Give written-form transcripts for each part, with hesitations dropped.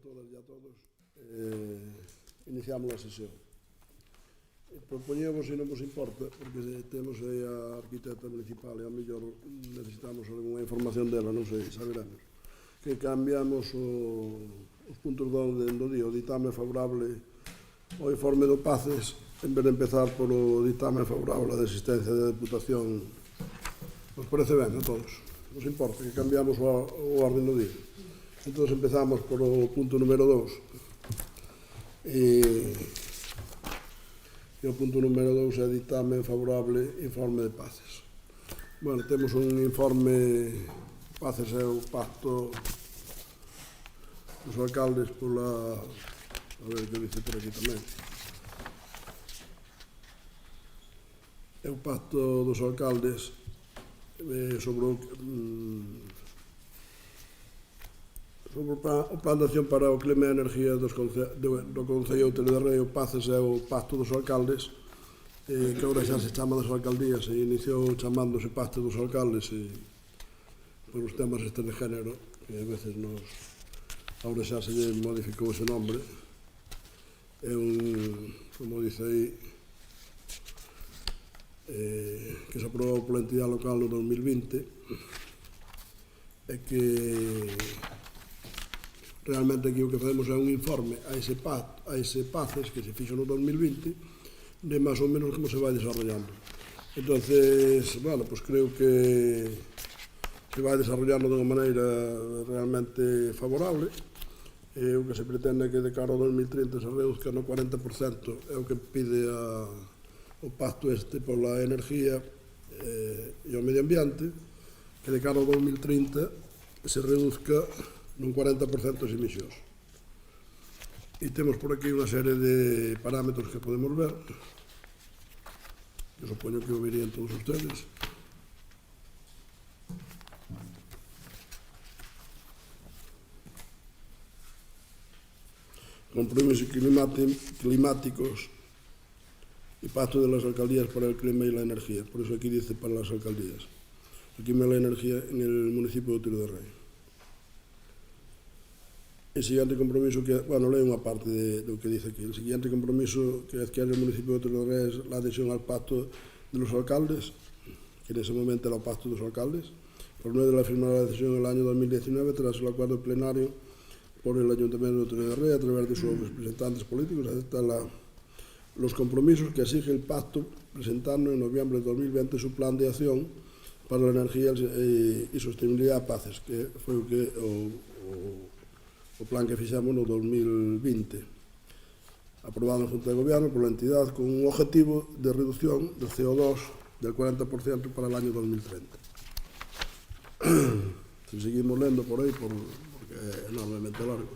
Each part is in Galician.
todas e a todos. Iniciamos a sesión. Propoñemos, se non vos importa, porque temos aí a arquitecta municipal e ao mellor necesitamos alguna información dela, non sei, saberemos, que cambiamos os puntos do día, o ditame favorable ao informe do PACES, en vez de empezar polo ditame favorable á existencia da Deputación. Nos parece ben a todos? Nos importa que cambiamos o orden do día. Entón empezamos por o punto número 2. E o punto número 2 é ditame favorable informe de PACES. Bueno, temos un informe, PACES é o pacto dos alcaldes pola, a ver que dice por aquí tamén, é o pacto dos alcaldes sobre o plan de acción para o clima e enerxía do Concello de Outeiro de Rei. O PACES é o pacto dos alcaldes, que agora xa se chama das alcaldías, e iniciou chamándose pacto dos alcaldes por os temas estes de género, que a veces agora xa se lle modificou ese nombre. É un, como dice aí, que se aprobou pola entidade local no 2020, e que realmente aquí o que facemos é un informe a ese PACES que se fixo no 2020 de máis ou menos como se vai desarrollando. Entonces, bueno, pues creo que se vai desarrollando de unha maneira realmente favorable. O que se pretende é que de cara ao 2030 se reduzca no 40%, é o que pide o pacto este pola enerxía e o medio ambiente, que de cara ao 2030 se reduzca nun 40% as emisións. E temos por aquí unha serie de parámetros que podemos ver, que supoño que o verían todos ustedes. Compromisos climáticos y pacto de las alcaldías para el clima y la energía. Por eso aquí dice para las alcaldías. El clima y la energía en el municipio de Outeiro de Rei. El siguiente compromiso que, bueno, leo unha parte do que dice aquí. El siguiente compromiso que adquiere el municipio de Outeiro de Rei es la adhesión al pacto de los alcaldes, que en ese momento era el pacto de los alcaldes, por medio de la firma de la decisión en el año 2019 tras el acuerdo plenario por el Ayuntamiento de Outeiro de Rei a través de sus representantes políticos. Acepta los compromisos que exige el pacto presentando en noviembre de 2020 su plan de acción para la energía y sostenibilidad PACES, que foi o plan que fixamos no 2020, aprobado en Junta de Gobierno por la entidad con un objetivo de reducción del CO2 del 40% para el año 2030. Si seguimos lendo por aí, porque é enormemente largo.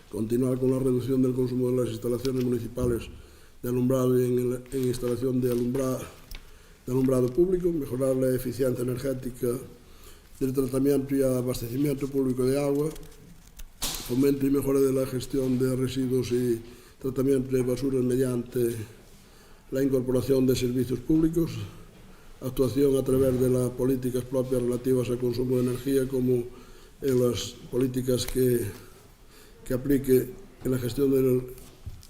Continuar con la reducción del consumo de las instalaciones municipales de alumbrado y en instalación de alumbrado público, mejorar la eficiencia energética del tratamiento y abastecimiento público de agua, fomento y mejora de la gestión de residuos y tratamiento de basuras mediante la incorporación de servicios públicos, actuación a través de las políticas propias relativas al consumo de energía, como en las políticas que aplique en la gestión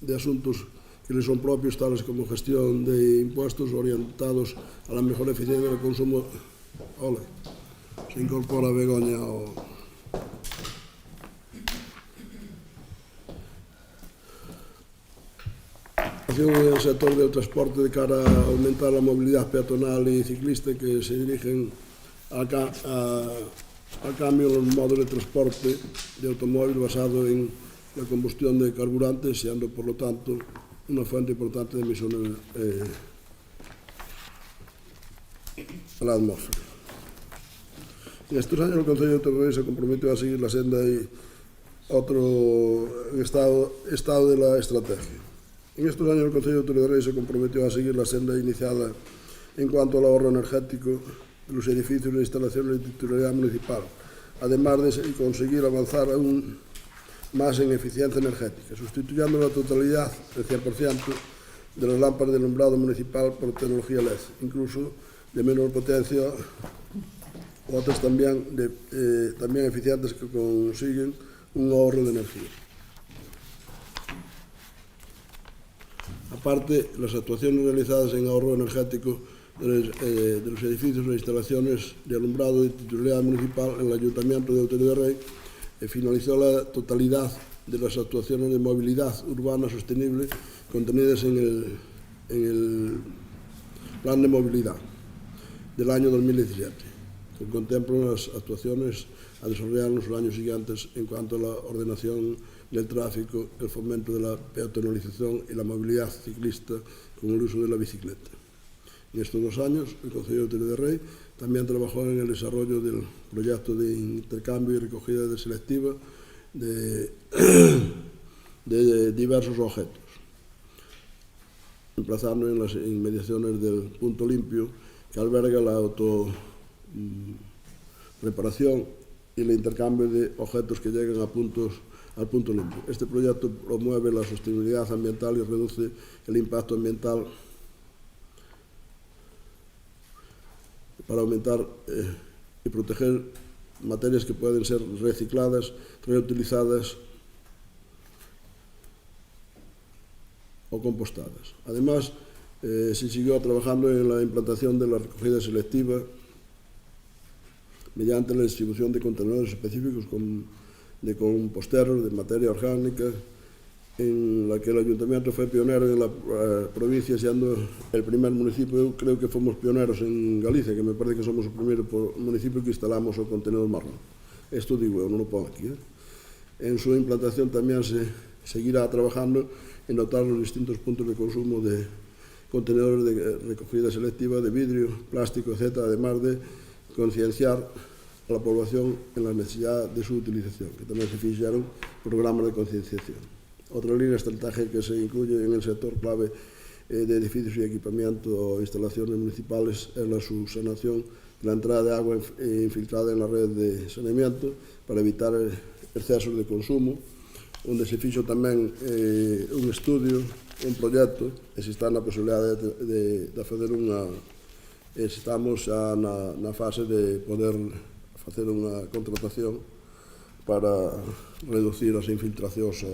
de asuntos que le son propios, tales como gestión de impuestos orientados a la mejor eficiencia del consumo. Hola, se incorpora Begoña en el sector del transporte de cara a aumentar la movilidad peatonal y ciclista, que se dirigen al cambio en los modos de transporte de automóvil basado en la combustión de carburantes, siendo por lo tanto una fuente importante de emisiones a la atmósfera. En estos años el Concello de Outeiro de Rei se comprometió a seguir la senda y otro estado de la estrategia. En estos años el Concello de Outeiro de Rei se comprometió a seguir la senda iniciada en cuanto al ahorro energético de los edificios e instalaciones de titularidad municipal, además de conseguir avanzar aún más en eficiencia energética, sustituyendo la totalidad del 100% de las lámparas de alumbrado municipal por tecnología LED, incluso de menor potencia, otras también eficientes que consiguen un ahorro de energía. Aparte, las actuaciones realizadas en ahorro energético de los edificios e instalaciones de alumbrado de titularidad municipal en el Ayuntamiento de Outeiro de Rei finalizó la totalidad de las actuaciones de movilidad urbana sostenible contenidas en el Plan de Movilidad del año 2017, que contemplan las actuaciones a desarrollar en los años siguientes en cuanto a la ordenación del tráfico, el fomento de la peatonalización y la movilidad ciclista con el uso de la bicicleta. En estos 2 años, el Concello de Outeiro de Rei también trabajó en el desarrollo del proyecto de intercambio y recogida de selectiva de diversos objetos, emplazando en las inmediaciones del punto limpio que alberga la autorreparación y el intercambio de objetos que llegan al punto limpio. Este proyecto promueve la sostenibilidad ambiental y reduce el impacto ambiental para aumentar y proteger materias que pueden ser recicladas, reutilizadas o compostadas. Además, se siguió trabajando en la implantación de la recogida selectiva mediante la distribución de contenedores específicos de composteros de materia orgánica, en la que el Ayuntamiento fue pionero en la provincia, siendo el primer municipio. Eu creo que fomos pioneros en Galicia, que me parece que somos o primeiro municipio que instalamos o contenedor marrón. Isto digo eu, non o pongo aquí. En súa implantación tamén se seguirá trabajando en notar os distintos puntos de consumo de contenedores de recogida selectiva de vidrio, plástico, etc., además de concienciar a la población en la necesidad de su utilización, que tamén se fixeron programas de concienciación. Otra línea estratégica que se incluye en el sector clave de edificios y equipamiento o instalaciones municipales es la subsanación de la entrada de agua infiltrada en la red de saneamiento para evitar excesos de consumo, onde se fixo tamén un estudio, un proxecto, e se está na posibilidade de facer unha... Estamos xa na fase de poder facer unha contratación para reducir as infiltracións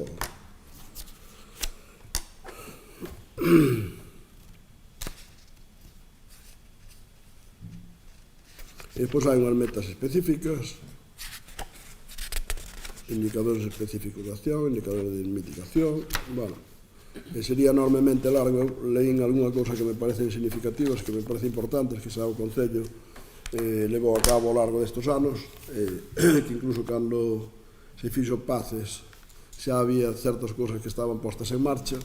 E despois hai unhas metas específicas, indicadores específicos de acción, indicadores de mitigación. Bueno, sería enormemente largo. Leín algunha cousa que me parecen significativas, que me parecen importantes, que xa o Concello levou a cabo ao largo destes anos, que incluso cando se fixo Paces xa había certas cousas que estaban postas en marcha.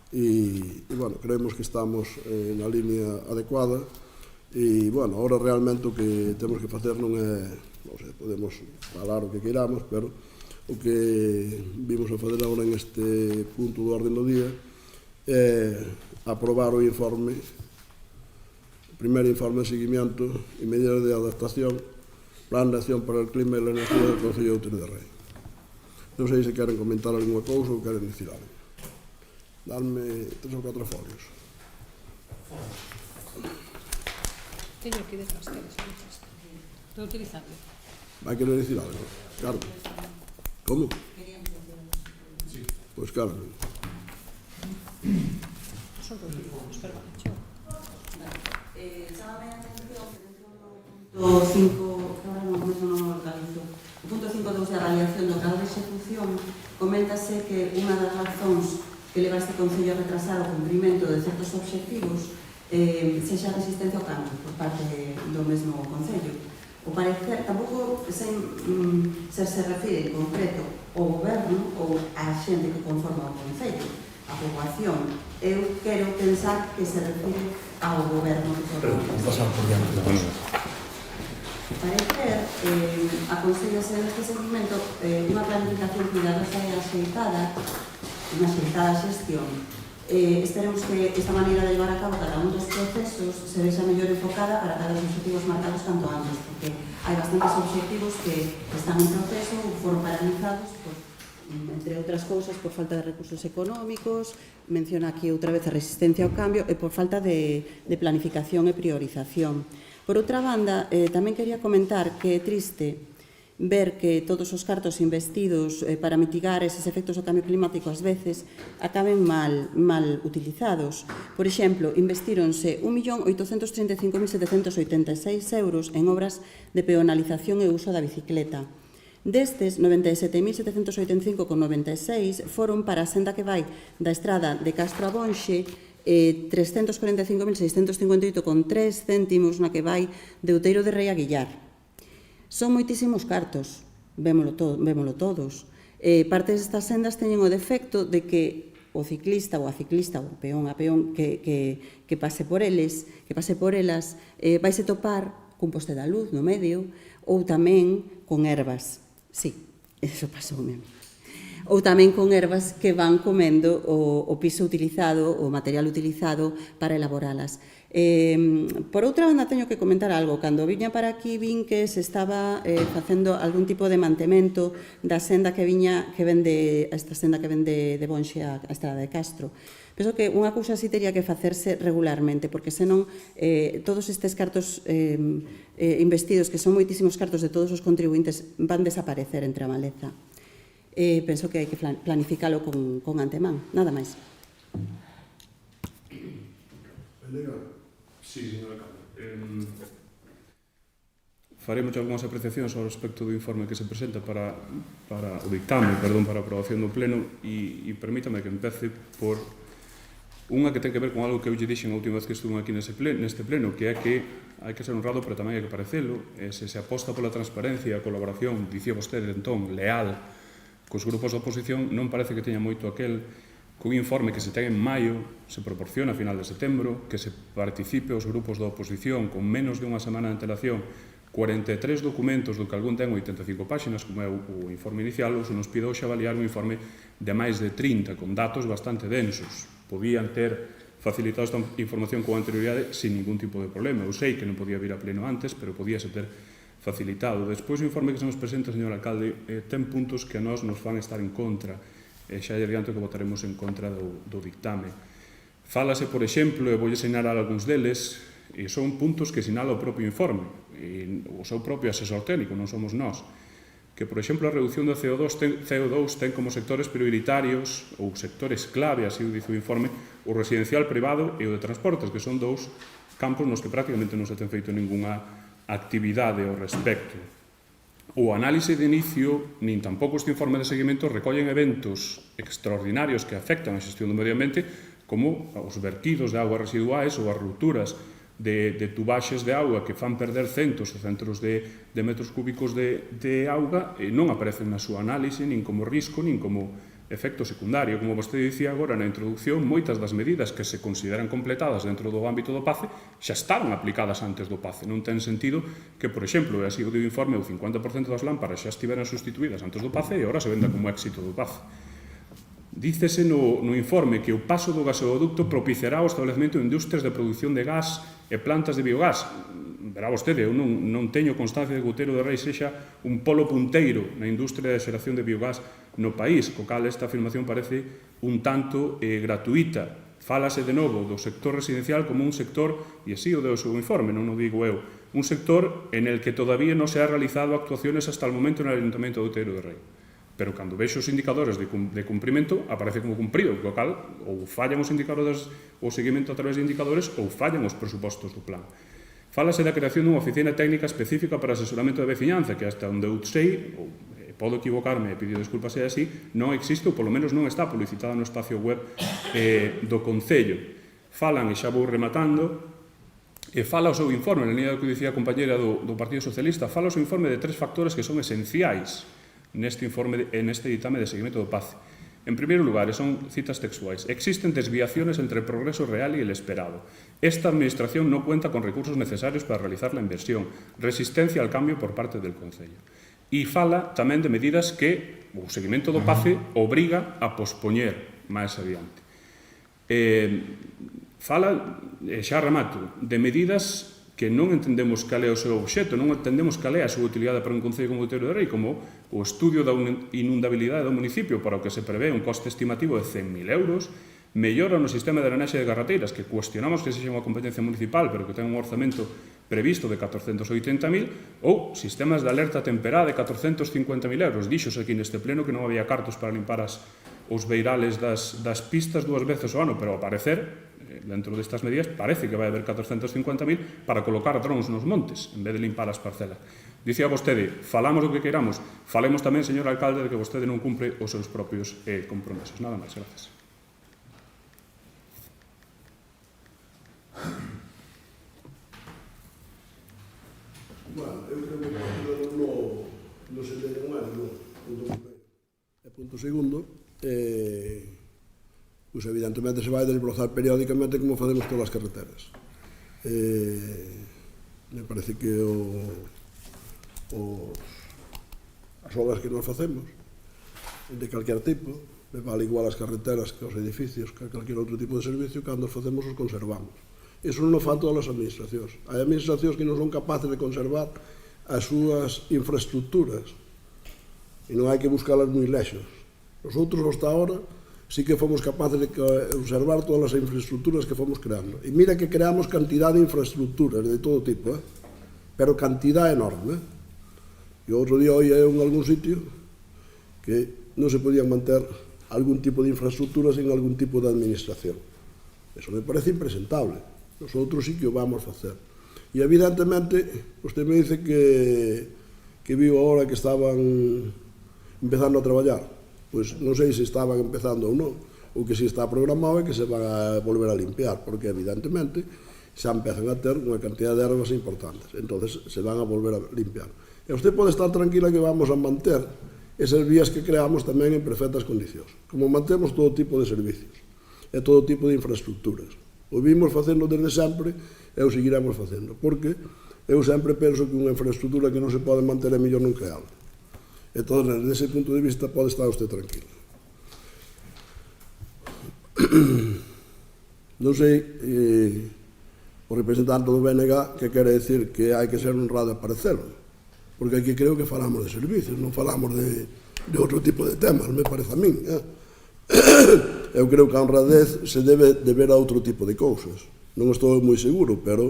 E bueno, creemos que estamos na línea adecuada e, bueno, ahora realmente o que temos que facer non é, non sei, podemos falar o que queiramos, pero o que vimos a fazer agora en este punto do orden do día é aprobar o informe, o primeiro informe de seguimiento e medidas de adaptación, plan de acción para o clima e a energía do Concello de Outeiro de Rei. Non sei se queren comentar algunha cousa ou queren dicir algo. Darme 3 ou 4 folios. Teño aquí detrás, estou utilizando. Vai querer dicir algo? Carmen. Como? Pois Carmen. Son dos minutos, perdón. Chámame a atención que dentro do punto 5, ahora non localizo, o punto 5.2 de avaliación do grado de execución, coméntase que unha das razóns que leva este Concello a retrasar o cumprimento de certos obxectivos sexa a resistencia ao cambio por parte do mesmo Concello. O parecer, tampouco se refire en concreto ao goberno ou á xente que conforma o Concello, a poboación. Eu quero pensar que se refire ao goberno que conforma o Concello. O parecer, aconsellase neste seguimento unha planificación cuidadosa e axeitada, unha axeitada xestión. Esperemos que esta maneira de levar a cabo cada un dos procesos se vexa mellor enfocada para cada dos objetivos marcados canto antes, porque hai bastantes objetivos que están en proceso ou foron paralizados por, entre outras cousas, por falta de recursos económicos, menciona aquí outra vez a resistencia ao cambio e por falta de planificación e priorización. Por outra banda, tamén quería comentar que é triste ver que todos os cartos investidos para mitigar eses efectos do cambio climático ás veces acaben mal utilizados. Por exemplo, investíronse 1.835.786 euros en obras de peonalización e uso da bicicleta. Destes, 97.785,96 foron para a senda que vai da estrada de Castro a Bonxe, 345.658,3 céntimos na que vai de Outeiro de Rei a Guillar. Son moitísimos cartos, vémolo todos. Partes destas sendas teñen o defecto de que o ciclista ou a ciclista, ou peón a peón que pase por elas, vaise topar cun poste da luz no medio ou tamén con ervas. Sí, eso pasou mesmo. Ou tamén con ervas que van comendo o piso utilizado, o material utilizado para elaboralas. Por outra banda, teño que comentar algo. Cando viña para aquí, vin que se estaba facendo algún tipo de mantemento da senda que vende de Bonxe a estrada de Castro. Penso que unha cousa así teria que facerse regularmente, porque senón todos estes cartos investidos, que son moitísimos cartos de todos os contribuintes, van desaparecer entre a maleza. Penso que hai que planificalo con antemán, nada máis. Sí, señora Alcalde. Faremos algunhas apreciacións ao respecto do informe que se presenta para o dictame, para a aprobación do Pleno, e permítame que empece por unha que ten que ver con algo que eu lle dixen a última vez que estuve aquí neste Pleno, que é que hai que ser honrado, pero tamén hai que parecelo. Se aposta pola transparencia e a colaboración, dicía vostede entón, leal, cos grupos da oposición, non parece que teña moito aquel que un informe que se ten en maio se proporciona a final de setembro, que se participe os grupos da oposición con menos de unha semana de antelación, 43 documentos do que algún ten 85 páxinas, como é o informe inicial, ou se nos pide hoxe avaliar un informe de máis de 30, con datos bastante densos. Podían ter facilitado esta información con anterioridade sin ningún tipo de problema. Eu sei que non podía vir a pleno antes, pero podíase ter facilitado. Despois, o informe que se nos presenta, señor alcalde, ten puntos que a nós nos fan estar en contra. Xa lle adianto que votaremos en contra do dictame. Fálase, por exemplo, e voulle sinalar algúns deles, e son puntos que sinala o propio informe, e o seu propio asesor técnico, non somos nós, que, por exemplo, a reducción do CO2 ten como sectores prioritarios ou sectores clave, así o dice o informe, o residencial privado e o de transportes, que son dous campos nos que prácticamente non se ten feito ningunha actividade ao respecto. O análise de inicio, nin tampouco este informe de seguimento, recollen eventos extraordinarios que afectan a xestión do medio ambiente, como os vertidos de augas residuais ou as rupturas de tubaxes de auga que fan perder centos e centros de metros cúbicos de auga, e non aparecen na súa análise nin como risco, nin como efecto secundario. Como vostede dicía agora na introducción, moitas das medidas que se consideran completadas dentro do ámbito do PACE xa estaban aplicadas antes do PACE. Non ten sentido que, por exemplo, así o do informe, o 50% das lámparas xa estiveran sustituídas antes do PACE e agora se venda como éxito do PACE. Dícese no informe que o paso do gasoducto propiciará o establecemento de industrias de produción de gas e plantas de biogás. Verá vostede, eu non teño constancia de que Outeiro de Rei sexa un polo punteiro na industria de xeración de biogás no país, co cal esta afirmación parece un tanto gratuita. Fálase de novo do sector residencial como un sector, e así o deu o seu informe, non o digo eu, un sector en el que todavía non se ha realizado actuaciones hasta el momento en el Ayuntamiento de Outeiro de Rei. Pero cando vexo os indicadores de cumprimento, aparece como cumprido, co cal ou fallan os indicadores, o seguimento a través de indicadores, ou fallan os presupostos do plan. Fálase da creación dunha oficina técnica específica para asesoramento de veciñanza, que hasta onde eu sei, ou podo equivocarme e pedir desculpas se é así, non existe, ou polo menos non está publicitada no espacio web do Concello. Falan, e xa vou rematando, e fala o seu informe, na línea do que dicía a compañera do Partido Socialista, fala o seu informe de 3 factores que son esenciais neste ditame de seguimento do PACE. En primeiro lugar, son citas textuais, existen desviaciones entre el progreso real y el esperado. Esta administración no cuenta con recursos necesarios para realizar la inversión, resistencia al cambio por parte del Concello. E fala tamén de medidas que o seguimento do PACE obriga a pospoñer máis adiante. Fala, xa remato, de medidas que non entendemos cal é o seu obxecto, non entendemos cal é a súa utilidade para un concello como Outeiro de Rei, como o estudio da inundabilidade do municipio, para o que se prevé un coste estimativo de 100.000 euros, mellora no sistema de drenaxe de carreteiras, que cuestionamos que sexa unha competencia municipal, pero que ten un orzamento previsto de 480.000 ou sistemas de alerta temperá de 450.000 euros. Díxose aquí neste pleno que non había cartos para limpar os beirales das pistas 2 veces ao ano, pero ao parecer, dentro destas medidas, parece que vai haber 450.000 para colocar drons nos montes, en vez de limpar as parcelas. Dicía vostede, falamos o que queiramos, falemos tamén, señor alcalde, de que vostede non cumpre os seus propios compromisos. Nada máis, gracias. Bueno, eu creo que no se lle un ano, punto primeiro. E punto segundo, pois evidentemente se vai desbrozar periódicamente como facemos todas as carreteras. Me parece que as obras que nos facemos de calquer tipo, me vale igual as carreteras que os edificios, que calquer outro tipo de servicio, cando os facemos os conservamos. Iso non o fan todas as administracións. Hai administracións que non son capaces de conservar as súas infraestructuras e non hai que buscalas moi lexos. Nosotros, hasta ahora, sí que fomos capaces de conservar todas as infraestructuras que fomos creando. E mira que creamos cantidad de infraestructuras de todo tipo, pero cantidad enorme. E outro día oía en algún sitio que non se podían manter algún tipo de infraestructuras en algún tipo de administración. Eso me parece impresentable. Nosotros sí que o vamos a facer. E evidentemente, usted me dice que viu ahora que estaban empezando a traballar. Pois non sei se estaban empezando ou non, ou que se está programado e que se van a volver a limpiar, porque evidentemente xa empezan a ter unha cantidad de ervas importantes, entonces se van a volver a limpiar. E usted pode estar tranquila que vamos a manter esas vías que creamos tamén en perfectas condicións, como mantemos todo tipo de servicios e todo tipo de infraestructuras. O vimos facendo desde sempre e o seguiremos facendo, porque eu sempre penso que unha infraestructura que non se pode manter é mellor non creala. Entón, desde ese punto de vista, pode estar usted tranquilo. Non sei o representante do BNG que quere decir que hai que ser honrado a parecelo, porque aquí creo que falamos de servicios, non falamos de outro tipo de temas, me parece a min. Eu creo que a honradez se debe de ver a outro tipo de cousas. Non estou moi seguro, pero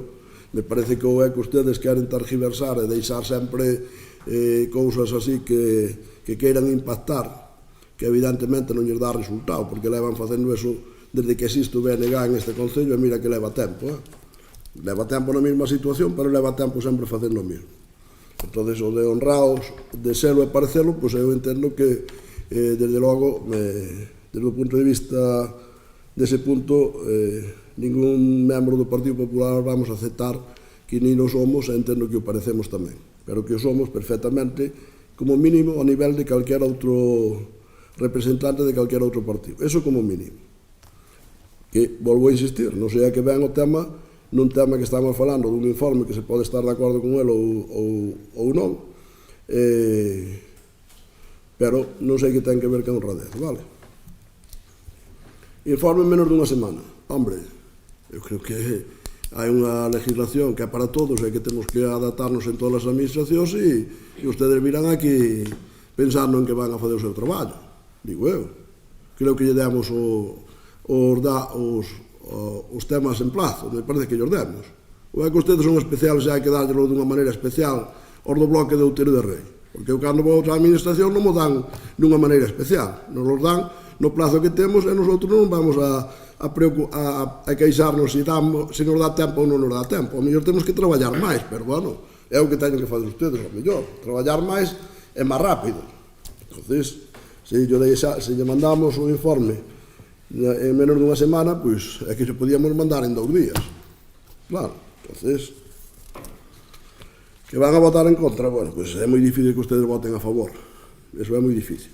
me parece que o é que ustedes queren tergiversar e deixar sempre cousas así que queiran impactar, que evidentemente non lles dá resultado, porque levan facendo eso desde que existe o BNG en este concello, e mira que leva tempo. Leva tempo na mesma situación, pero leva tempo sempre facendo o mesmo. Entón, o de honraos, de selo e parecelo, pois eu entendo que, desde logo, desde o punto de vista dese punto, ningún membro do Partido Popular vamos a aceptar que ni nos somos, e entendo que o parecemos tamén, pero que o somos perfectamente, como mínimo, a nivel de calquer outro representante de calquer outro partido. Eso como mínimo. Que, volvo a insistir, non sei a que ven o tema, nun tema que estamos falando dun informe que se pode estar de acordo con ele ou non, pero non sei que ten que ver con honradez, vale? Informe en menos dunha semana. Hombre, eu creo que hai unha legislación que é para todos e que temos que adaptarnos en todas as administracións e ustedes virán aquí pensando en que van a fazer o seu traballo, digo eu. Creo que lle demos os temas en plazo, me parece que lles demos. Ou é que ustedes son especiales e hai que darlo dunha maneira especial aos do bloque de Outeiro de Rei, porque eu cando vou a outra administración non mo dan dunha maneira especial, nos los dan no plazo que temos e nosotros non vamos a queixarnos se nos dá tempo ou non nos dá tempo. A mellor temos que traballar máis, pero bueno, é o que teñen que fazer ustedes, a mellor, traballar máis e máis rápido. Entonces, se lle mandamos un informe en menos dunha semana, pois é que se podíamos mandar en 2 días. Claro, entonces, que van a votar en contra, bueno, pois é moi difícil que ustedes voten a favor. Eso é moi difícil.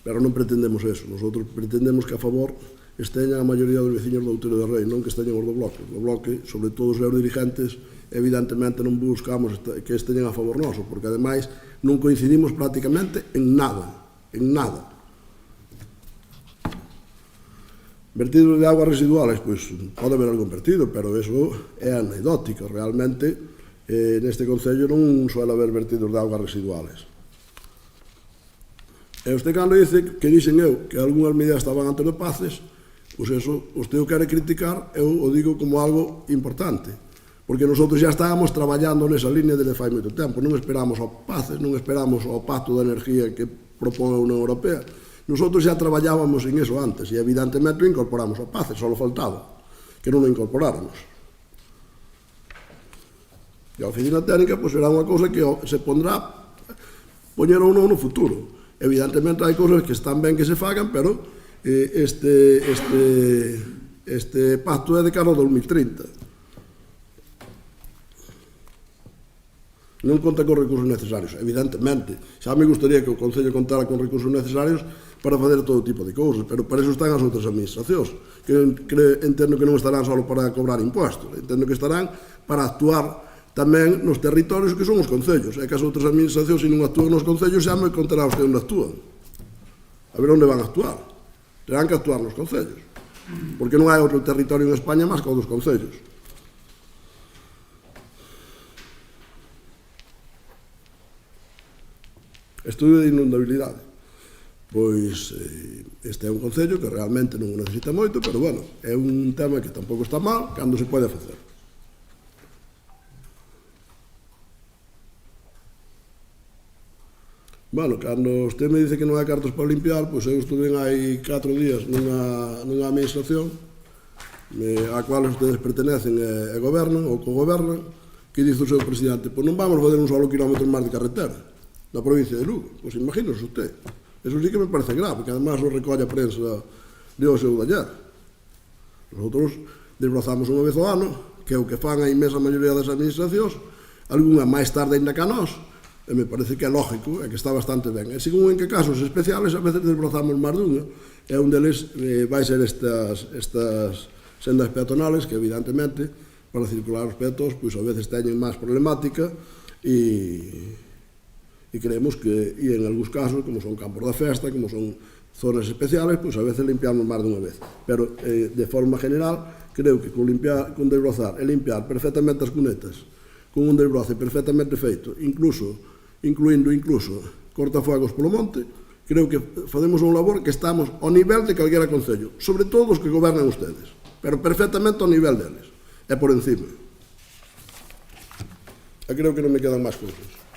Pero non pretendemos eso. Nosotros pretendemos que a favor esteñan a maioría dos veciños do Outeiro de Rei, non que esteñan os do bloque. O bloque, sobre todo os seus dirigentes, evidentemente non buscamos que esteñan a favor noso, porque ademais non coincidimos prácticamente en nada. En nada. Vertidos de aguas residuales, pois pode haber algún vertido, pero eso é anecdótico. Realmente, neste concello non suele haber vertidos de aguas residuales. E usted cando dice que dixen eu que algunhas medidas estaban antes de paces, pois eso, usted o quere criticar, eu o digo como algo importante, porque nosotros xa estábamos traballando nesa línea desde fai moito tempo, non esperamos ao PACES, non esperamos ao Pacto de Energía que propón a Unión Europea, nosotros xa traballábamos en eso antes, e evidentemente o incorporamos ao PACES, só faltaba que non o incorporáramos. E a oficina técnica pois será unha cousa que se pondrá poñer ou non no futuro. Evidentemente hai cousas que están ben que se fagan, pero este pacto é de cara ao 2030. Non conta con recursos necesarios, evidentemente. Xa me gustaría que o Concello contara con recursos necesarios para fazer todo tipo de cousas, pero para eso están as outras administracións, que entendo que non estarán só para cobrar impostos, entendo que estarán para actuar tamén nos territorios que son os concellos, e que as outras administracións, se non actúan nos concellos, xa me contará usted onde actúan. A ver onde van a actuar. Terán que actuar nos concellos, porque non hai outro territorio en España máis que o dos concellos. Estudio de inundabilidade. Pois este é un concello que realmente non o necesita moito, pero bueno, é un tema que tampouco está mal cando se pode facer. Bueno, cando usted me dice que non hai cartos para limpiar, pois eu estuve hai 4 días nunha administración a cual ustedes pertenecen e gobernan ou cogobernan, que dice o seu presidente, pois non vamos fazer un solo kilómetro máis de carretera na provincia de Lugo. Pois imagínose usted. Eso sí que me parece grave, que además o recolle a prensa de o seu de ayer. Nosotros desbrozamos unha vez ao ano, que é o que fan a inmensa maioría das administracións, algunha máis tarde ainda que a nós, e me parece que é lógico, e que está bastante ben. E según en que casos especiales, a veces desbrozamos máis dunha, e un deles vai ser estas sendas peatonales, que evidentemente, para circular os peatós, pois a veces teñen máis problemática, e creemos que, e en algúns casos, como son campos da festa, como son zonas especiales, pois a veces limpiamos máis dunha vez. Pero, de forma general, creo que con desbrozar e limpiar perfectamente as cunetas, con un desbroce perfectamente feito, incluindo cortafuegos polo monte, creo que facemos un labor que estamos ao nivel de calquera concello, sobre todo os que gobernan ustedes, pero perfectamente ao nivel deles, e por encima. E creo que non me quedan máis cousas.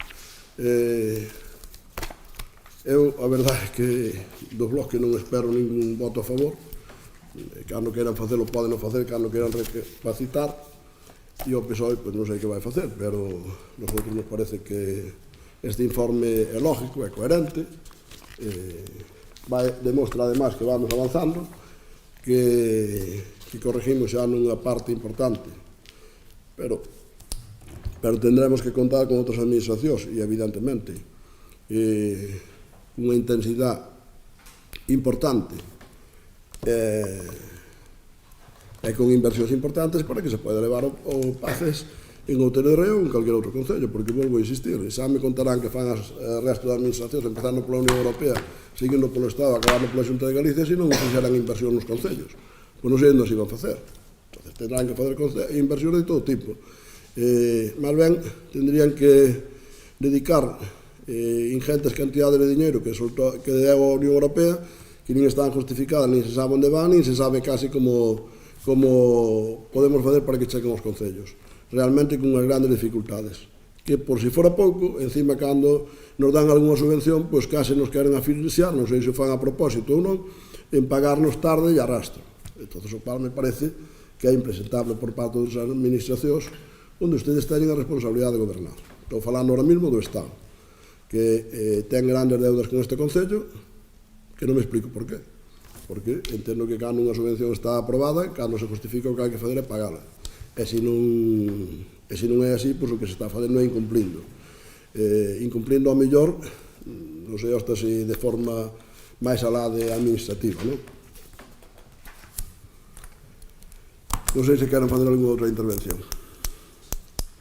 Eu, a verdade é que do bloque non espero ningún voto a favor, cando queiran facelo poden facer, cando queiran recapacitar, e o PSOE pois non sei que vai facer, pero nosotros nos parece que este informe é lógico, é coherente, demostra además que vamos avanzando, que corregimos xa nunha parte importante, pero tendremos que contar con outras administracións e, evidentemente, unha intensidade importante e con inversións importantes para que se poida levar o PACES en Outeiro de Rei ou en calquer outro concello, porque volvo a insistir, xa me contarán que fan as resto das administracións, empezando pola Unión Europea, seguindo polo Estado, acabando pola Xunta de Galicia, se non fixeran inversión nos concellos. Pois non sei onde se iban facer. Entonces, tendrán que facer inversións de todo tipo. Más ben, tendrían que dedicar ingentes cantidades de dinero que deu a Unión Europea, que nin están justificadas, nin se sabe onde van, nin se sabe casi como podemos facer para que cheguen os concellos. Realmente con unhas grandes dificultades. Que por si fora pouco, encima cando nos dan algunha subvención, pois case nos queren asfixiar, non sei se fan a propósito ou non, en pagarnos tarde e arrastro. Entón, o cual me parece que é impresentable por parte das administracións onde ustedes teñen a responsabilidade de gobernar. Estou falando ahora mismo do Estado, que ten grandes deudas con este Concello, que non me explico por qué. Porque entendo que cando unha subvención está aprobada, cando se justifica o que hai que fazer é pagala. E se non é así, pois o que se está facendo é incumplindo. Incumplindo ao mellor, non sei hasta se de forma máis alá de administrativa, non? Non sei se queren fazer algunha outra intervención.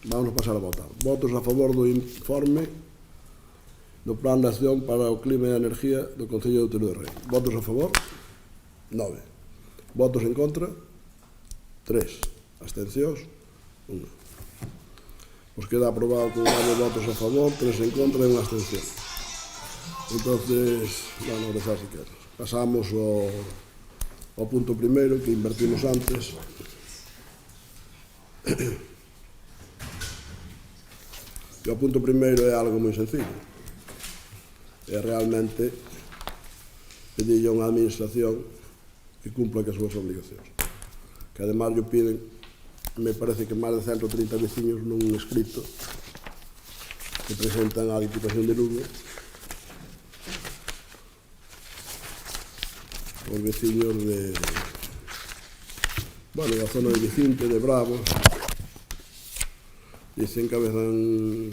Vamos a pasar a votar. Votos a favor do informe do Plan de Acción para o Clima e a Energía do Concello de Outeiro de Rei. Votos a favor? 9. Votos en contra? 3. Abstencións? 1. Pois queda aprobado con 9 votos a favor, 3 en contra e unha abstención. Entonces, bueno, ahora si queres. Pasamos ao punto primeiro que invertimos antes. E o punto primeiro é algo moi sencillo. É realmente pedirlle a unha administración que cumpla as súas obligacións. Que además lle piden, me parece que máis de 130 veciños nun escrito que presentan á Diputación de Lugo, os veciños de, bueno, da zona de Vicente, de Bravo, dicen que cabezan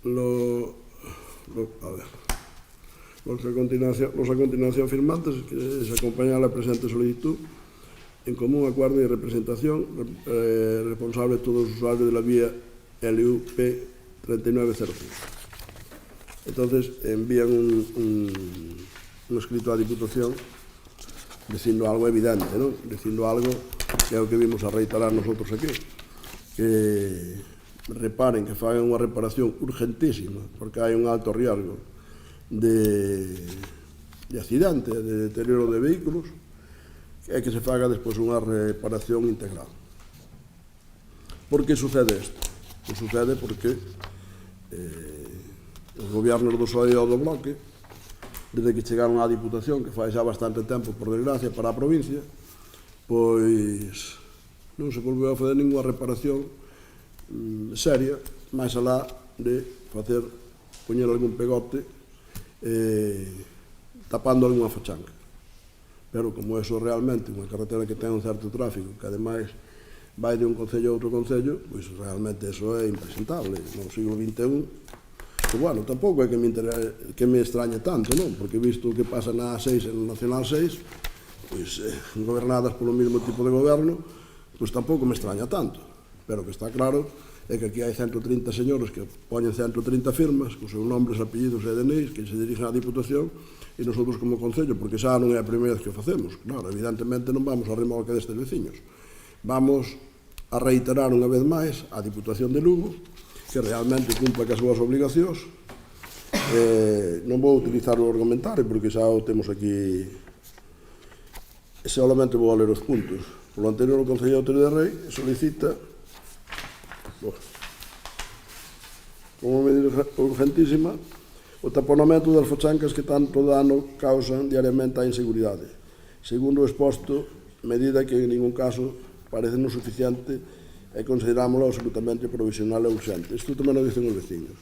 los a continuación firmantes que se acompañan a la presente solicitud en común acuerdo y representación responsable de todos los usuarios de la vía LUP 3905. Entonces envían un escrito a la Diputación diciendo algo evidente, ¿no? Diciendo algo que é o que vimos a reiterar nosotros aquí, que reparen, que fagan unha reparación urgentísima, porque hai un alto riesgo de accidente, de deterioro de vehículos, e que se faga despois unha reparación integral. Por que sucede isto? Pues sucede porque os gobernos do PSOE e do Bloque, desde que chegaron á Diputación, que fai xa bastante tempo, por desgracia, para a provincia, pois non se volveu a fazer ninguna reparación seria, máis alá de facer, poñer algún pegote tapando algunha fachanca. Pero como eso realmente unha carretera que ten un certo tráfico, que ademais vai de un concello a outro concello, pois realmente eso é impresentable no siglo XXI. Pero bueno, tampouco é que me extrañe tanto, non? Porque visto o que pasa na A6 e no Nacional 6, pois gobernadas polo mesmo tipo de goberno, pois tampouco me extraña tanto. Pero o que está claro é que aquí hai 130 señores que poñen 130 firmas, con seus nombres, apellidos e DNIs, que se dirigen á Diputación, e nosotros como Concello, porque xa non é a primeira vez que o facemos, claro, evidentemente non vamos a remolque destes veciños. Vamos a reiterar unha vez máis á Diputación de Lugo que realmente cumpla as súas obligacións. Non vou utilizar o argumentario porque xa o temos aquí, solamente vou a ler os puntos. Polo anterior, o Concello de Outeiro de Rei solicita como medida urgentísima o taponamento das fochancas que tanto dano causan diariamente a inseguridade. Segundo o exposto, medida que en ningún caso parece non suficiente e considerámoslo absolutamente provisional e urxente. Isto tamén o dicen os veciños.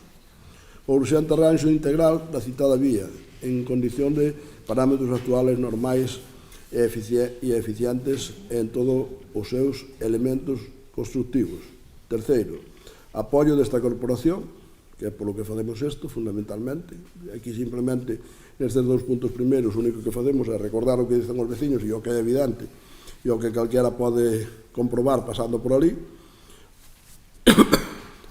O urxente arranxo integral da citada vía en condición de parámetros actuales normais e eficientes en todos os seus elementos constructivos. Terceiro, apoio desta corporación, que é polo que facemos isto, fundamentalmente. Aquí simplemente, nestes dous puntos primeiros, o único que facemos é recordar o que dicen os veciños e o que é evidente e o que calquera pode comprobar pasando por ali.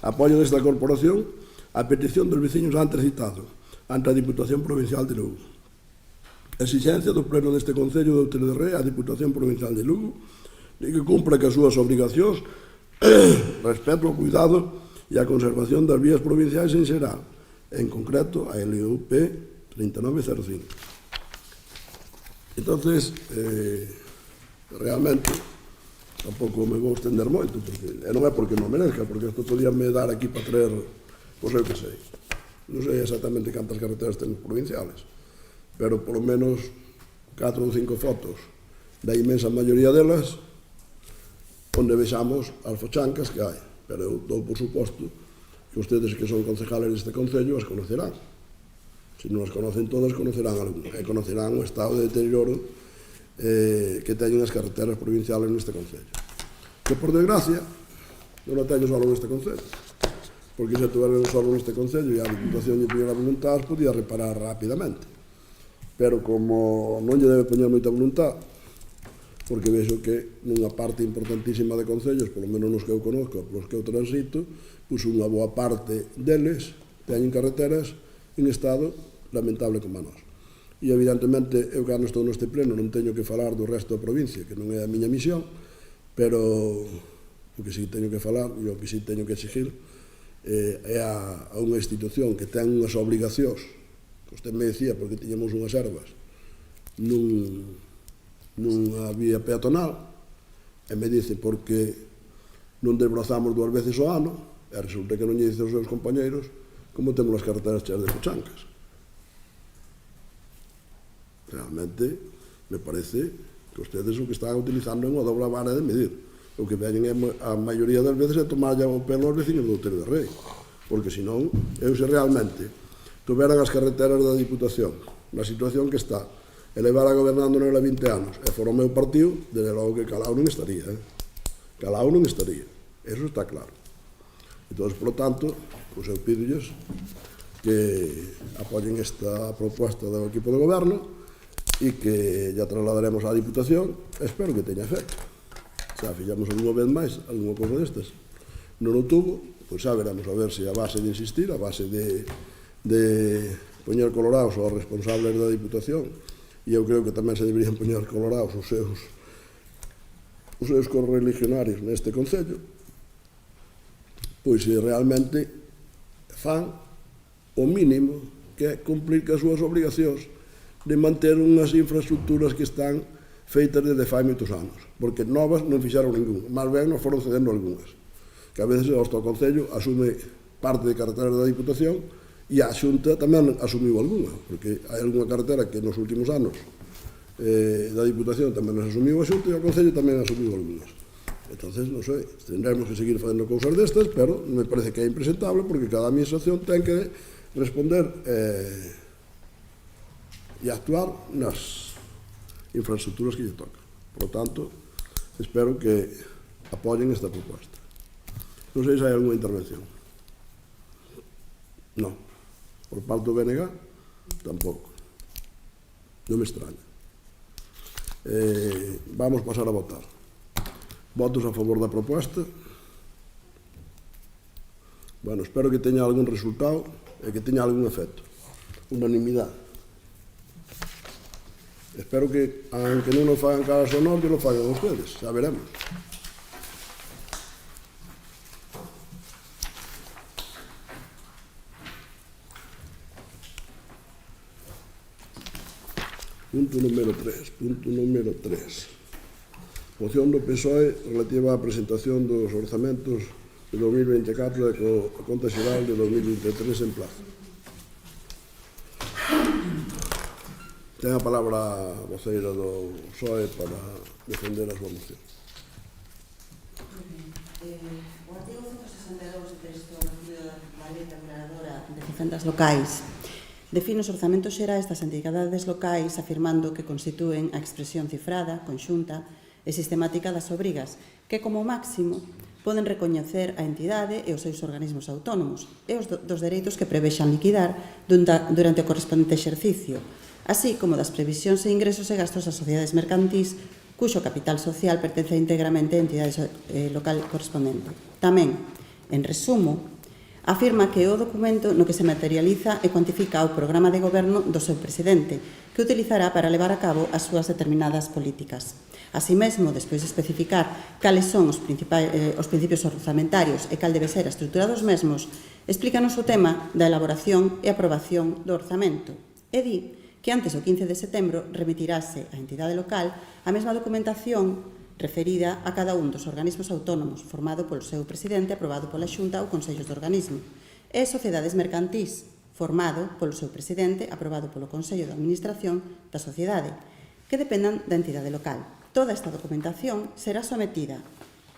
Apoio desta corporación a petición dos veciños antes citado ante a Diputación Provincial de Lugo. Exixencia do Pleno deste Concello de Outeiro de Rei á Diputación Provincial de Lugo de que cumpra que as súas obrigacións respecto ao cuidado e a conservación das vías provinciais en xeral, en concreto a LUP 3905. Entonces, realmente, tampouco me vou estender moito, porque non é porque non merezca, porque isto podíame dar aquí para traer, pois eu que sei. Non sei exactamente cantas carreteras temos provinciales, pero polo menos 4 ou 5 fotos da inmensa maioría delas onde vexamos as fochancas que hai. Pero eu dou por suposto que ustedes que son concejales deste Concello as conocerán. Se non as conocen todas, conocerán algún, e conocerán o estado de deterioro que teñen as carreteras provinciales neste Concello. Que, por desgracia, non o teño só neste Concello, porque se tuveran só neste Concello e a Diputación lle puñera voluntad, podía reparar rapidamente. Pero como non lle debe poñer moita voluntad, porque vexo que nunha parte importantísima de concellos, polo menos nos que eu conozco, polos que eu transito, pois unha boa parte deles teñen carreteras en estado lamentable como a nós. E evidentemente eu cando estou neste pleno non teño que falar do resto da provincia, que non é a miña misión, pero o que sí teño que falar e o que sí teño que exigir é a unha institución que ten unhas obligacións, que usted me decía, porque tiñamos unhas ervas nun nunha vía peatonal, e me dice porque non desbrozamos 2 veces ao ano, e resulta que non lle dice aos seus compañeiros como temos as carreteras cheas de cochancas. Realmente, me parece que ustedes o que están utilizando é unha doble vara de medir. O que veñen a maioría das veces é tomar o pelo aos vecinos do Outeiro de Rei, porque senón, eu se realmente tuveran as carreteras da Diputación na situación que está, e levara gobernando nela 20 anos, e fora o meu partido, desde logo que calao non estaría, calao non estaría, eso está claro. Entón, por lo tanto, pues eu pídolles que apoyen esta proposta do equipo de goberno e que ya trasladaremos á Diputación, espero que teña efecto. Xa fixamos algunha vez máis, algunha cosa destas. Non o tuvo, pois xa veremos a ver se a base de insistir, a base de poñer colorados aos responsables da Diputación, e eu creo que tamén se deberían poñer colorados os seus correligionarios neste Concello, pois se realmente fan o mínimo que é cumplir as súas obrigacións de manter unhas infraestructuras que están feitas desde fai moitos anos, porque novas non fixaron ningún, máis ben nos foron cedendo algunhas, que a veces hasta o Concello asume parte de carreteras da Diputación e a Xunta tamén asumiu algunha, porque hai algunha carretera que nos últimos anos da Diputación tamén nos asumiu a Xunta e o Concello tamén asumiu algunhas. Entonces, non sei, tendremos que seguir facendo cousas destas, pero me parece que é impresentable porque cada administración ten que responder e actuar nas infraestructuras que lle tocan. Por lo tanto, espero que apoyen esta proposta. Non sei se hai algunha intervención. Non. Por parte do BNG, tampouco. Non me extraña. Vamos pasar a votar. Votos a favor da proposta. Bueno, espero que teña algún resultado e que teña algún efecto. Unanimidade. Espero que, aunque non nos fagan caras ao norte, lo fagan ustedes. Xa veremos. Punto número 3. Moción do PSOE relativa á presentación dos orzamentos de 2024 e a conta xeral de 2023 en plazo. Ten a palabra a voceira do PSOE para defender a súa moción. O artigo 162 do texto da Lei Reguladora de Facendas Locais define os orzamentos xerais das entidades locais afirmando que constitúen a expresión cifrada, conxunta e sistemática das obrigas que, como máximo, poden recoñecer a entidade e os seus organismos autónomos e os dos dereitos que prevexan liquidar durante o correspondente exercicio, así como das previsións e ingresos e gastos das sociedades mercantís cuxo capital social pertence íntegramente á entidade local correspondente. Tamén, en resumo, afirma que é o documento no que se materializa e cuantifica o programa de goberno do seu presidente, que utilizará para levar a cabo as súas determinadas políticas. Así mesmo, despois de especificar cales son os principios orzamentarios e cal debe ser a estrutura dos mesmos, explícanos o tema da elaboración e aprobación do orzamento e di que antes do 15 de setembro remitirase á entidade local a mesma documentación referida a cada un dos organismos autónomos, formado polo seu presidente, aprobado pola Xunta ou Consellos de Organismo, e sociedades mercantís, formado polo seu presidente, aprobado polo Consello de Administración da sociedade, que dependan da entidade local. Toda esta documentación será sometida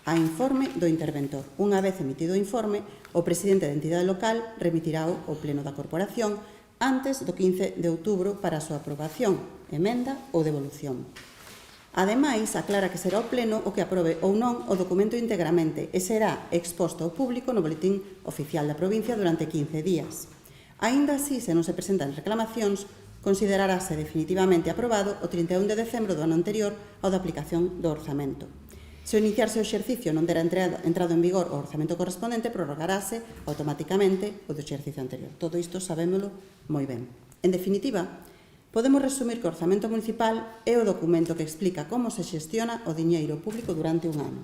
a informe do interventor. Unha vez emitido o informe, o presidente da entidade local remitirá ao Pleno da Corporación antes do 15 de outubro para a súa aprobación, emenda ou devolución. Ademais, aclara que será o Pleno o que aprobe ou non o documento íntegramente e será exposto ao público no boletín oficial da provincia durante 15 días. Aínda así, se non se presentan reclamacións, considerarase definitivamente aprobado o 31 de decembro do ano anterior ao da aplicación do orzamento. Se ao iniciarse o exercicio non dera entrado en vigor o orzamento correspondente, prorrogarase automáticamente o do exercicio anterior. Todo isto sabémolo moi ben. En definitiva, podemos resumir que o orzamento municipal é o documento que explica como se xestiona o diñeiro público durante un ano.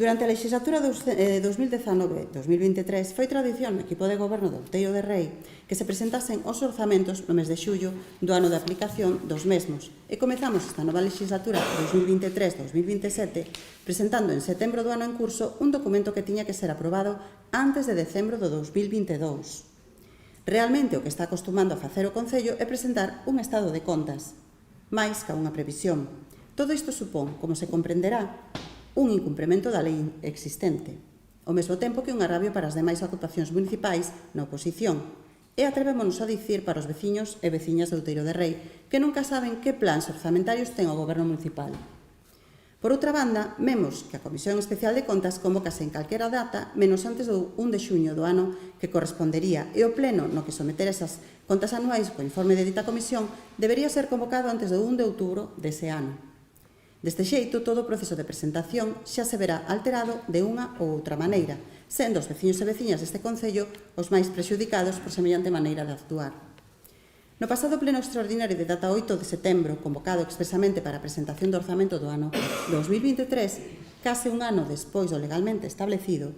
Durante a legislatura 2019-2023 foi tradición no equipo de goberno do Outeiro de Rei que se presentasen os orzamentos no mes de xullo do ano de aplicación dos mesmos e comezamos esta nova legislatura 2023-2027 presentando en setembro do ano en curso un documento que tiña que ser aprobado antes de decembro do 2022. Realmente o que está acostumando a facer o Concello é presentar un estado de contas, máis que unha previsión. Todo isto supón, como se comprenderá, un incumprimento da lei existente, ao mesmo tempo que un agravio para as demais ocupacións municipais na oposición, e atrevémonos a dicir para os veciños e veciñas de Outeiro de Rei que nunca saben que plans orzamentarios ten o goberno municipal. Por outra banda, vemos que a Comisión Especial de Contas convócase en calquera data menos antes do 1 de xuño do ano que correspondería e o pleno no que someter esas contas anuais co informe de dita comisión debería ser convocado antes do 1 de outubro dese ano. Deste xeito, todo o proceso de presentación xa se verá alterado de unha ou outra maneira, sendo os veciños e veciñas deste Concello os máis prexudicados por semellante maneira de actuar. No pasado pleno extraordinario de data 8 de setembro, convocado expresamente para a presentación do orzamento do ano 2023, case un ano despois do legalmente establecido,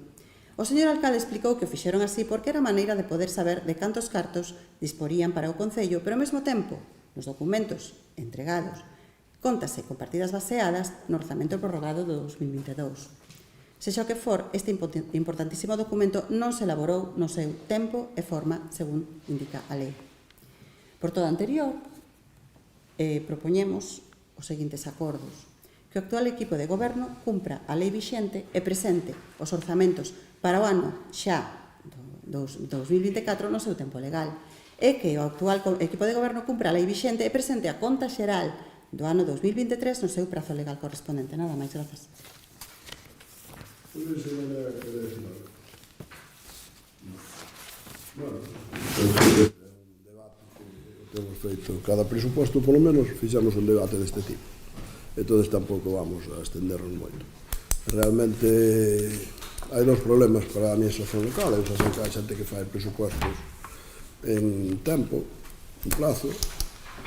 o señor alcalde explicou que o fixeron así porque era a maneira de poder saber de cantos cartos disporían para o Concello, pero ao mesmo tempo, nos documentos entregados, contase con partidas baseadas no orzamento prorrogado do 2022. Sexa o que for, este importantísimo documento non se elaborou no seu tempo e forma según indica a lei. Por todo anterior, propoñemos os seguintes acordos. Que o actual equipo de goberno cumpra a lei vixente e presente os orzamentos para o ano xa do 2024 no seu tempo legal. E que o actual equipo de goberno cumpra a lei vixente e presente a conta xeral do ano 2023 no seu prazo legal correspondente. Nada máis, grazas. Bueno, temos feito cada presuposto, polo menos, fixamos un debate deste tipo. Entón, tampouco vamos a estendernos moito. Realmente, hai dos problemas para a administración local. Eu sei que hai xente que fai presupostos en tempo, en plazo,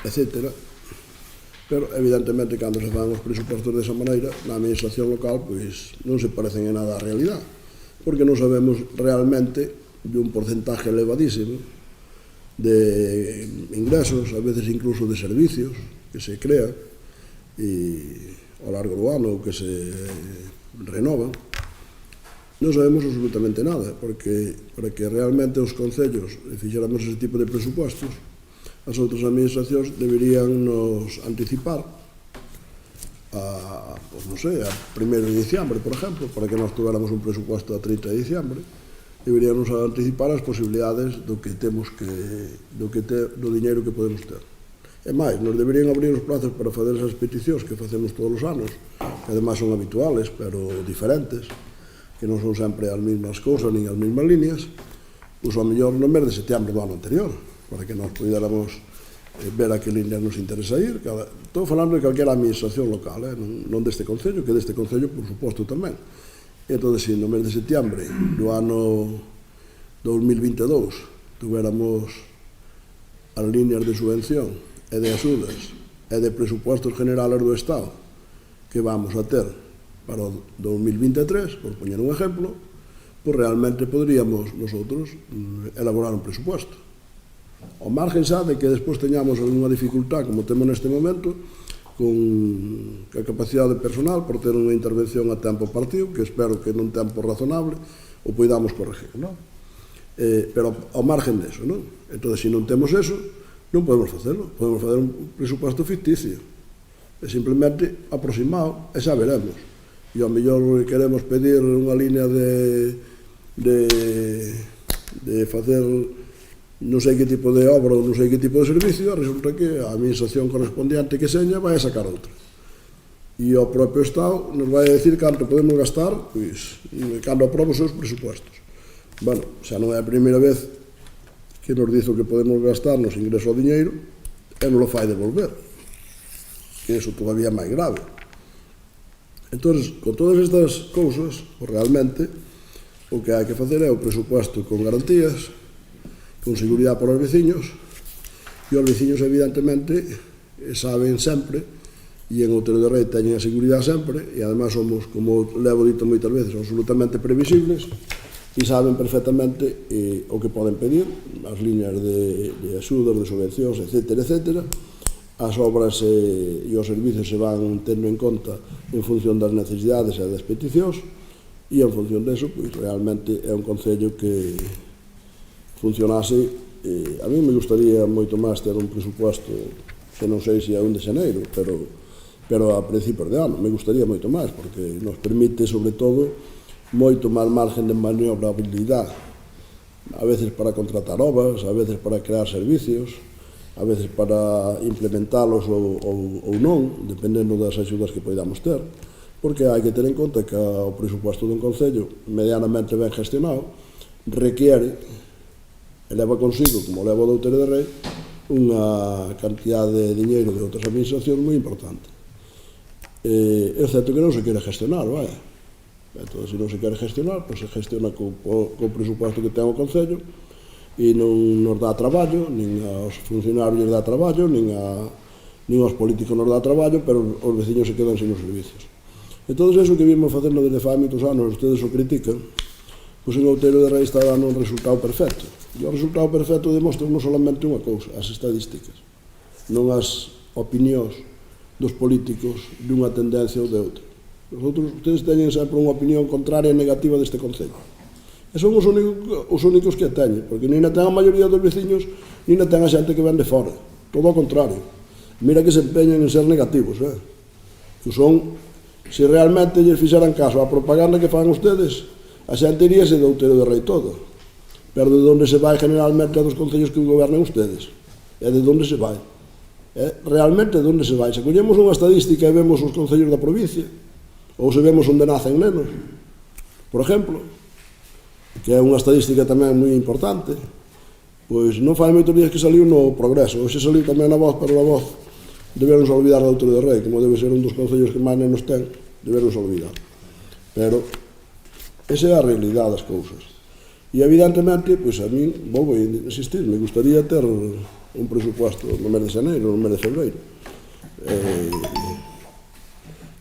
etc. Pero, evidentemente, cando se fan os presupostos desa maneira, na administración local, pois, non se parecen en nada á realidade, porque non sabemos realmente de un porcentaje elevadísimo de ingresos, a veces incluso de servicios que se crean e ao largo do ano que se renovan. Non sabemos absolutamente nada, porque para que realmente os concellos fixéramos ese tipo de presupostos, as outras administracións deberían nos anticipar a 1 de diciembre, por exemplo, para que nós tuéramos un presuposto a 30 de diciembre, deberían nos anticipar as posibilidades do diñeiro que podemos ter. E máis, nos deberían abrir os plazos para fazer esas peticións que facemos todos os anos, que ademais son habituales, pero diferentes, que non son sempre as mesmas cousas, nin as mesmas líneas, pois ao mellor no mes de setembro do ano anterior, para que nos pudiéramos ver a que líneas nos interesa ir. Estou falando de calquera administración local, non deste Concello, que deste Concello, por suposto, tamén. Entón, se no mes de setembro do ano 2022 tuviéramos as líneas de subvención e de axudas e de presupostos generales do Estado que vamos a ter para o 2023, por poñer un exemplo, pois realmente poderíamos nosotros elaborar un presuposto. Ao margen xa de que despois teñamos alguna dificultad, como temos neste momento, con a capacidade personal por ter unha intervención a tempo partido, que espero que nun tempo razonable o poidamos corregir, non? Pero ao margen deso, non? Entón, se non temos eso, non podemos facelo. Podemos fazer un presuposto ficticio, é simplemente aproximado, e xa veremos. E ao mellor queremos pedir unha línea de facer non sei que tipo de obra ou non sei que tipo de servicio, resulta que a administración correspondiente que seña vai a sacar outra. E o propio Estado nos vai a decir canto podemos gastar, pois, cando aproba os seus presupostos. Bueno, xa non é a primeira vez que nos dice o que podemos gastar nos ingresos ao diñeiro e non lo fai devolver, que iso todavía é máis grave. Entón, con todas estas cousas, realmente, o que hai que facer é o presuposto con garantías, con seguridade para os veciños, e os veciños, evidentemente, saben sempre e en Outeiro de Rei teñen a seguridade sempre, e ademais somos, como levo dito moitas veces, absolutamente previsibles, e saben perfectamente o que poden pedir, as liñas de axudas, de subvencións, etc. As obras e os servicios se van tendo en conta en función das necesidades e das peticións, e en función deso, pois realmente é un concello que funcionase. A mí me gustaría moito máis ter un presupuesto que non sei se é 1 de xaneiro, pero a principios de ano me gustaría moito máis, porque nos permite, sobre todo, moito máis margen de maniobrabilidade, a veces para contratar obras, a veces para crear servicios, a veces para implementalos ou non, dependendo das axudas que podamos ter, porque hai que ter en conta que o presupuesto dun concello medianamente ben gestionado requiere, eleva consigo, como leva o de Outeiro de Rei, unha cantidade de diñeiro de outras administracións moi importante. Excepto que non se quere gestionar, vai. Entón, se non se quere gestionar, pois se gestiona co presupuesto que ten o Concello e non nos dá traballo, nin aos funcionarios dá traballo, nin aos políticos nos dá traballo, pero os veciños se quedan sin os servicios. Entón, eso que vimos facendo desde fai moitos anos, ustedes o critican, pois en Outeiro de Rei está dando un resultado perfecto. E o resultado perfecto demostra non solamente unha cousa, as estadísticas, non as opinións dos políticos dunha tendencia ou de outra. Ustedes teñen sempre unha opinión contraria e negativa deste Concello. E son os únicos que a teñen, porque nin a ten a maioría dos veciños, nin a ten a xente que ven de fora. Todo ao contrario. Mira que se empeñan en ser negativos, que son, se realmente lles fixeran caso á propaganda que fan ustedes, a xente iríase de Outeiro de Rei todo. Pero de onde se vai generalmente a dos concellos que gobernan ustedes? É de onde se vai. Realmente de onde se vai. Se collemos unha estadística e vemos os concellos da provincia, ou se vemos onde nacen nenos, por exemplo, que é unha estadística tamén moi importante, pois non fai moitos días que saliu no Progreso, hoxe saliu tamén na Voz, pero na Voz deberonse olvidar de Outeiro de Rei, como debe ser un dos concellos que máis nenos ten, deberonse olvidar. Pero esa é a realidade das cousas. E evidentemente, pois a min, vou insistir, me gustaría ter un presupuesto no mes de xaneiro, no mes de febreiro.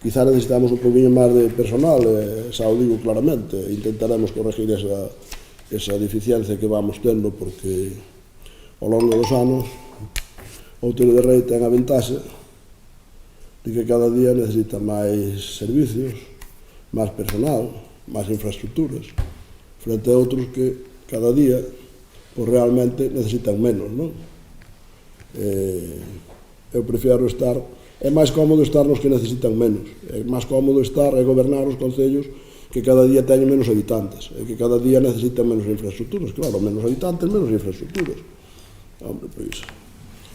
Quizá necesitamos un poquinho máis de personal, xa o digo claramente, intentaremos corregir esa deficiencia que vamos tendo, porque ao longo dos anos Outeiro de Rei ten a ventaxe de que cada día necesita máis servicios, máis personal, máis infraestructuras, frente a outros que cada día pois realmente necesitan menos, non? Eu prefiero estar, é máis cómodo estar nos que necesitan menos, é máis cómodo estar e gobernar os concellos que cada día teñen menos habitantes, e que cada día necesitan menos infraestructuras. Claro, menos habitantes, menos infraestructuras. Hombre, pois,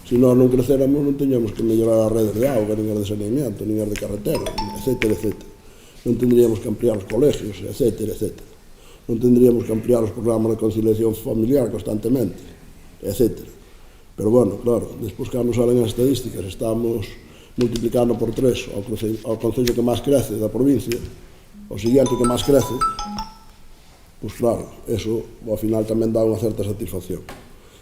se nós non creceramos, non teñamos que mellorar as redes de auga, nin as de saneamiento, nin as de carretera, etc. Non tendríamos que ampliar os colegios, etc. Non tendríamos que ampliar os programas de conciliación familiar constantemente, etc. Pero, bueno, claro, despois que nos salen as estadísticas, estamos multiplicando por 3 ao concello que máis crece da provincia, o seguinte que máis crece, pois claro, eso ao final tamén dá unha certa satisfacción.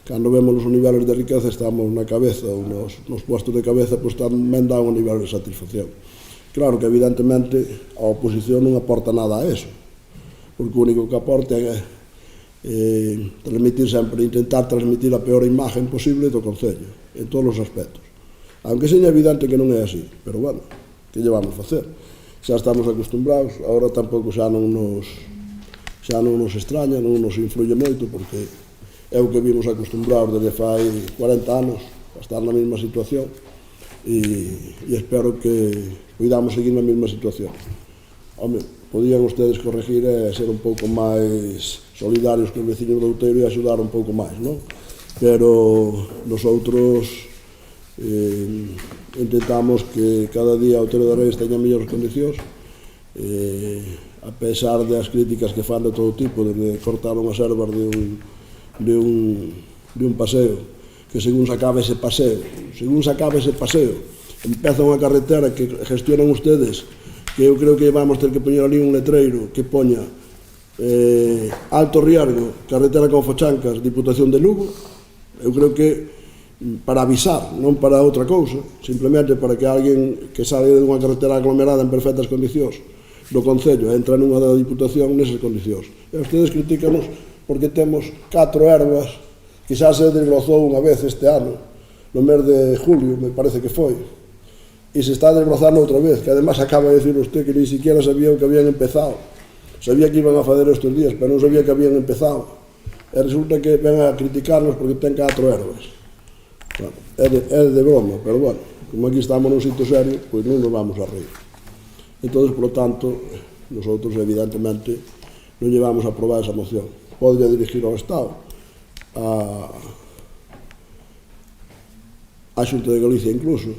Cando vemos os niveles de riqueza, estamos na cabeza, ou nos puestos de cabeza, pois tamén dá un nivel de satisfacción. Claro que, evidentemente, a oposición non aporta nada a eso, porque o único que aporta é transmitir sempre, intentar transmitir a peor imagen posible do concello, en todos os aspectos. Aunque seña evidente que non é así, pero, bueno, que lle vamos facer? Xa estamos acostumbrados, agora tampouco xa non nos extraña, non nos influye moito, porque é o que vimos acostumbrados desde fai 40 anos a estar na mesma situación, e espero que podamos seguir na mesma situación. Home, podían ustedes corregir e ser un pouco máis solidarios con os veciños do Outeiro e axudar un pouco máis, non? Pero nosotros intentamos que cada día Outeiro de Rei teña mellores condicións, a pesar das críticas que fan de todo tipo, de cortar unhas ervas de un paseo, que según se acabe ese paseo, empeza unha carretera que gestionan ustedes, que eu creo que vamos ter que poñer ali un letreiro que poña alto riesgo, carretera con Fochancas, Diputación de Lugo. Eu creo que para avisar, non para outra cousa, simplemente para que alguén que sale dunha carretera aglomerada en perfectas condicións do Concello entra nunha da Diputación nesas condicións. E ustedes critícanos porque temos 4 ervas, quizás se desbrozou unha vez este ano, no mes de julio, me parece que foi, e se está desbrozando outra vez, que además acaba de decir usted que ni siquiera sabía o que habían empezado. Sabía que iban a fazer estes días, pero non sabía que habían empezado. E resulta que ven a criticarnos porque ten 4 ervas. Bueno, é de broma, pero bueno, como aquí estamos nun sitio serio, pois non nos vamos a reír. Entón, por lo tanto, nosotros evidentemente non llevamos a aprobar esa moción. Podría dirigir ao Estado, a Xunta de Galicia incluso,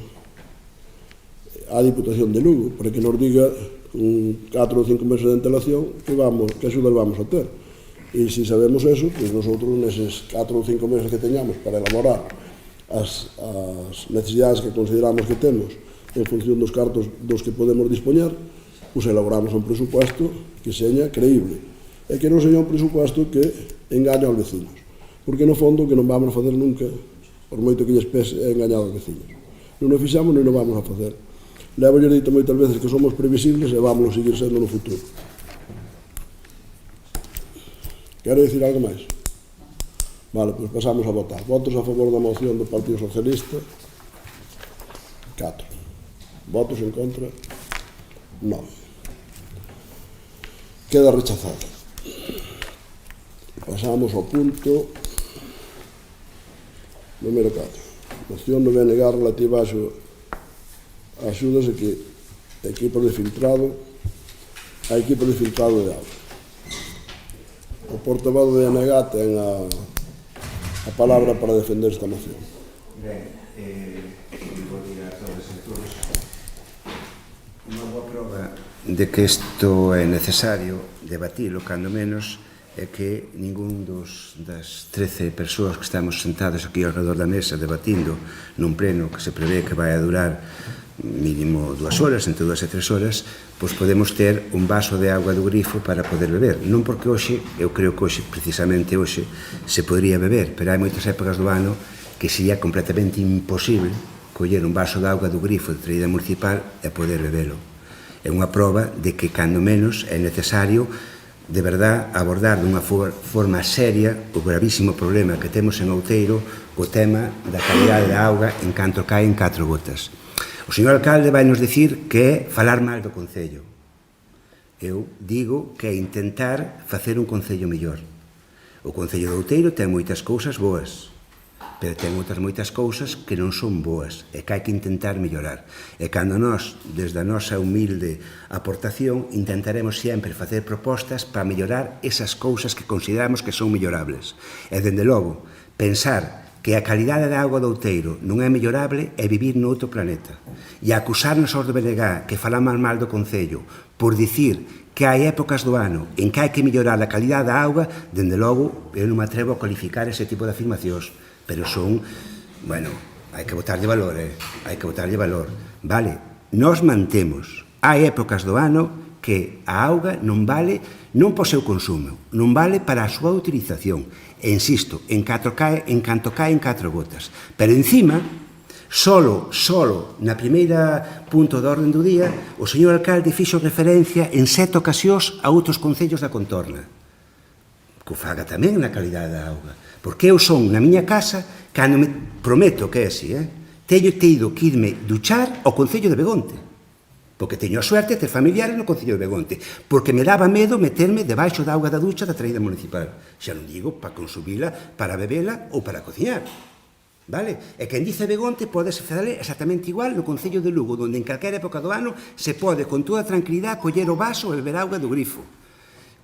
a Diputación de Lugo, para que nos diga con 4 ou 5 meses de antelación que axudas vamos a ter. E se sabemos eso, pois nosotros neses 4 ou 5 meses que teñamos para elaborar as necesidades que consideramos que temos en función dos cartos dos que podemos dispoñer, pois elaboramos un presupuesto que seña creíble e que non seña un presupuesto que engaña aos vecinos, porque no fondo que non vamos a facer nunca, por moito que lles pese, é engañar aos vecinos. Non o fixamos non o vamos a facer. Levo lle dito moitas veces que somos previsibles e vamos a seguir sendo no futuro. Quero dicir algo máis? Vale, pois pasamos a votar. Votos a favor da moción do Partido Socialista? 4. Votos en contra? 9. Queda rechazada. Pasamos ao punto número 4. Moción do BNG relativa a axudas a equipos de filtrado de auga. O portavoz do BNG ten a palabra para defender esta moción. Ben, vou dir a todos e todos unha boa prova de que isto é necesario debatilo, cando menos, é que ningún das 13 persoas que estamos sentados aquí ao redor da mesa debatindo nun pleno que se prevé que vai a durar mínimo 2 horas, entre 2 e 3 horas, pois podemos ter un vaso de agua do grifo para poder beber. Non porque hoxe, eu creo que hoxe, precisamente hoxe, se podría beber, pero hai moitas épocas do ano que sería completamente imposible coller un vaso de agua do grifo de traída municipal e poder bebelo. É unha prova de que, cando menos, é necesario, de verdad, abordar dunha forma seria o gravísimo problema que temos en Outeiro, o tema da calidade da auga en canto caen 4 gotas. O señor alcalde vai nos dicir que é falar mal do Concello. Eu digo que é intentar facer un Concello mellor. O Concello de Outeiro ten moitas cousas boas, pero ten outras moitas cousas que non son boas e que hai que intentar mellorar. E cando nós, desde a nosa humilde aportación, intentaremos sempre facer propostas para mellorar esas cousas que consideramos que son mellorables. E, dende logo, pensar que a calidade da auga do Outeiro non é mellorable é vivir noutro planeta. E acusarnos aos do BNG que falamos mal do Concello por dicir que hai épocas do ano en que hai que mellorar a calidade da auga, dende logo, eu non me atrevo a cualificar ese tipo de afirmacións, pero son, bueno, hai que botarlle valor, hai que botarlle valor. Vale, nós mantemos, hai épocas do ano que a auga non vale non po seu consumo, non vale para a súa utilización. E insisto, en canto caen 4 gotas. Pero encima, solo na primeira punto de orden do día, o señor alcalde fixo referencia en 7 ocasións a outros concellos da contorna. Que o faga tamén na calidade da auga. Porque eu son, na miña casa, cando me prometo que é así, teño ido que irme duchar ao Concello de Begonte. Porque teño a suerte de ter familiares no Concello de Begonte, porque me daba medo meterme debaixo da auga da ducha da traída municipal. Xa non digo para consumila, para bebela ou para cociñar. Vale? E quen dice Begonte pode fazer exactamente igual no Concello de Lugo, onde en calquera época do ano se pode con toda tranquilidade coller o vaso e beber auga do grifo.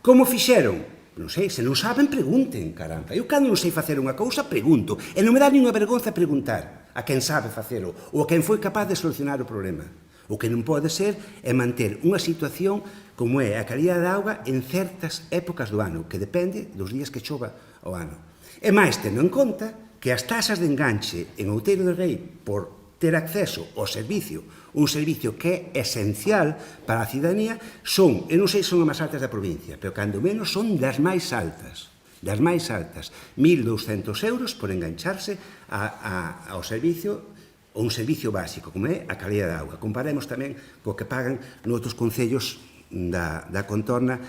Como fixeron? Non sei, se non saben, pregunten, caramba. Eu cando non sei facer unha cousa, pregunto. E non me dá ninguna vergonza preguntar a quen sabe facelo ou a quen foi capaz de solucionar o problema. O que non pode ser é manter unha situación como é a calidade da auga en certas épocas do ano, que depende dos días que chova o ano. E máis, tendo en conta que as tasas de enganche en Outeiro de Rei por ter acceso ao servicio, un servicio que é esencial para a cidadanía, son, eu non sei se son as máis altas da provincia, pero cando menos son das máis altas. das máis altas, 1.200 euros por engancharse ao servicio, ou un servicio básico, como é a calidad da auga. Comparemos tamén co que pagan noutros concellos da contorna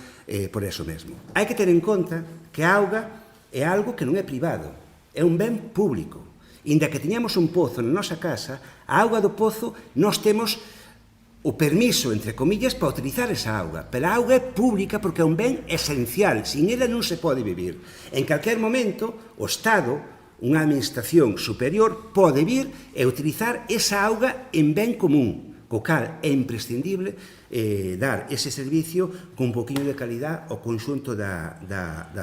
por eso mesmo. Hai que ter en conta que a auga é algo que non é privado, é un ben público. Inda que teñamos un pozo na nosa casa, a auga do pozo nós temos o permiso, entre comillas, para utilizar esa auga. Pero a auga é pública porque é un ben esencial. Sin ela non se pode vivir. En calquer momento, o Estado, unha administración superior, pode vir e utilizar esa auga en ben común, co cal é imprescindible dar ese servicio con un poquinho de calidad ao conxunto da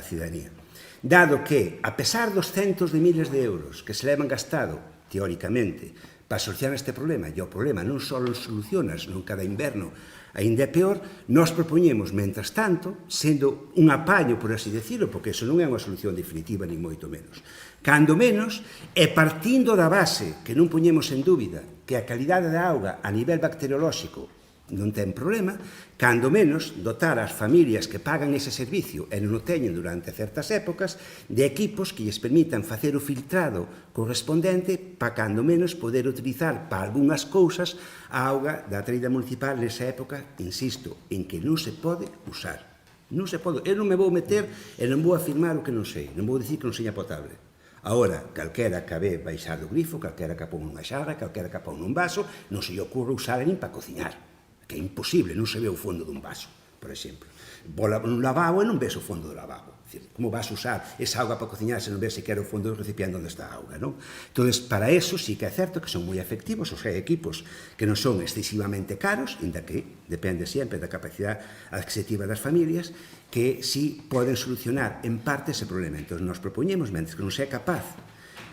cidadanía. Dado que, a pesar dos centos de miles de euros que se levan gastado, teóricamente, para solucionar este problema, e o problema non só o solucionas, non cada inverno ainda é peor, nós propoñemos, mentras tanto, sendo un apaño, por así decirlo, porque eso non é unha solución definitiva, ni moito menos, cando menos, e partindo da base, que non poñemos en dúbida, que a calidade da auga a nivel bacteriolóxico non ten problema, cando menos dotar as familias que pagan ese servicio e non o teñen durante certas épocas de equipos que lles permitan facer o filtrado correspondente para cando menos poder utilizar para algunhas cousas a auga da traída municipal nesa época, insisto, en que non se pode usar. Non se pode. Eu non me vou meter e non vou afirmar o que non sei, non vou dicir que non seña potable. Agora, calquera que ve baixar do grifo, calquera que pon nunha xarra, calquera que pon nun vaso, non se lle ocurre usar nin para cociñar. Que é imposible, non se ve o fondo dun vaso, por exemplo. Vola nun lavabo e non ves o fondo do lavabo. Como vas a usar esa auga para cociñar se non ves sequera o fondo do recipiente onde está a auga, non? Entón, para eso sí que é certo que son moi efectivos, os equipos que non son excesivamente caros, inda que depende sempre da capacidade adquisitiva das familias, que sí poden solucionar en parte ese problema. Entón, nos propoñemos, mentre que non sea capaz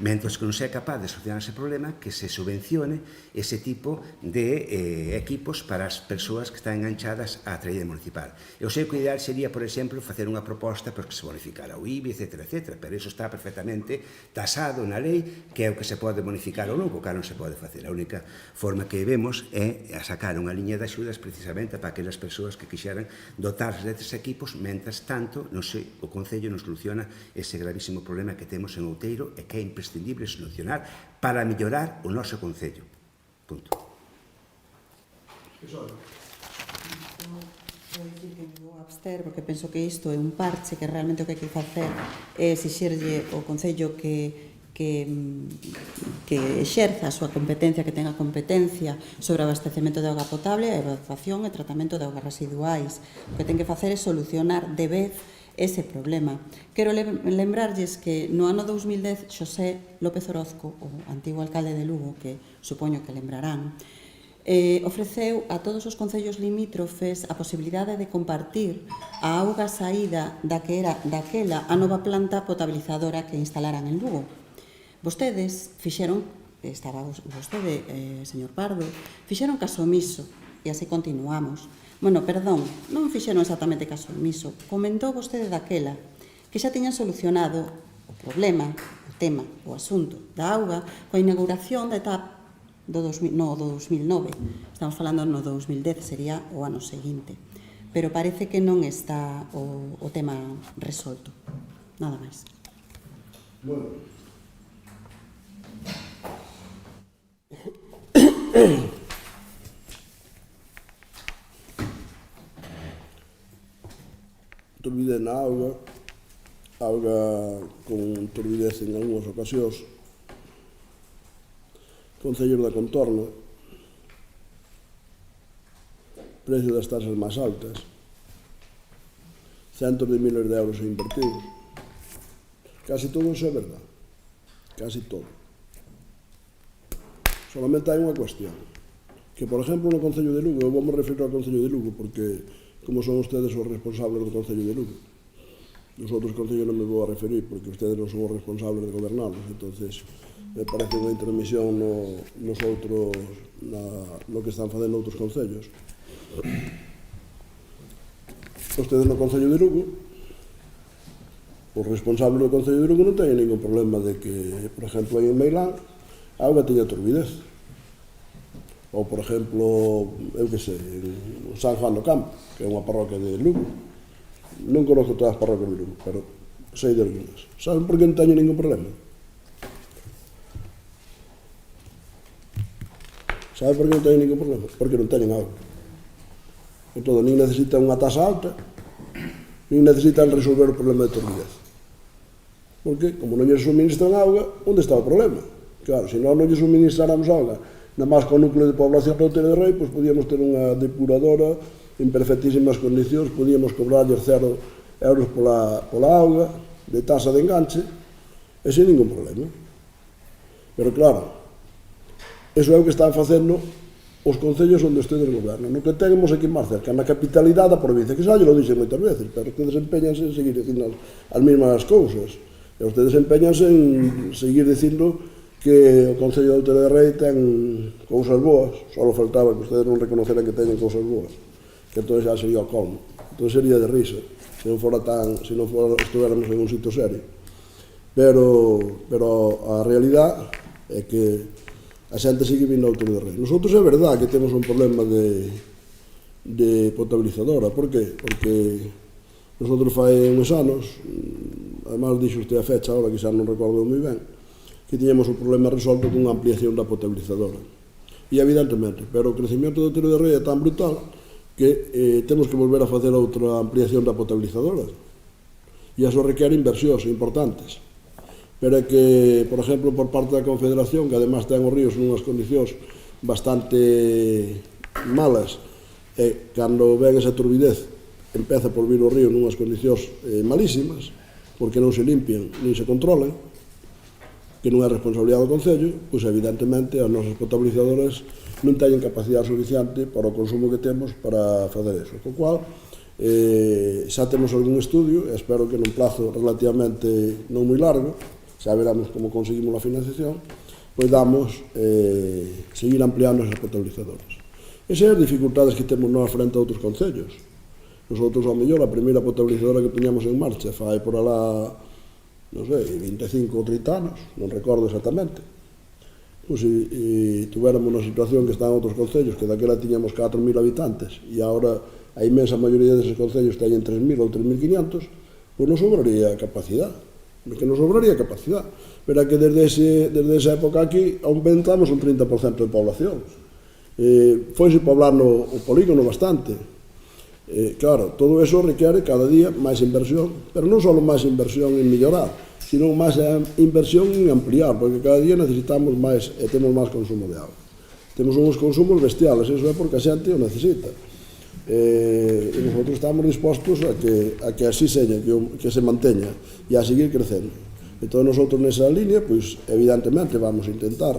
de solucionar ese problema, que se subvencione ese tipo de equipos para as persoas que están enganchadas á traída municipal. Eu sei que o ideal sería, por exemplo, facer unha proposta para que se bonificara o IBI, etc., pero iso está perfectamente tasado na lei, que é o que se pode bonificar ou non, o que non se pode facer. A única forma que vemos é a sacar unha liña de axudas precisamente para aquelas persoas que quixeran dotarse destes equipos, mentras tanto, non sei, o Concello non soluciona ese gravísimo problema que temos en Outeiro e que é imprescindible solucionar para mellorar o noso Concello. Punto. Vou dicir que me vou abster porque penso que isto é un parche que realmente o que hai que facer é exixirlle ao Concello que exerza a súa competencia, que tenga competencia sobre o abastecemento de auga potable, a evacuación e tratamento de augas residuais. O que ten que facer é solucionar de vez ese problema. Quero lembrarlles que no ano 2010 Xosé López Orozco, o antigo alcalde de Lugo, que supoño que lembrarán, ofreceu a todos os concellos limítrofes a posibilidade de compartir a auga saída da que era daquela a nova planta potabilizadora que instalaran en Lugo. Vostedes fixeron, estaba vostede, señor Pardo, fixeron caso omiso, e así continuamos. Bueno, perdón, non fixeron exactamente caso omiso. Comentou vostede daquela que xa tiñan solucionado o problema, o tema, o asunto da auga coa inauguración da etapa do 2009. Estamos falando no 2010, sería o ano seguinte. Pero parece que non está o tema resolto. Nada máis. Bueno. Turbidez na auga con turbidez en algunhas ocasións, concellos da contorna, precio das tasas máis altas, centos de miles de euros invertidos. Casi todo iso é verdade, casi todo. Solamente hai unha cuestión, que, por exemplo, no Concello de Lugo, eu vou me referir ao Concello de Lugo, porque como son ustedes os responsables do Concello de Lugo. Nos outros concellos non me vou a referir, porque ustedes non son os responsables de gobernarlos, entonces me parece unha intermisión nos outros, no que están facendo outros concellos. Ustedes no Concello de Lugo, os responsables do Concello de Lugo non teñen ningún problema de que, por exemplo, aí en Meilán, a auga teña turbidez. Ou, por exemplo, eu que sei, en San Juan do Campo, que é unha parroquia de Lugo. Non conozco todas as parroquias de Lugo, pero sei de algunhas. Saben por que non teño ningún problema? Saben por que non teño ningún problema? Porque non teñen auga. Entón, nin necesitan unha tasa alta, nin necesitan resolver o problema de turbidez. Porque, como non lles suministran auga, onde está o problema? Claro, se non lles suministráramos auga, nada máis con o núcleo de población de Outeiro de Rei, pois podíamos ter unha depuradora en perfectísimas condicións, podíamos cobrarlles 0 euros pola auga, de tasa de enganche, e sin ningún problema. Pero claro, iso é o que están facendo os concellos onde ustedes gobernan. No que temos aquí máis cerca, na capitalidade da provincia, que xa lle lo dixen moitas veces, pero ustedes empeñanse en seguir dicindo as mesmas cousas. E ustedes empeñanse en seguir dicindo que o Concello de Outeiro de Rei ten cousas boas, só faltaba que ustedes non reconoceran que teñen cousas boas, que entón xa sería o colmo, entón sería de risa, se non estuéramos en un sitio serio. Pero a realidade é que a xente sigue vindo a Outeiro de Rei. Nosotros é verdade que temos un problema de potabilizadora. Por qué? Porque nosotros fai uns anos, además dixo usted a fecha agora que xa non recordo moi ben, que tiñamos o problema resolto cunha ampliación da potabilizadora. E evidentemente, pero o crecimiento do Outeiro de Rei é tan brutal que temos que volver a facer outra ampliación da potabilizadora. E iso requere inversións importantes. Pero é que, por exemplo, por parte da Confederación, que además ten os ríos nunhas condicións bastante malas, e cando ven esa turbidez empeza por vir o río nunhas condicións malísimas, porque non se limpian nin se controlan, que non é responsabilidade do Concello, pois evidentemente as nosas potabilizadoras non teñen capacidade suficiente para o consumo que temos para fazer eso. Co cual, xa temos algún estudio, e espero que nun plazo relativamente non moi largo, xa veramos como conseguimos a financiación, pois damos seguir ampliando esas potabilizadoras. Esas as dificultades que temos nós frente a outros concellos. Nosotros, ao mellor, a primeira potabilizadora que poñamos en marcha fai por alá, non sei, 25 ou 30 anos, non recordo exactamente. Pois e tuveramos unha situación que está en outros concellos, que daquela tiñamos 4.000 habitantes, e agora a inmensa maioría deses concellos teñen 3.000 ou 3.500, pois non sobraría capacidade. Porque non sobraría capacidade. Pero é que desde esa época aquí aumentamos un 30% de población. Foise poblando o polígono bastante. Claro, todo eso requere cada día máis inversión, pero non só máis inversión en mellorar, sino máis inversión en ampliar, porque cada día necesitamos máis e temos máis consumo de auga. Temos uns consumos bestiales, eso é porque a xente o necesita. E nosotros estamos dispostos a que así seña, que se manteña e a seguir crecendo. Entón, nosotros nesa línea, pois, evidentemente, vamos a intentar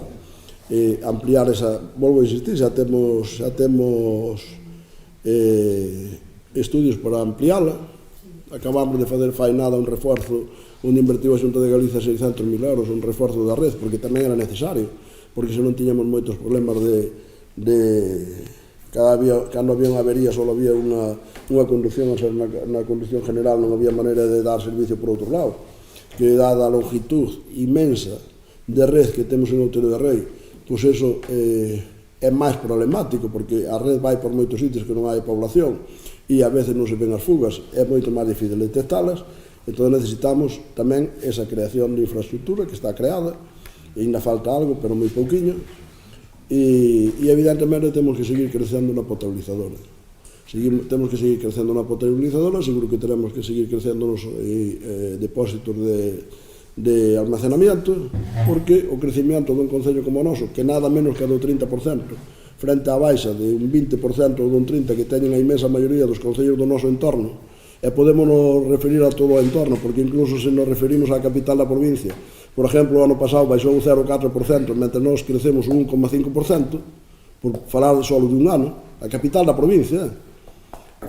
ampliar esa, volvo a insistir, xa temos estudios para ampliála. Acabamos de fazer fai nada un reforzo onde invertiu a Xunta de Galicia 600.000 euros, un reforzo da red, porque tamén era necesario, porque se non tiñamos moitos problemas cando había unha avería só había unha conducción, na conducción general non había maneira de dar servicio por outro lado, que dada a longitud inmensa de red que temos en Outeiro de Rei, pois eso é máis problemático, porque a red vai por moitos sitios que non hai población e a veces non se ven as fugas, é moito máis difícil detectalas. Entón necesitamos tamén esa creación de infraestructura que está creada, e ainda falta algo, pero moi pouquiño, e evidentemente temos que seguir crecendo na potabilizadora. Temos que seguir crecendo na potabilizadora, seguro que teremos que seguir crecendo nos depósitos de almacenamiento, porque o crecimiento dun concello como o noso, que nada menos que do 30%, frente á baixa de un 20% ou dun 30% que teñen a inmensa maioría dos concellos do noso entorno, e podemos nos referir a todo o entorno, porque incluso se nos referimos á capital da provincia, por exemplo, o ano pasado baixou un 0,4%, mentre nós crecemos un 1,5%, por falar só dun ano, a capital da provincia.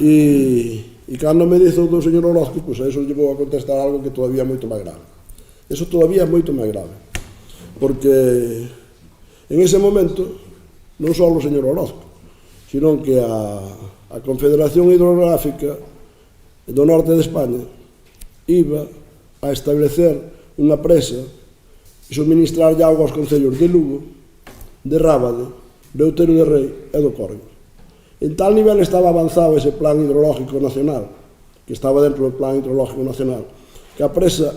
E cando me dice o do señor Orozco, pois a iso lle vou a contestar algo que todavía é moito máis grave. Eso todavía é moito máis grave, porque en ese momento non só o señor Orozco, sino que a Confederación Hidrográfica do Norte de España iba a establecer unha presa e suministrar auga aos concellos de Lugo, de Rábade, de Outeiro de Rei e do Corgo. En tal nivel estaba avanzado ese plan hidrológico nacional, que estaba dentro do plan hidrológico nacional, que a presa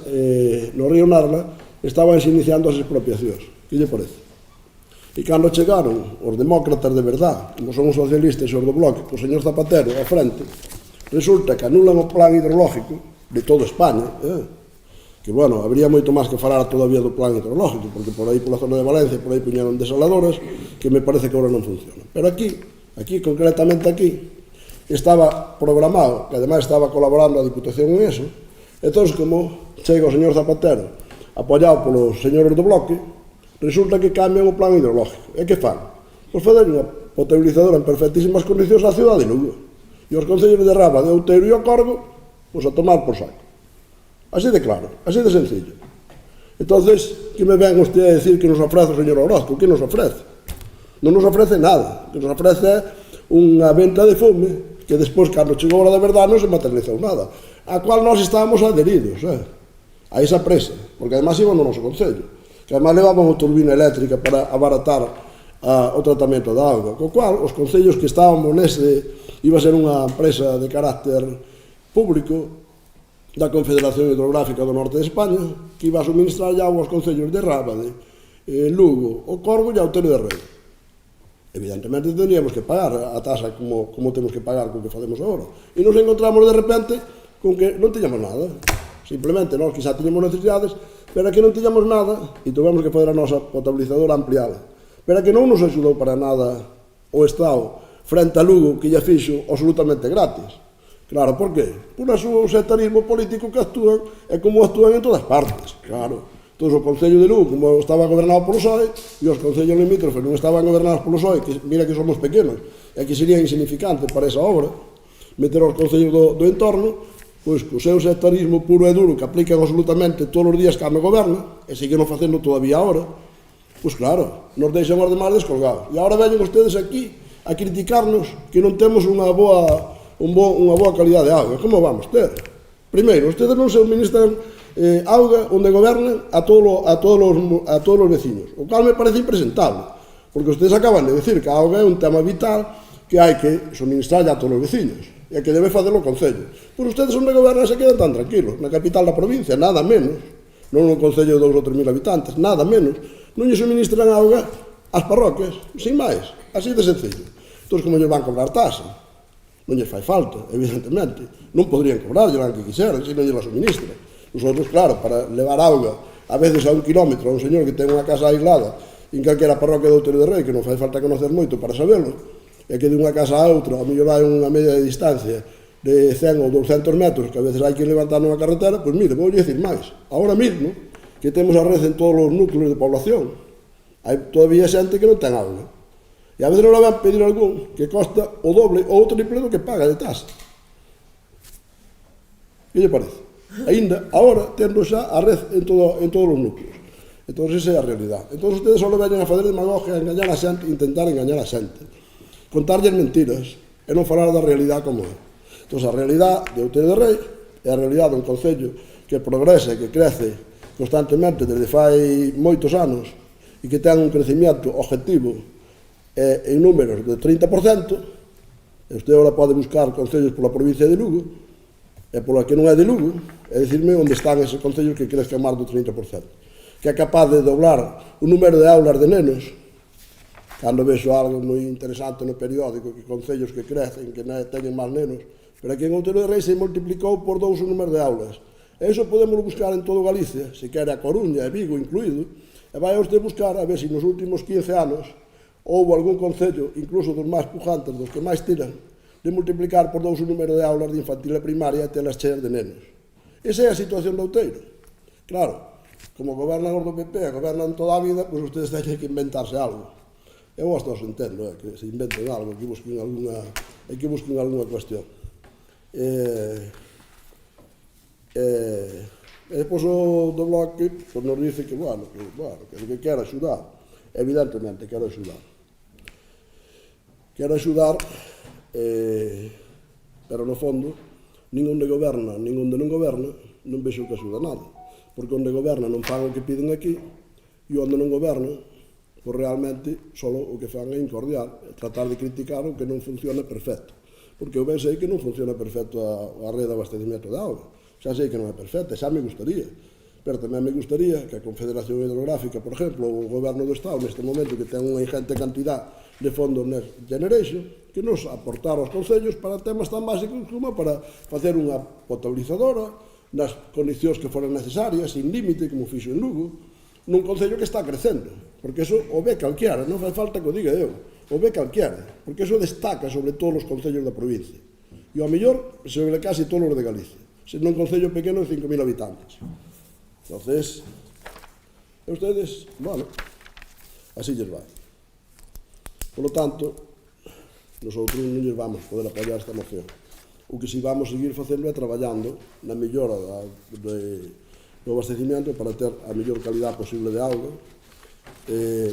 no río Narla estaban iniciando as expropiacións. Que lle parece? E cando chegaron os demócratas de verdad, como son os socialistas e os do Bloque, o señor Zapatero ao frente, resulta que anulan o plan hidrológico de toda España, que, bueno, habría moito máis que falar todavía do plan hidrológico, porque por aí, pola zona de Valencia, por aí puñeron desaladoras, que me parece que agora non funcionan. Pero aquí, concretamente aquí, estaba programado, que ademais estaba colaborando a Diputación en eso, entón, como chega o señor Zapatero, apoiado polos señores do Bloque, resulta que cambian o plan hidrológico. E que fan? Pois fazer unha potabilizadora en perfectísimas condicións á cidade de Lugo. E os concellos de Raba, de Outeiro e o Corgo, pois a tomar por saco. Así de claro, así de sencillo. Entonces, que me ven usted a decir que nos ofrece o señor Orozco? Que nos ofrece? Non nos ofrece nada. Que nos ofrece unha venta de fume que despois, cando chegou a hora da verdade, non se materializou nada. A cual nós estábamos adheridos, a esa presa, porque además iban no noso concello, que además levaban a turbina eléctrica para abaratar o tratamento da auga, co cual os concellos que estábamos nese, iba a ser unha empresa de carácter público da Confederación Hidrográfica do Norte de España, que iba a suministrar ya aos concellos de Rábade, Lugo, o Corgo e Outeiro de Rei. Evidentemente teníamos que pagar a tasa como temos que pagar co que facemos agora. E nos encontramos de repente con que non tiñamos nada. Simplemente nós quizá tiñamos necesidades, pero que non tiñamos nada e tuvemos que fazer a nosa potabilizadora ampliada. Pero que non nos axudou para nada o Estado frente a Lugo, que lle fixo absolutamente gratis. Claro, por qué? Por o seu sectarismo político que actúan e como actúan en todas partes, claro. Entón, o Concello de Lugo, como estaba gobernado polo PSOE, e os Concellos limítrofes non estaban gobernados polo PSOE, que mira que somos pequenos, e que sería insignificante para esa obra, meter aos Concellos do entorno, pois co seu sectarismo puro e duro que aplican absolutamente todos os días que me goberna, e siguen facendo todavía ahora, pois claro, nos deixan os demais descolgados. E agora veñen ustedes aquí a criticarnos que non temos unha boa calidade de auga. Como vamos ter? Primeiro, ustedes non se administran auga onde gobernan a todos os veciños, o cual me parece impresentable, porque ustedes acaban de decir que a auga é un tema vital que hai que suministrar a todos os veciños e que debe facerlo o Concello. Pois ustedes onde gobernan se quedan tan tranquilos, na capital da provincia, nada menos, non un Concello de 2 ou 3 mil habitantes, nada menos, non lle suministran auga ás parroquias, sin máis, así de sencillo. Entón, como lles van cobrar tasa? Non lles fai falta, evidentemente, non podrían cobrar, lle van que quixeran, se non lle la suministran. Nosotros, claro, para levar auga a veces a 1 kilómetro a un señor que ten unha casa aislada en calquera parroquia de Outeiro de Rei, que non fai falta conocer moito para saberlo, e que de unha casa a outra, a mellor hai unha media de distancia de 100 ou 200 metros, que a veces hai que levantar nunha carretera, pois mire, vou dicir máis. Ahora mesmo, que temos a red en todos os núcleos de población, hai todavía xente que non ten auga. E a veces non la van pedir algún que costa o doble ou o triple do que paga de tasa. Que lle parece? Ainda, agora, tendo xa a red en todos os núcleos. Entón, esa é a realidade. Entón, ustedes só veñen a fazer demagogia, a engañar a xente, intentar engañar a xente. Contarlles mentiras e non falar da realidade como é. Entón, a realidade de Outeiro de Rei é a realidade dun concello que progresa e que crece constantemente desde fai moitos anos e que ten un crecimiento objetivo en números de 30%, e usted agora pode buscar concellos pola provincia de Lugo e pola que non é de Lugo, e dicirme onde están eses concellos que crezcan máis do 30%, que é capaz de doblar o número de aulas de nenos. Cando vexo algo moi interesante no periódico, que concellos que crecen, que teñen máis nenos, pero aquí en Outeiro de Rei se multiplicou por 2 o número de aulas. E iso podemos buscar en todo Galicia, se quere a Coruña e Vigo incluído, e vai a usted buscar a ver se nos últimos 15 anos houve algún concello, incluso dos máis pujantes, dos que máis tiran, de multiplicar por 2 o número de aulas de infantil e primaria e telas cheas de nenos. Esa é a situación de Outeiro. Claro, como gobernan os do PP, gobernan toda a vida, pois ustedes teñen que inventarse algo. Eu hasta os entendo, que se inventen algo, que busquen alguna cuestión. E depois o do Bloque pues, nos dice que, que quer axudar. Evidentemente, quero axudar. Quero axudar, pero no fondo, nin onde goberna, nin onde non goberna, non vexo que axuda nada. Porque onde goberna non fan o que piden aquí, e onde non goberna, pois realmente só o que fan é incordiar, tratar de criticar o que non funciona perfecto. Porque eu ben sei que non funciona perfecto a rede de abastecimento de auga. Xa sei que non é perfecta, xa me gustaría, pero tamén me gustaría que a Confederación Hidrográfica, por exemplo, o Goberno do Estado, neste momento que ten unha ingente cantidad de fondos Next Generation, que nos aportar aos concellos para temas tan básicos como para facer unha potabilizadora nas condicións que foran necesarias, sin límite, como fixo en Lugo, nun concello que está crecendo, porque eso o ve calquera, non fai falta que o diga eu, o ve calquera, porque eso destaca sobre todos os concellos da provincia, e ao mellor sobre casi todos os de Galicia, sendo un concello pequeno de 5.000 habitantes. Entonces, ustedes, bueno, así lles vai. Por lo tanto, nosotros non lles vamos poder apoiar esta moción. O que si vamos seguir facendo é traballando na mellora do abastecimiento para ter a mellor calidad posible de auga,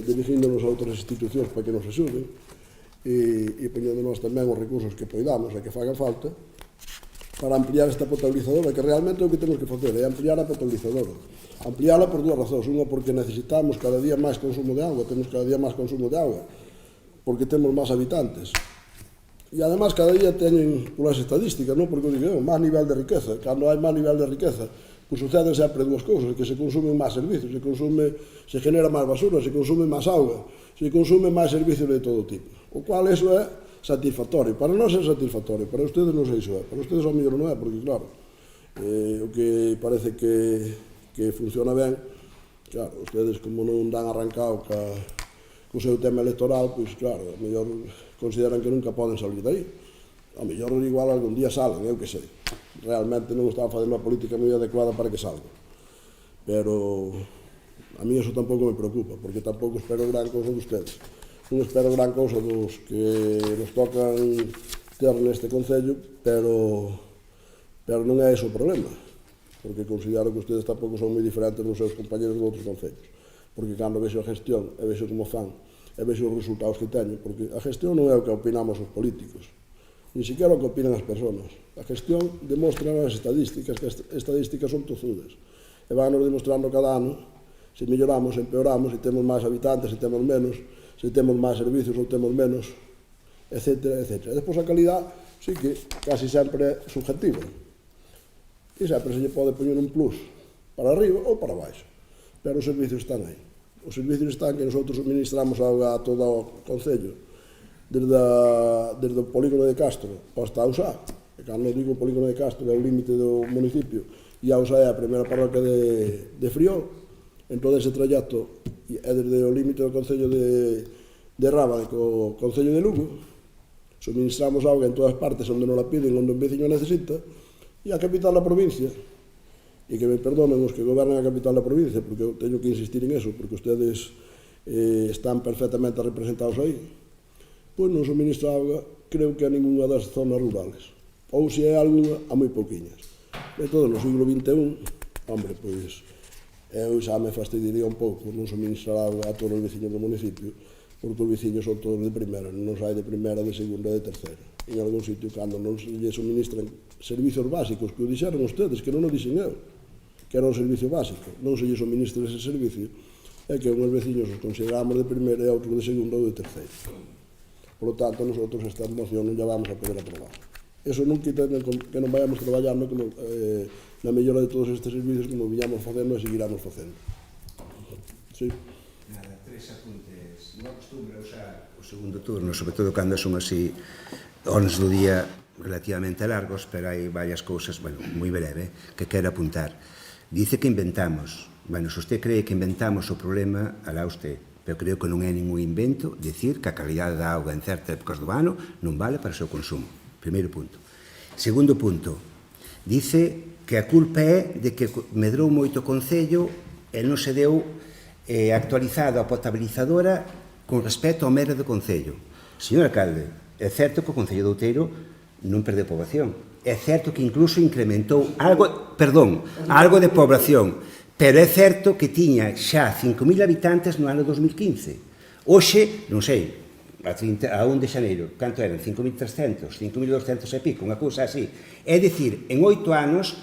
dirigíndonos a outras institucións para que nos axuden e poñéndonos tamén os recursos que poidamos e que fagan falta para ampliar esta potabilizadora, que realmente é o que temos que facer, é ampliar a potabilizadora. Ampliála por dúas razóns. Unha, porque necesitamos cada día máis consumo de auga, temos cada día máis consumo de auga, porque temos máis habitantes. E además cada día teñen polas estadísticas, non? Porque digo, máis nivel de riqueza. Cando hai máis nivel de riqueza, pois suceden sempre dúas cousas, que se consumen máis servicios, se genera máis basura, se consume máis auga, se consume máis servicios de todo tipo. O cual eso é satisfactorio. Para nós é satisfactorio, para ustedes non sei iso é. Para ustedes ao mellor non é, porque claro, o que parece que funciona ben, claro, ustedes como non dan arrancado co seu tema electoral, pois claro, a mellor consideran que nunca poden salir daí. A mellor igual algún día salen, eu que sei. Realmente non están facendo unha política moi adecuada para que salgan. Pero a mí eso tampouco me preocupa, porque tampouco espero gran cousa de ustedes. Non espero gran cousa dos que nos tocan ter neste concello, pero non é ese o problema, porque considero que ustedes tampouco son moi diferentes dos seus compañeros de outros concellos. Porque cando vexo a gestión e vexo como fan e vexo os resultados que teñen, porque a gestión non é o que opinamos os políticos, ni siquiera o que opinan as persoas. A gestión demostra as estadísticas, que as estadísticas son tozudas, e van nos demostrando cada ano se melloramos, se empeoramos, se temos máis habitantes, se temos menos, se temos máis servicios ou temos menos, etc. E despois a calidad sí que casi sempre é subjetiva, e sempre se lle pode poñer un plus para arriba ou para baixo, pero os servicios están aí. Os servicios están que nosotros suministramos auga a todo o concello, desde o polígono de Castro hasta a Ausá. E cando digo o polígono de Castro é o límite do municipio e a Ausá é a primeira parroquia de Friol. En todo ese trayecto é desde o límite do concello de Rábade co concello de Lugo. Suministramos auga en todas partes onde nos la piden, onde un veciño necesita, e a capital da provincia. E que me perdonen os que gobernan a capital da provincia, porque eu teño que insistir en eso, porque ustedes están perfectamente representados aí. Pois non suministra auga, creo que a ninguna das zonas rurales. Ou se é alguna, a moi pouquiñas. E todo no siglo XXI, hombre, pois eu xa me fastidiaría un pouco non suministrar auga a todos os veciños do municipio, porque os veciños son todos de primeira, non hai de primeira, de segunda e de terceira. En algún sitio, cando non se lle suministran servicios básicos, que o dixeron ustedes, que non o dixen eu, que era un servicio básico, non se lle suministra ese servicio, é que uns veciños os consideramos de primeira e outros de segunda ou de terceira. Por lo tanto, nosotros esta moción non ya vamos a poder aprobar. Eso non quita que non vayamos traballando na mellora de todos estes servicios como viñamos facendo e seguiramos facendo. Sí. Nada, tres apuntes. Non acostumbro a usar o segundo turno, sobre todo cando son así horas do día relativamente largos, pero hai varias cousas, bueno, moi breve, que quero apuntar. Dice que inventamos. Bueno, se usted cree que inventamos o problema, alá usted. Pero creo que non é ningún invento dicir que a calidade da auga en certas épocas do ano non vale para o seu consumo. Primeiro punto. Segundo punto. Dice que a culpa é de que medrou moito o concello e non se deu actualizado a potabilizadora con respecto ao medro do concello. Señor alcalde, é certo que o concello de Outeiro non perdeu poboación. É certo que incluso incrementou algo de poboación, pero é certo que tiña xa 5.000 habitantes no ano 2015. Hoxe, non sei, a 1 de xaneiro, canto eran? 5.300, 5.200 e pico, unha cousa así. É dicir, en 8 anos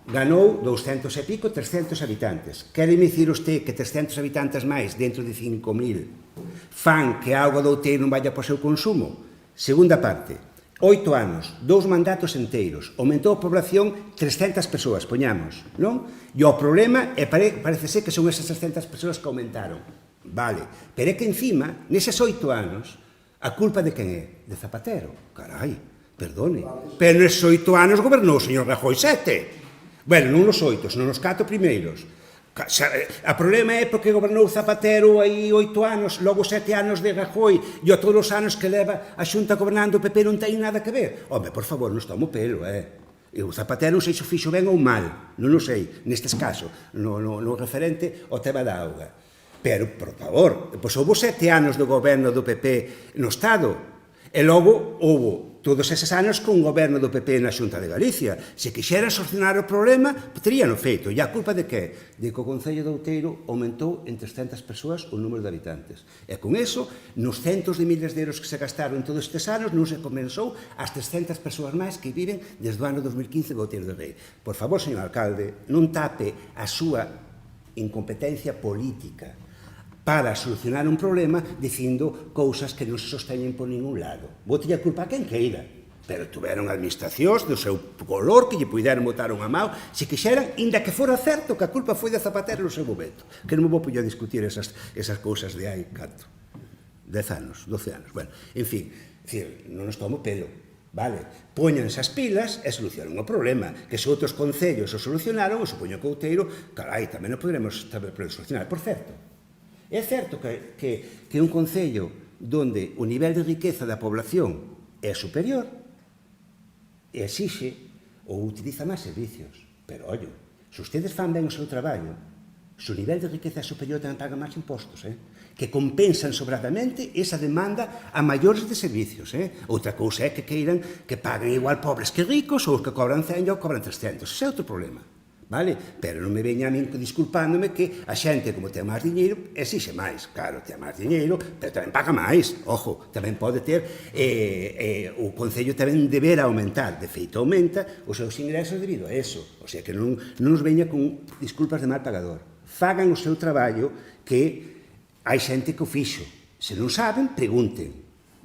ganou 200 e pico, 300 habitantes. Quere dicir usted que 300 habitantes máis dentro de 5.000 fan que a auga do Outeiro non vaya para o seu consumo? Segunda parte, 8 anos, 2 mandatos enteiros, aumentou a población 300 persoas, poñamos, non? E o problema parece ser que son esas 300 persoas que aumentaron. Vale, pero é que encima, neses 8 anos, a culpa de quen é? De Zapatero. Carai, perdone. Pero neses 8 anos gobernou o señor Rajoy 7. Bueno, non os 8, senón os 4 primeiros. O problema é porque gobernou Zapatero aí 8 anos, logo 7 anos de Rajoy, e todos os anos que leva a Xunta gobernando o PP non ten nada que ver. Home, por favor, non estamos pelo, E o Zapatero non sei se fixo ben ou mal, non o sei, nestes casos, no referente ao tema da auga. Pero, por favor, pois houve 7 anos do goberno do PP no Estado, e logo houve todos eses anos con o goberno do PP na Xunta de Galicia. Se quixeran solucionar o problema, teríano feito. E a culpa de que? De que o Concello de Outeiro aumentou en 300 persoas o número de habitantes. E con eso, nos centos de miles de euros que se gastaron todos estes anos, non se compensou as 300 persoas máis que viven desde o ano 2015 de Outeiro de Rei. Por favor, señor alcalde, non tape a súa incompetencia política para solucionar un problema dicindo cousas que non se sosteñen por ningún lado. Bote a culpa a quen queira, pero tuveron administracións do seu color que lle puderon botar unha mão, se quixeran, inda que fora certo que a culpa foi de Zapatero no seu momento. Que non me vou poder discutir esas cousas de hai, canto? 10 anos, 12 anos. Bueno, en fin, non nos tomo pelo. Vale, poñanse as pilas e solucionan o problema. Que se outros concellos o solucionaron, o supoño que Outeiro, carai, tamén o poderemos solucionar. Por certo, é certo que un concello donde o nivel de riqueza da población é superior exixe ou utiliza máis servicios. Pero, ollo, se ustedes fan ben o seu traballo, se o nivel de riqueza é superior tamén pagan máis impostos, que compensan sobradamente esa demanda a maiores de servicios. Outra cousa é que queiran que paguen igual pobres que ricos, ou os que cobran 100 ou cobran 300. Ese é outro problema. Vale? Pero non me veña a min disculpándome que a xente, como ten máis diñeiro, exixe máis. Claro, ten máis diñeiro, pero tamén paga máis. Ojo, tamén pode ter, o Concello tamén deberá aumentar. De feito, aumenta os seus ingresos debido a eso. O sea, que non nos veña con disculpas de mal pagador. Fagan o seu traballo, que hai xente que o fixo. Se non saben, pregunten.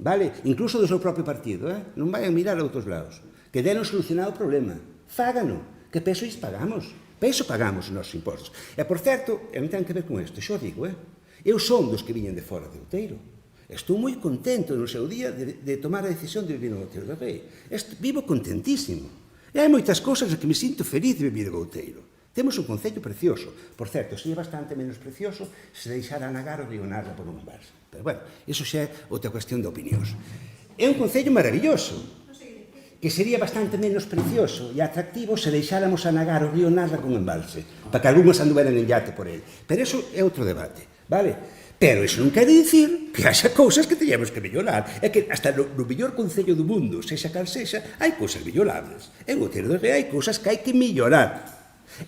Vale? Incluso do seu propio partido, non vayan mirar a outros lados. Que deron solucionado o problema. Fágano. Que peso lles pagamos? Peso pagamos os nosos impostos. E, por certo, non ten que ver con isto, xo digo, eu son dos que viñen de fora de Outeiro. Estou moi contento no seu día de tomar a decisión de vivir no Outeiro de Rei. Vivo contentísimo. E hai moitas cousas que me sinto feliz de vivir en Outeiro. Temos un concello precioso. Por certo, sería bastante menos precioso se deixara anagar o río Narra por un embalse. Pero, bueno, iso xa é outra cuestión de opinións. É un concello maravilloso, que sería bastante menos precioso e atractivo se deixáramos anagar o río Narra con embalse, para que algúns anduveran en yate por ele. Pero eso é outro debate, vale? Pero iso non quere dicir que haxa cousas que teñamos que mellorar. É que hasta no mellor concello do mundo, sexa cal sexa, hai cousas mellorables. En Outeiro de Rei hai cousas que hai que mellorar.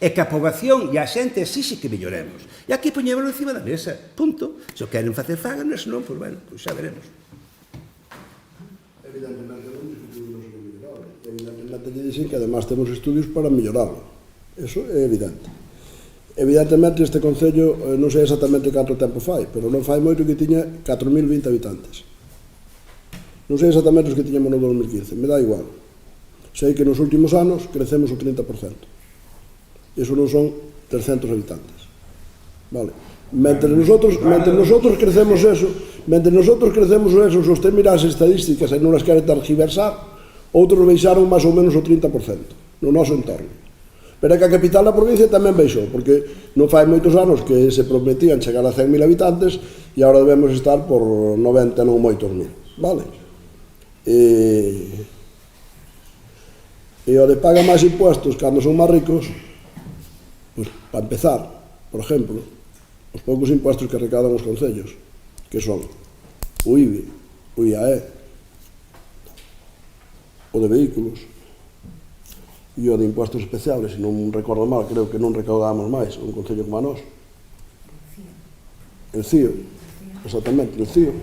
E que a poboación e a xente exixe que melloremos. E aquí poñémoslo encima da mesa. Punto. Se o queren facer fagan, se non, pois bueno, pois xa veremos. Evidentemente non discutimos o mellorable. Evidentemente lle dicen que además temos estudios para mellorarlo. Eso é evidente. Evidentemente este concello non sei exactamente canto tempo fai, pero non fai moito que tiña 4.020 habitantes. Non sei exactamente os que tiñamos no 2015, me dá igual. Sei que nos últimos anos crecemos o 30%. Iso non son 300 habitantes. Vale. Mentre nosotros crecemos eso, se usted mira as estadísticas e non as quere tergiversar, outros baixaron máis ou menos o 30% no noso entorno. Pero é que a capital da provincia tamén baixou, porque non fai moitos anos que se prometían chegar a 100.000 habitantes e agora debemos estar por 90, non moitos mil. Vale? E o de paga máis impuestos cando son máis ricos, pois, para empezar, por exemplo, os poucos impuestos que recaudan os concellos, que son o IBI, o IAE, o de vehículos e o de impuestos especiales, se non recordo mal, creo que non recaudamos máis un concello como a nós. El CIO, exactamente, el CIO,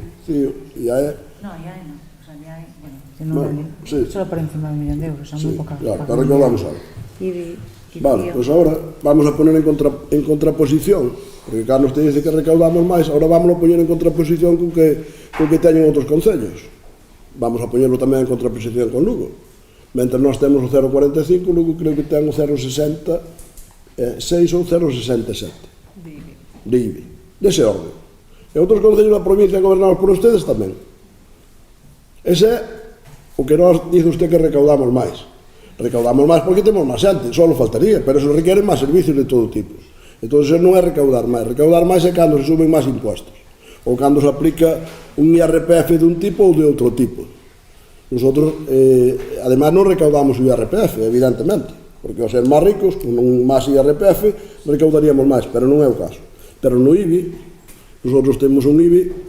IAE. No, IAE non, o sea, IAE, bueno, solo por encima de 1 millón de euros, son moi pouca. Claro, para recaudamos algo. Vale, pois agora vamos a poner en contraposición, porque Carlos te dice que recaudamos máis, agora vamos a poner en contraposición con que teñen outros concellos. vamos a poñerlo tamén en contraposición con Lugo. Mentre nós temos o 0,45, Lugo creo que ten o 0,66 ou 0,67 de IBI, dese orden. E outros concellos da provincia gobernados por ustedes tamén. Ese é o que nós dice usted que recaudamos máis. Recaudamos máis porque temos máis xente, só faltaría, pero eso requiere máis servicios de todo tipo. Entón, eso non é recaudar máis é cando se suben máis impuestos, ou cando se aplica un IRPF dun tipo ou de outro tipo. Nosotros, ademais, non recaudamos o IRPF, evidentemente, porque ao ser máis ricos, con un máis IRPF, recaudaríamos máis, pero non é o caso. Pero no IBI, nosotros temos un IBI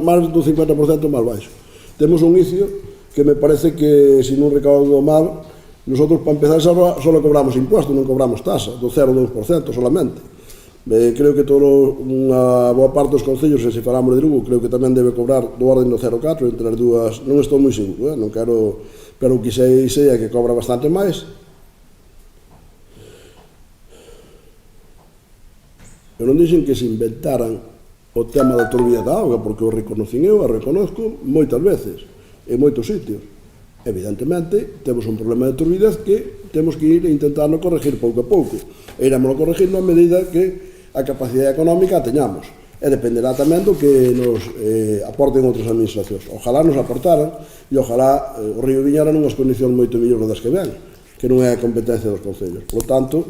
máis do 50% máis baixo. Temos un ICIO que me parece que, se non recaudo mal, nosotros, para empezar, só cobramos impuestos, non cobramos tasa, do 0,2% solamente. Creo que unha boa parte dos concellos, se falamos de Lugo, creo que tamén debe cobrar do orden do 0,4, entre as dúas, non estou moi seguro, non quero, pero o que sei é que cobra bastante máis. Eu non dixen que se inventaran o tema da turbidez da auga, porque o reconocín eu, a reconozco moitas veces, en moitos sitios. Evidentemente, temos un problema de turbidez que temos que ir intentando corregir pouco a pouco. E irámoslo corregindo a medida que a capacidade económica a teñamos. E dependerá tamén do que nos aporten outras administracións. Ojalá nos aportaran e ojalá o Río viñara nunhas condicións moito mellores das que ven, que non é a competencia dos concellos. Por lo tanto,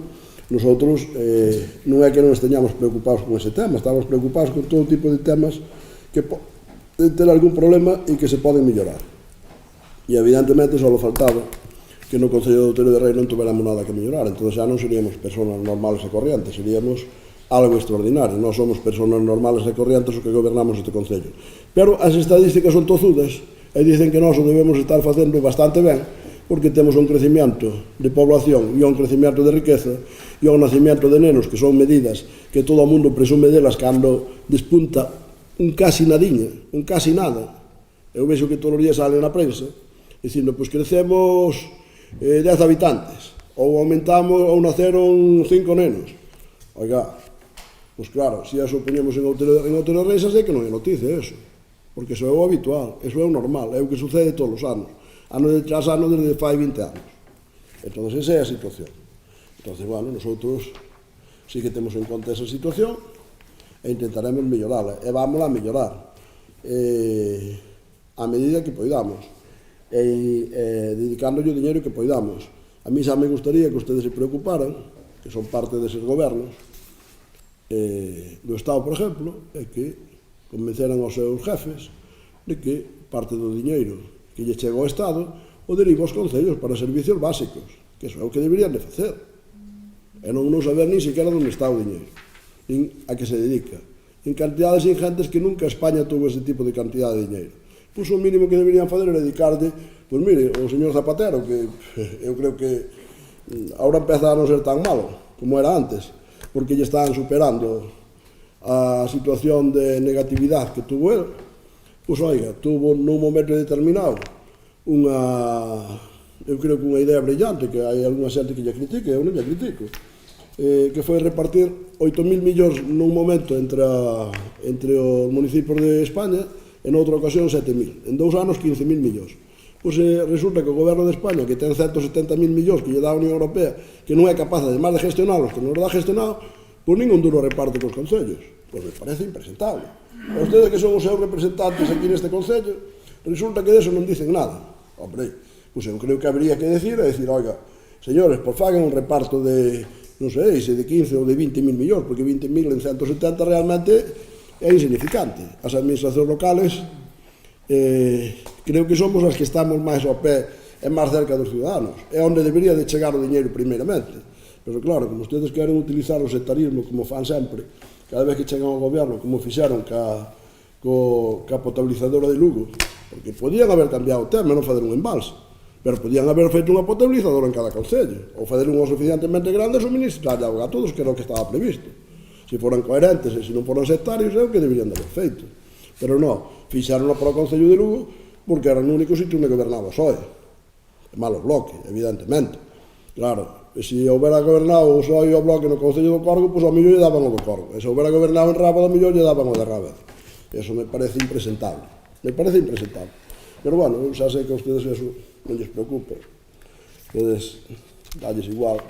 nosotros non é que non esteñamos preocupados con ese tema, estamos preocupados con todo tipo de temas que poden ter algún problema e que se poden mellorar. E evidentemente só faltaba que no Concello de Outeiro de Rei non tuveramos nada que mellorar, entón xa non seríamos personas normales e corrientes, seríamos algo extraordinario. Nós somos personas normales e corrientes o que gobernamos este Concello. Pero as estadísticas son tozudas e dicen que nós o debemos estar facendo bastante ben, porque temos un crecimiento de población e un crecimiento de riqueza e un nacimiento de nenos, que son medidas que todo o mundo presume delas cando despunta un casi nadiña, un casi nada. Eu vexo que todos os días salen na prensa dicindo, pois crecemos 10 habitantes, ou aumentamos, ou naceron 5 nenos. Oiga, pois claro, se eso poñemos en Outeiro de Rei, xa sei que non é noticia eso, porque eso é o habitual, eso é o normal, é o que sucede todos os anos, ano tras ano desde fai 20 anos. Entón, esa é a situación. Entón, bueno, nosotros sí que temos en conta esa situación e intentaremos mellorala, e vámola a mellorar a medida que poidamos, e dedicándolle o diñeiro que poidamos. A mí xa me gustaría que ustedes se preocuparan, que son parte deses gobernos do Estado, por exemplo, e que convenceran aos seus jefes de que parte do diñeiro que lle chega ao Estado o deriva aos concellos para servicios básicos, que iso é o que deberían de facer, e non saber nin sequera onde está o diñeiro, nin a que se dedica, en cantidades ingentes que nunca España tuvo ese tipo de cantidad de diñeiro. Pois o mínimo que deberían fazer é dedicarde, pois mire, o señor Zapatero, que eu creo que ahora empeza a non ser tan malo como era antes, porque lle están superando a situación de negatividade que tuvo el, pois oiga, tuvo nun momento determinado eu creo que unha idea brillante, que hai algunha xente que lle critique, eu non lle critico, que foi repartir 8.000 millóns nun momento entre os municipios de España, en outra ocasión 7.000, en 2 anos 15.000 millóns. Pois resulta que o goberno de España, que ten 170.000 millóns que lle dá a Unión Europea, que non é capaz, además de gestionalos, que non os dá gestionado, pois ningún duro reparte cos concellos. Pois me parece impresentable. A ustedes que son os seus representantes aquí neste concello, resulta que deso non dicen nada. Hombre, pois eu creo que habría que decir, oiga, señores, pois fagan un reparto de, non sei, se de 15 ou de 20.000 millóns, porque 20.000 en 170 realmente é insignificante. As administracións locales creo que somos as que estamos máis ao pé e máis cerca dos ciudadanos. É onde debería de chegar o diñeiro primeiramente. Pero claro, como ustedes queren utilizar o sectarismo como fan sempre, cada vez que chegan ao goberno, como fixeron ca potabilizadora de Lugo, porque podían haber cambiado o tema, non fazer un embalse, pero podían haber feito unha potabilizadora en cada concello, ou fazer unha suficientemente grande e suministrar de auga a todos, que era o que estaba previsto. Se foran coherentes e se non foran sectarios, é o que deberían de haber feito. Pero non, fixaronlo para o Concello de Lugo porque era o único sitio onde gobernaba o PSOE. É malo bloque, evidentemente. Claro, e se houbera gobernado o PSOE e o bloque no Concello do Corgo, pois ao millón lle daban o do Corgo. E se houbera gobernado en Rábade, ao millón lle daban o de Rábade. Eso me parece impresentable. Me parece impresentable. Pero, bueno, eu xa sei que a ustedes eso non lles preocupa. Podes dalles igual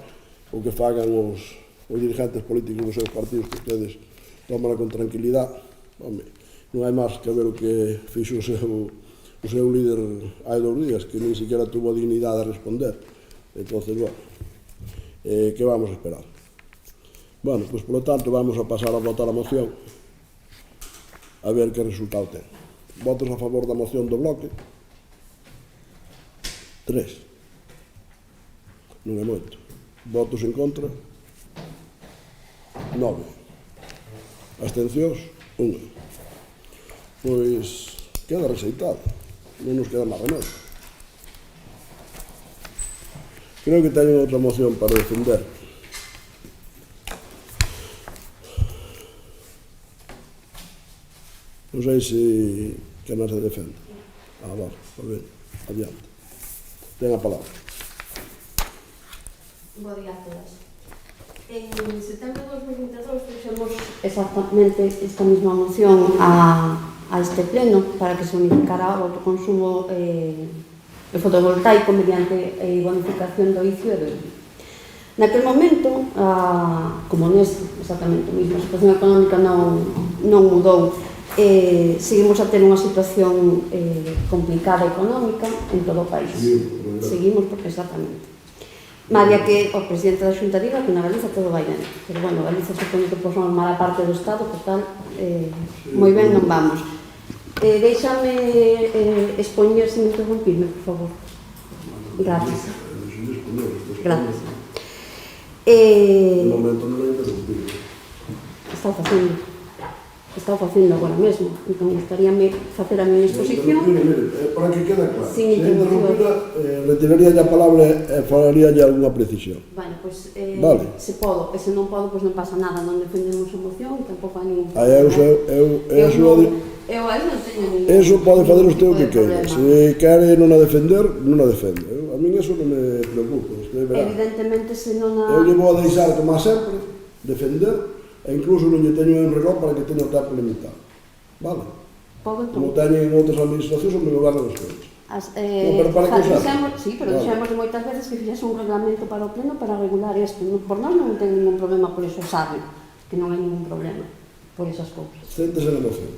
o que fagan os dirigentes políticos dos seus partidos, que ustedes toman con tranquilidade. Home, non hai máis que ver o que fixo o seu líder hai 2 días, que nin siquiera tuvo a dignidade de responder. Entonces, bueno, que vamos a esperar? Bueno, pues, por lo tanto, vamos a pasar a votar a moción, a ver que resultado ten. Votos a favor da moción do bloque? 3. Non é moito. Votos en contra? 9. Abstencións? 1. Pois queda rexeitado. Non nos queda máis remedio. Creo que teñen outra moción para defender. Non sei se que non se defende. Vale, pues ben, adiante. Ten a palabra. Bo día a todas. En setembro de 2022 fixemos exactamente esta mesma moción a este pleno para que se unificara o autoconsumo fotovoltaico mediante bonificación do ICIO e do IBI. Naquel momento, como neste, exactamente o mismo, a situación económica non mudou. Seguimos a ter unha situación complicada económica en todo o país. Seguimos porque exactamente. Malia que o presidente da Xunta diga que na Galiza todo vai ben. Pero, bueno, Galiza supone que por formar a parte do Estado, por tal, moi ben non vamos. Déixame expoñer sin interrumpirme, por favor. Gracias. Gracias. No momento non hai interrumpido. Estaba facendo agora mesmo, entón gustaríame facer a miña exposición. Mire, para que quede claro, se interrumpira, retiraría a palabra e falaría alguna precisión. Bueno, pois, vale. Se podo, e se non podo, pois non pasa nada, non defendemos a moción, tampouco hai ningún problema. Eu aí non teño ningún. Eso pode fazer usted o que queira. Se quere non a defender, non a defende. A mí eso non me preocupa. Evidentemente, se non a... Eu lle vou a deixar, como sempre, defender, e incluso non lle teño un reloj para que teña o tempo limitado. Vale? Como teñen en outras administracións ou me gobernan as cousas. Pero para que usar? Sí, pero dixemos moitas veces que fixese un reglamento para o pleno para regular isto. Por nós non ten ningún problema por eso, sabe que non hai ningún problema por esas cousas. Céntese na moción.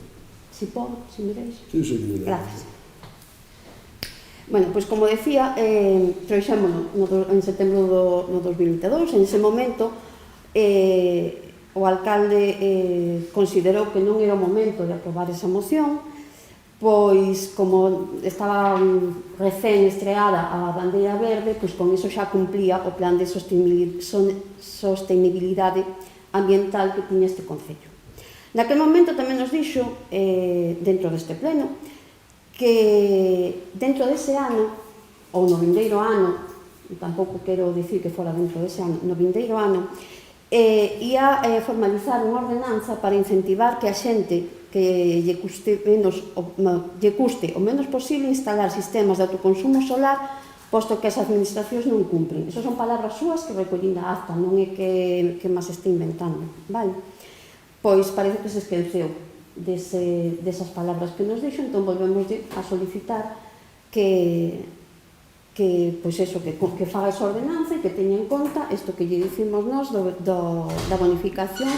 Si podo, si me deixo. Sí, sí, que gracias. Bueno, pois como decía, trouxémonos en setembro do 2022, en ese momento o alcalde considerou que non era o momento de aprobar esa moción, pois como estaba recén estreada a bandeira verde, pois con iso xa cumplía o plan de sostenibilidade ambiental que tiña este concello. Naquel momento tamén nos dixo, dentro deste pleno, que dentro dese ano, ou no vindeiro ano, tampouco quero dicir que fora dentro dese ano, no vindeiro ano, ia formalizar unha ordenanza para incentivar que a xente que lle custe o menos posible instalar sistemas de autoconsumo solar, posto que as administracións non cumpren. Esas son palabras súas que recollín da acta, non é que máis este inventando, vale? Pois parece que se esqueceu desas palabras que nos dixo, entón volvemos a solicitar que pois eso, que faga esa ordenanza e que teña en conta isto que lle dicimos nós da bonificación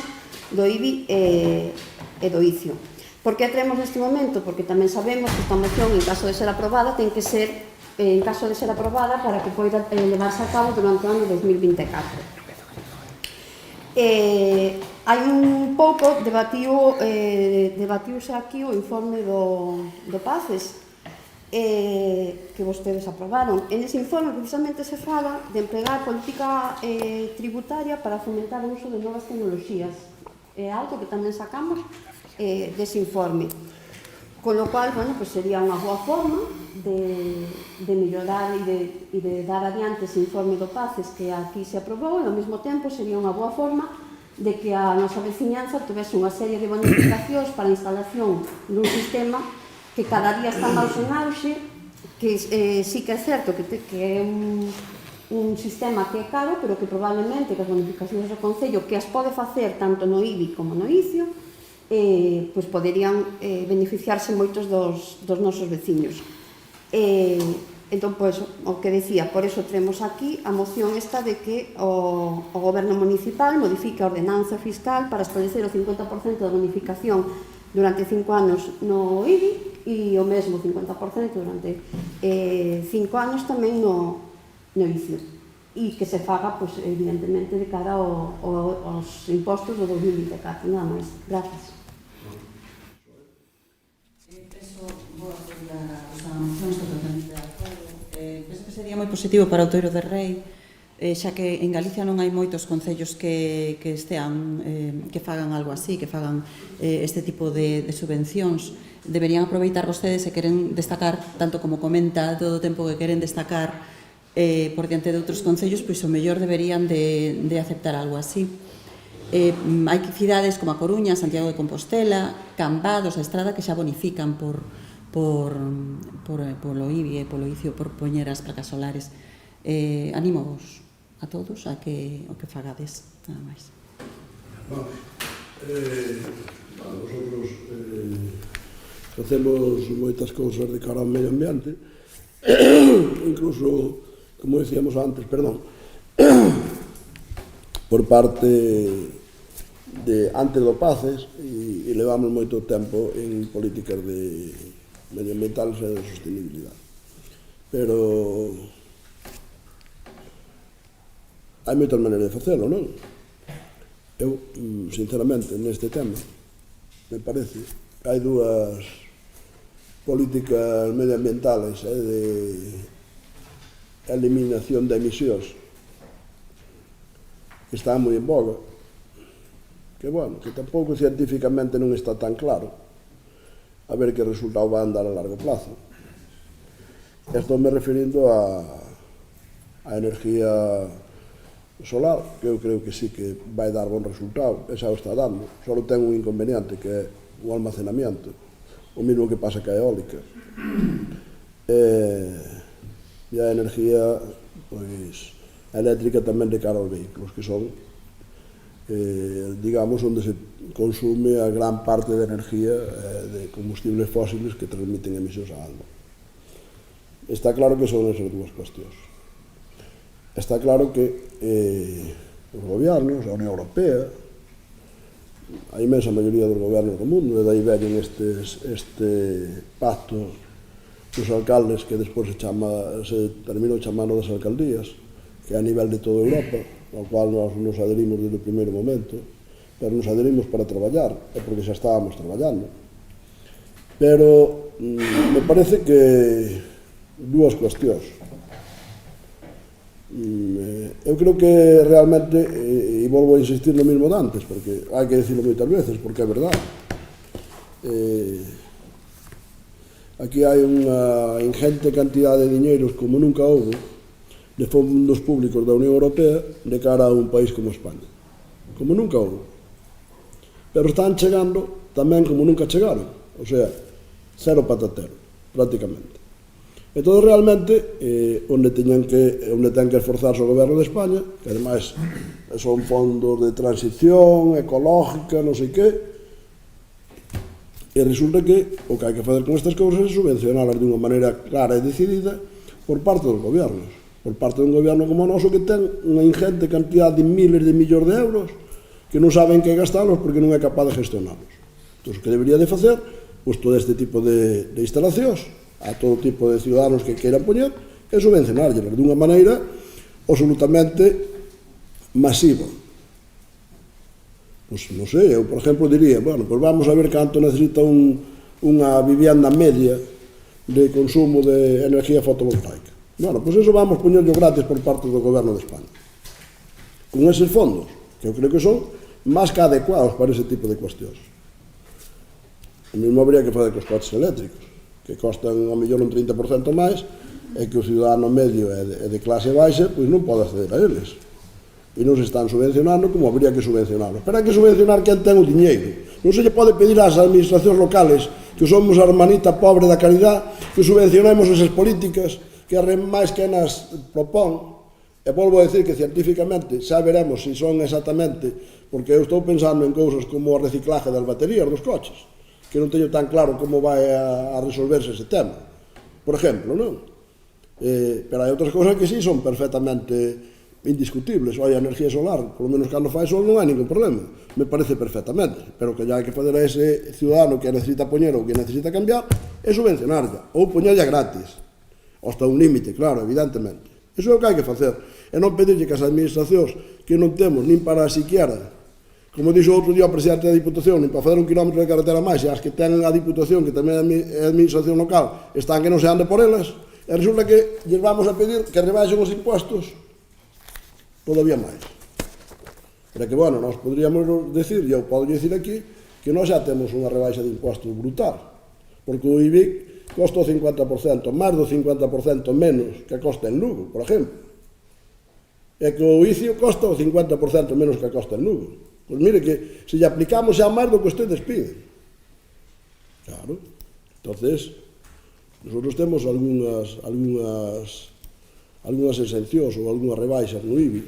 do IBI e do ICIO. Por que a traemos neste momento? Porque tamén sabemos que esta moción, en caso de ser aprobada, ten que ser, en caso de ser aprobada, para que poida levarse a cabo durante o ano 2024. Hai un pouco debatiuse aquí o informe do PACES que vostedes aprobaron. En ese informe precisamente se fala de empregar política tributaria para fomentar o uso de novas tecnoloxías. É algo que tamén sacamos dese informe. Con lo cual, bueno, pues sería unha boa forma de mellorar e de dar adiante ese informe do PACES que aquí se aprobou, e ao mesmo tempo sería unha boa forma de que a nosa veciñanza tivese unha serie de bonificacións para a instalación dun sistema que cada día está máis en auxe, que sí que é certo que é un sistema que é caro, pero que probablemente as bonificacións do Concello, que as pode facer tanto no IBI como no ICIO, pois poderían beneficiarse moitos dos nosos veciños. Entón, pois, o que decía, por eso traemos aquí a moción esta de que o Goberno Municipal modifique a ordenanza fiscal para establecer o 50% da bonificación durante 5 anos no IBI e o mesmo 50% durante 5 anos tamén no ICIO, e que se faga, pois, evidentemente, de cara aos impostos do 2024. Nada máis. Gracias. Penso, vou apoiar a moción, estou totalmente de acordo. Penso que sería moi positivo para Outeiro de Rei, xa que en Galicia non hai moitos concellos que fagan algo así, que fagan este tipo de subvencións. Deberían aproveitar vostedes se queren destacar, tanto como comenta todo o tempo que queren destacar por diante de outros concellos, pois o mellor deberían de aceptar algo así. Hai cidades como a Coruña, Santiago de Compostela, Cambados, a Estrada, que xa bonifican polo IBI e polo ICIO por poñer as placas solares. Anímovos a todos a que o que fagades, nada máis. Nosotros facemos moitas cousas de cara ao medio ambiente, incluso, como decíamos antes, por parte de antes do PACES, e levamos moito tempo en políticas de medioambientales e de sostenibilidade. Pero hai moitas maneiras de facelo, non? Eu, sinceramente, neste tema, me parece que hai dúas políticas medioambientales e de eliminación de emisións que están moi en boga, que, bueno, que tampouco científicamente non está tan claro a ver que resultado van dar a largo plazo. Estou me referindo a energía solar, que eu creo que sí que vai dar bon resultado, e xa o está dando. Só ten un inconveniente, que é o almacenamiento, o mesmo que pasa que a eólica. E a energía, pois, a eléctrica tamén de cara aos vehículos, que son, digamos, onde se consume a gran parte da energía de combustibles fósiles que transmiten emisións á alma. Está claro que son esas dúas cuestións. Está claro que os gobernos, a Unión Europea, a inmensa maioría dos gobernos do mundo, e daí veñen este pacto dos alcaldes que despois se terminou chamando das alcaldías, que é a nivel de toda Europa, ao cual nós nos adherimos desde o primeiro momento, pero nos adherimos para traballar, é porque xa estábamos traballando. Pero me parece que dúas cuestións. Eu creo que realmente, e volvo a insistir no mismo de antes, porque hai que dicirlo moitas veces, porque é verdade, aquí hai unha ingente cantidade de diñeiros como nunca houve de fondos públicos da Unión Europea de cara a un país como España, como nunca houve, pero están chegando tamén como nunca chegaron, o sea, cero patatero, prácticamente. Entón, realmente, onde ten que esforzarse o goberno de España, que ademais son fondos de transición ecológica, non sei que, e resulta que o que hai que facer con estas cousas é subvencionalas de unha maneira clara e decidida por parte dos gobernos, por parte dun goberno como o noso, que ten unha ingente cantidad de miles de millóns de euros que non saben que gastalos porque non é capaz de gestionalos. Entón, o que debería de facer, pois, todo este tipo de instalacións a todo tipo de ciudadanos que queiran poñer, é subvencionarles de unha maneira absolutamente masiva. Pois, non sei, eu, por exemplo, diría, bueno, pois vamos a ver canto necesita unha vivienda media de consumo de energía fotovoltaica. Bueno, pois eso vamos poñerlo gratis por parte do goberno de España. Con eses fondos, que eu creo que son máis que adecuados para ese tipo de cuestións. O mesmo habría que fazer cos coches eléctricos, que costan ao mellor un 30% máis, e que o cidadano medio e de clase baixa pois non pode acceder a eles. E non se están subvencionando como habría que subvencionarlos. Pero hai que subvencionar quen ten o diñeiro. Non se lle pode pedir ás administracións locales, que somos a hermanita pobre da caridade, que subvencionemos esas políticas que as máis que nas propón. E volvo a decir que científicamente xa veremos se son exactamente porque eu estou pensando en cousas como o reciclaje das baterías dos coches, que non teño tan claro como vai a resolverse ese tema, por exemplo, non? Pero hai outras cousas que sí son perfectamente indiscutibles. Oye, a energía solar, por lo menos cando fai sol non hai ningún problema, me parece perfectamente, pero que ya hai que fazer a ese ciudadano que necesita poñer ou que necesita cambiar é subvencionarla, ou poñerla gratis, hasta un límite, claro, evidentemente. Iso é o que hai que facer, e non pedirlle que as administracións que non temos nin para siquiera, como dixo outro día o presidente da Diputación, nin para fazer un kilómetro de carretera máis, e as que ten a Diputación, que tamén é a administración local, están que non se ande por elas, e resulta que lles vamos a pedir que rebaixen os impostos todavía máis. Pero que, bueno, nós podríamos decir, e eu podo dicir aquí, que nós xa temos unha rebaixa de impostos brutal, porque o IBIC costa o 50%, máis do 50% menos que costa en Lugo, por exemplo. E que o ICIO costa o 50% menos que costa en Lugo. Pois mire que se lle aplicamos xa máis do que ustedes piden. Claro. Entonces, nosotros temos algunhas exencións ou algunhas rebaixas no IBI,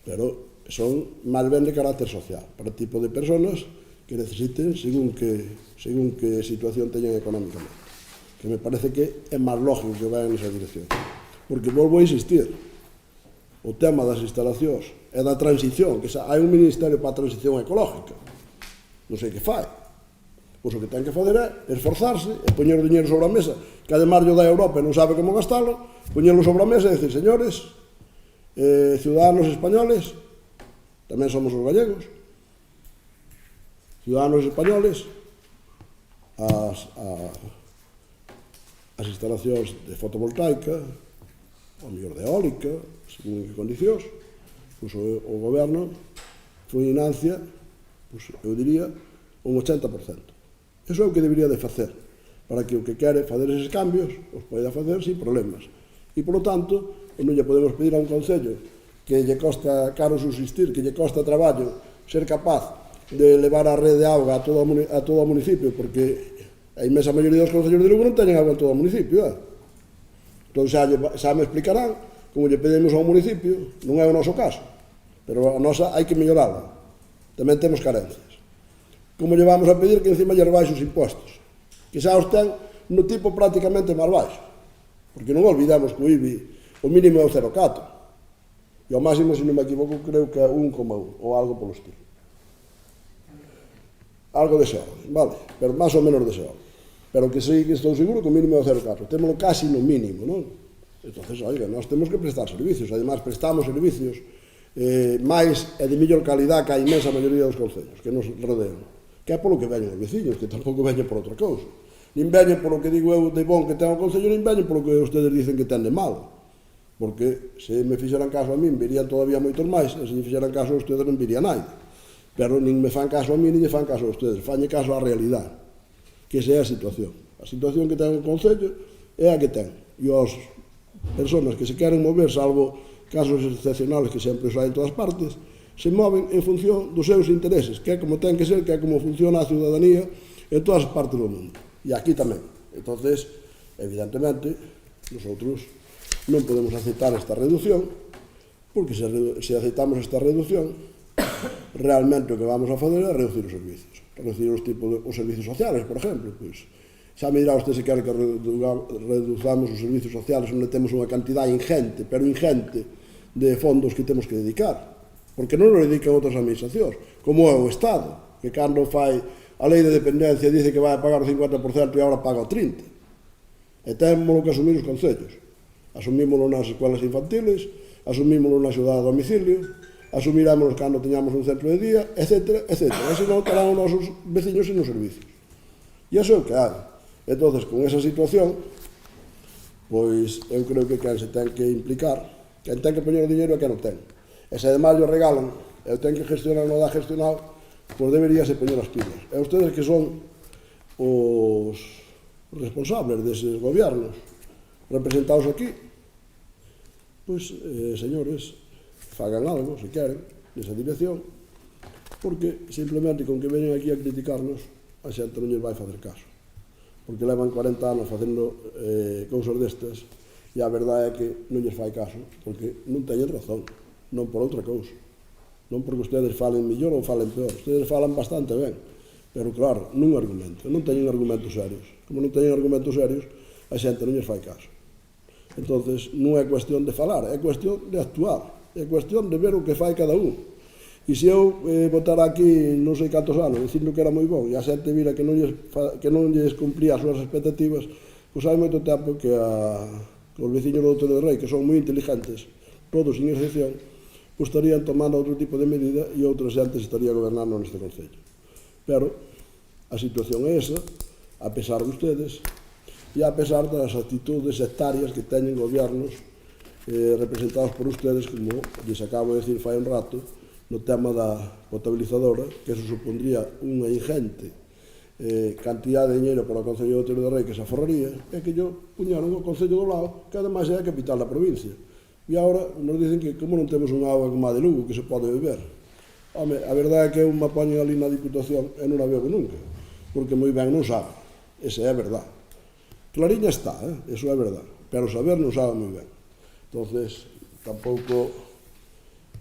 pero son máis ben de carácter social, para o tipo de personas que necesiten según que situación teñan económicamente, que me parece que é máis lógico que vayan nesa dirección. Porque volvo a insistir, o tema das instalacións e da transición, que hai un ministerio para a transición ecológica, non sei que fai. Pois o que ten que fazer é esforzarse e poñer o diñeiro sobre a mesa, que además o da Europa non sabe como gastalo, poñerlo sobre a mesa e decir, señores, ciudadanos españoles, tamén somos os gallegos, ciudadanos españoles, as instalacións de fotovoltaica, ou mellor de eólica, según que condicións, pois o goberno financia, pois eu diría, un 80%. Iso é o que debería de facer, para que o que quere fazer eses cambios os poida facer sin problemas. E, polo tanto, non lle podemos pedir a un concello que lle costa caro subsistir, que lle costa traballo ser capaz de levar a rede de auga a todo o municipio, porque a inmensa maioría dos concellos de Lugo non teñen agua en todo o municipio. Entón xa me explicarán como lle pedimos ao municipio, non é o noso caso, pero a nosa hai que mellorarla, tamén temos carencias. Como lle vamos a pedir que encima lle rebaixe os impostos, que xa os ten no tipo prácticamente máis baixo, porque non olvidamos que o IBI o mínimo é o 0,4 e o máximo, se non me equivoco, creo que é 1,1 ou algo polo estilo, algo de orde, vale, pero máis ou menos de orde, pero que sei que estou seguro que o mínimo é o 0,4, témolo casi no mínimo, non? Entonces, oiga, nós temos que prestar servicios, además prestamos servicios máis e de mellor calidad que a inmensa maioría dos concellos que nos rodean, que é polo que veñen os veciños, que tampouco veñen por outra cousa. Nin veñen polo que digo eu de bon que ten o concello, nin veñen polo que ustedes dicen que ten de malo. Porque se me fixeran caso a min, virían todavía moitos máis, e se me fixeran caso a ustedes non viría naide. Pero nin me fan caso a min, nin lle fan caso a ustedes, fanlle caso á realidade, que esa é a situación. A situación que ten o concello é a que ten. E as persoas que se queren mover, salvo casos excepcionales que sempre os hai en todas partes, se moven en función dos seus intereses, que é como ten que ser, que é como funciona a ciudadanía en todas as partes do mundo. E aquí tamén. Entonces, evidentemente, nosotros non podemos aceptar esta reducción, porque se aceptamos esta reducción, realmente o que vamos a fazer é reducir os servicios. Reducir os servicios sociales, por exemplo. Pois, xa me dirá usted se quer que reduzamos os servicios sociales onde temos unha cantidad ingente, pero ingente, de fondos que temos que dedicar. Porque non nos dedican outras administracións, como é o Estado, que cando fai a lei de dependencia dice que vai a pagar o 50% e agora paga o 30%. E temos que asumir os concellos. Asumímoslo nas escolas infantiles, asumímoslo na axuda a domicilio, asumirámoslo cando teñamos un centro de día, etc. E senón terán os nosos veciños sin os servicios. E iso é o que hai. Entón, con esa situación, pois eu creo que quen se ten que implicar, quen ten que poñer o diñeiro é quen non ten. E se además o regalan, eu ten que gestionar non dá gestionado, pois deberíase poñer as pilas. E ustedes que son os responsables deses gobiernos representados aquí, pois, señores, fagan algo, se queren, nesa dirección, porque simplemente con que veñen aquí a criticarnos, a xente non lles vai facer caso. Porque levan 40 anos facendo cousas destas, e a verdade é que non lles fai caso, porque non teñen razón, non por outra cousa. Non porque ustedes falen mellor ou falen peor, ustedes falan bastante ben, pero claro, nun argumento, non teñen argumentos serios. Como non teñen argumentos serios, a xente non lles fai caso. Entonces, non é cuestión de falar, é cuestión de actuar, é cuestión de ver o que fai cada un. E se eu votara aquí non sei cantos anos dicindo que era moi bon e a xente vira que non lles cumplía as súas expectativas, pois hai moito tempo que os veciños do Outeiro de Rei, que son moi inteligentes, todos sin excepción, pois estarían tomando outro tipo de medida e outra xente estaría gobernando neste Concello. Pero a situación é esa, a pesar de ustedes, e a pesar das actitudes sectarias que teñen gobiernos representados por ustedes, como lles acabo de decir fai un rato, no tema da potabilizadora, que eso supondría unha ingente cantidad de dinheiro para o Concello do Outeiro de Rei que se aforraría, e que yo puñaron o Concello do lado, que ademais é a capital da provincia. E agora nos dicen que como non temos unha auga como a de Lugo que se pode beber. Home, a verdade é que eu me apaño ali na Diputación e non a bebo nunca, porque moi ben non sabe, esa é a verdade. Clariña está, eso é verdade, pero saber non sabe moi ben. Entonces, tampouco,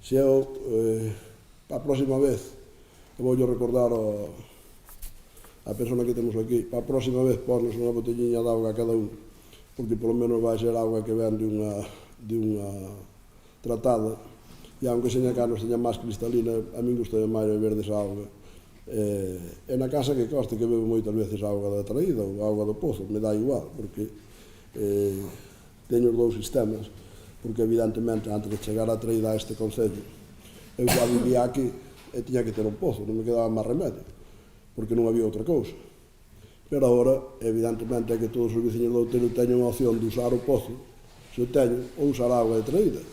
se eu, a próxima vez, vou recordar a persona que temos aquí, para a próxima vez pornos unha botellinha de auga a cada un, porque polo menos vai ser auga que ven de unha tratada, e aunque seña canos teña máis cristalina, a min gustaría máis beber desa auga. E na casa que coste que bebo moitas veces auga da traída ou auga do pozo, me dá igual, porque teño os dous sistemas, porque evidentemente antes de chegar a traída a este Concello, eu xa vivía aquí e tiña que ter un pozo, non me quedaba máis remedio, porque non había outra cousa. Pero agora, evidentemente, é que todos os veciños do Outeiro teñen a opción de usar o pozo, se o teñen, ou usar a auga de traída.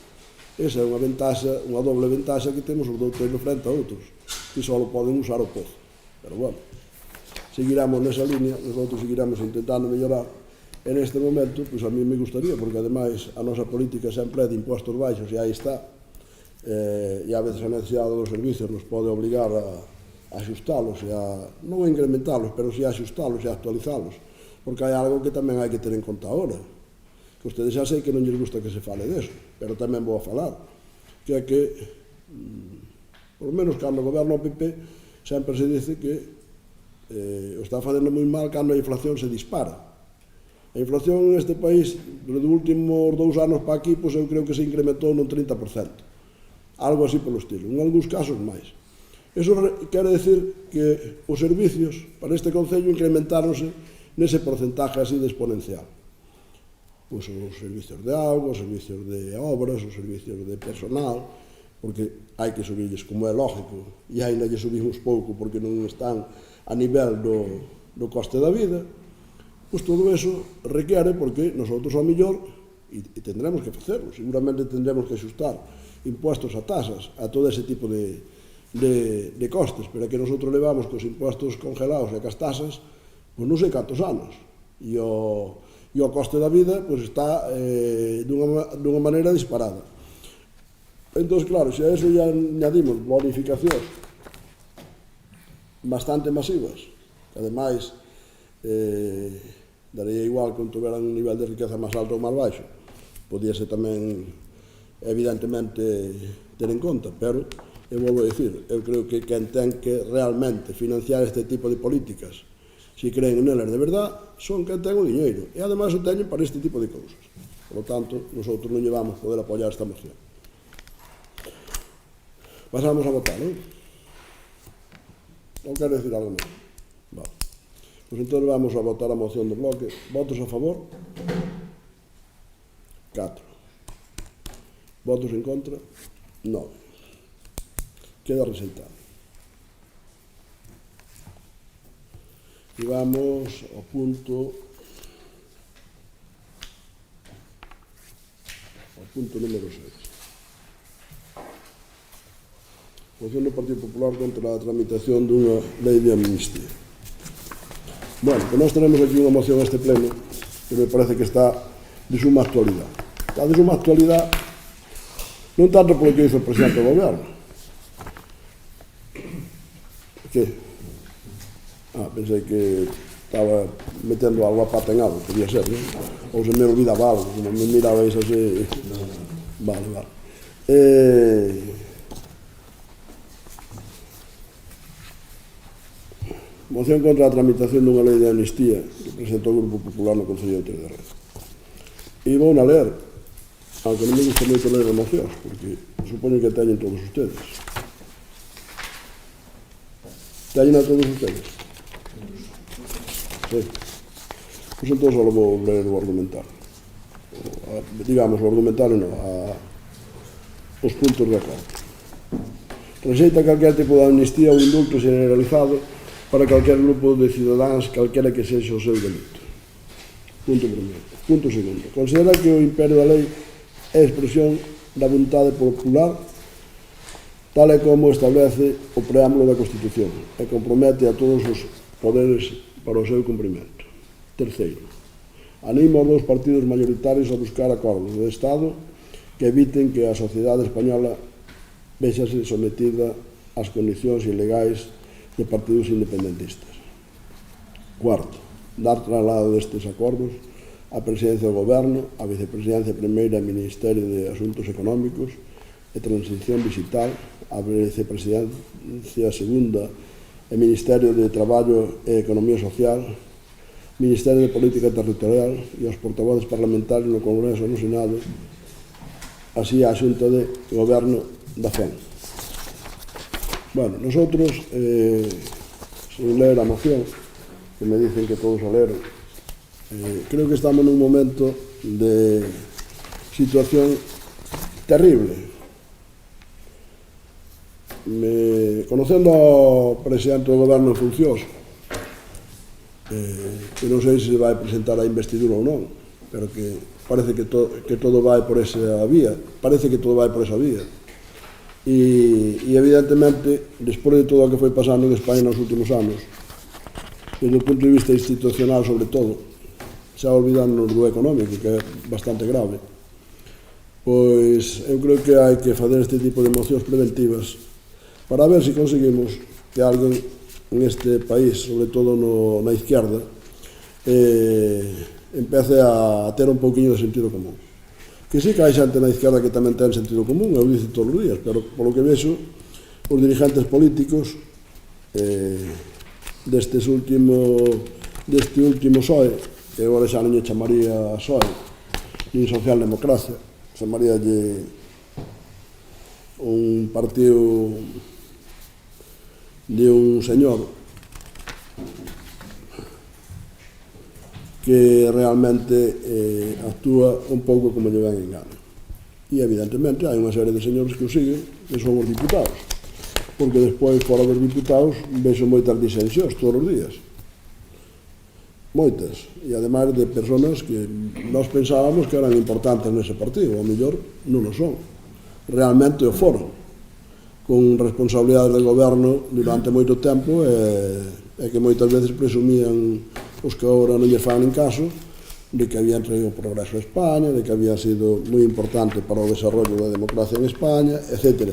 Esa é unha ventaxa, unha doble ventaxa que temos os do Outeiro frente a outros, que só poden usar o pozo. Pero bueno, seguiremos nesa línea, nosotros seguiremos intentando mellorar. En este momento, pois a mí me gustaría, porque ademais a nosa política sempre é de impostos baixos, e aí está, e a veces a necesidade dos servicios nos pode obligar a axustalos, non a incrementalos, pero si a axustalos e a actualizalos, porque hai algo que tamén hai que ter en conta agora, que ustedes xa sei que non lles gusta que se fale deso, pero tamén vou a falar, que é que, por lo menos cando goberna o PP, sempre se dice que o está facendo moi mal cando a inflación se dispara. A inflación neste país, durante os últimos 2 anos para aquí, pois eu creo que se incrementou nun 30%, algo así polo estilo, en algúns casos máis. Eso quere decir que os servicios para este Concello incrementáronse nese porcentaje así de exponencial. Pois os servicios de auga, os servicios de obras, os servicios de personal, porque hai que subirles, como é lógico, e ainda lle subimos pouco porque non están a nivel do coste da vida, pois todo eso requere, porque nosotros ao millor, e tendremos que facerlo, seguramente tendremos que axustar impuestos a tasas, a todo ese tipo de costes, pero que nosotros levamos cos impuestos congelados e cas tasas, pois non sei cantos anos, e o coste da vida pois está dunha maneira disparada. Entón, claro, se a eso ya añadimos bonificacións bastante masivas, que ademais daría igual que tuveran un nivel de riqueza máis alto ou máis baixo, podíase tamén evidentemente ter en conta, pero eu volvo a dicir, eu creo que quen ten que realmente financiar este tipo de políticas, se creen nelas de verdad, son quen ten o diñeiro, e ademais o teñen para este tipo de cousas. Por lo tanto, nosotros non llevamos poder apoiar esta moción. Pasamos a votar, non? Non quero decir algo máis? Vale. Pois entón vamos a votar a moción do bloque. Votos a favor? 4. Votos en contra? 9. Queda rexeitado. E vamos ao punto número 6. Moción do Partido Popular contra a tramitación dunha lei de amnistía. Bueno, que nós tenemos aquí unha moción a este pleno que me parece que está de suma actualidade. Está de suma actualidade non tanto polo que hizo o presidente do goberno. Que? Pensei que estaba metendo algo a pata en algo, podía ser, non? Ou se me olvidaba algo, como me mirabais así. Vale. Moción contra a tramitación dunha lei de amnistía que presentou o Grupo Popular no Concello de Rei. E vou na ler, aunque non me gusta moito ler as mocións, porque supoño que teñen todos ustedes. Teñen a todos ustedes? Sí. Pois entón só vou ler o argumental. Digamos, o argumental non, os puntos de acordo. Rexeita calquer tipo de amnistía ou indulto generalizado para calquer grupo de cidadáns, calquera que sexa o seu delito. Punto primeiro. Punto segundo. Considera que o imperio da lei é expresión da vontade popular tal e como establece o preámbulo da Constitución e compromete a todos os poderes para o seu cumprimento. Terceiro. Anima os dous partidos maioritarios a buscar acordos de Estado que eviten que a sociedade española vexase sometida ás condicións ilegais de partidos independentistas. Cuarto, dar traslado destes acordos á Presidencia do Goberno, á Vicepresidencia Primeira e Ministerio de Asuntos Económicos e Transición Digital, á Vicepresidencia Segunda e Ministerio de Traballo e Economía Social, Ministerio de Política Territorial e aos portavoces parlamentarios no Congreso e no Senado, así a Xunta de Goberno da FEN. Bueno, nosotros, sin leer a moción, que me dicen que todos a leer, creo que estamos nun momento de situación terrible. Conocendo ao presidente do goberno en funcións, que non sei se vai presentar a investidura ou non, pero que parece que todo vai por esa vía, e evidentemente, despois de todo o que foi pasando en España nos últimos anos, desde o punto de vista institucional sobre todo, xa olvidando do económico, que é bastante grave, pois eu creo que hai que fazer este tipo de mocións preventivas para ver se conseguimos que alguén neste país, sobre todo na izquierda, empece a ter un pouquiño de sentido común. Que sí que hai xente na izquierda que tamén ten sentido común, eu dice todos os días, pero polo que vexo, os dirigentes políticos deste último PSOE, que agora xa non lle chamaría PSOE, nin socialdemocracia, chamaríalle un partido de un señor que realmente actúa un pouco como lle ven en gana. E evidentemente hai unha serie de señores que o siguen, que son os diputados, porque despois, fora dos diputados, vexo moitas disensións todos os días. Moitas. E ademais de personas que nós pensábamos que eran importantes nese partido, ao mellor non o son. Realmente o foron, con responsabilidades de goberno durante moito tempo e que moitas veces presumían os que agora non lle fan en caso de que habían traído o progreso a España, de que había sido moi importante para o desarrollo da democracia en España, etc.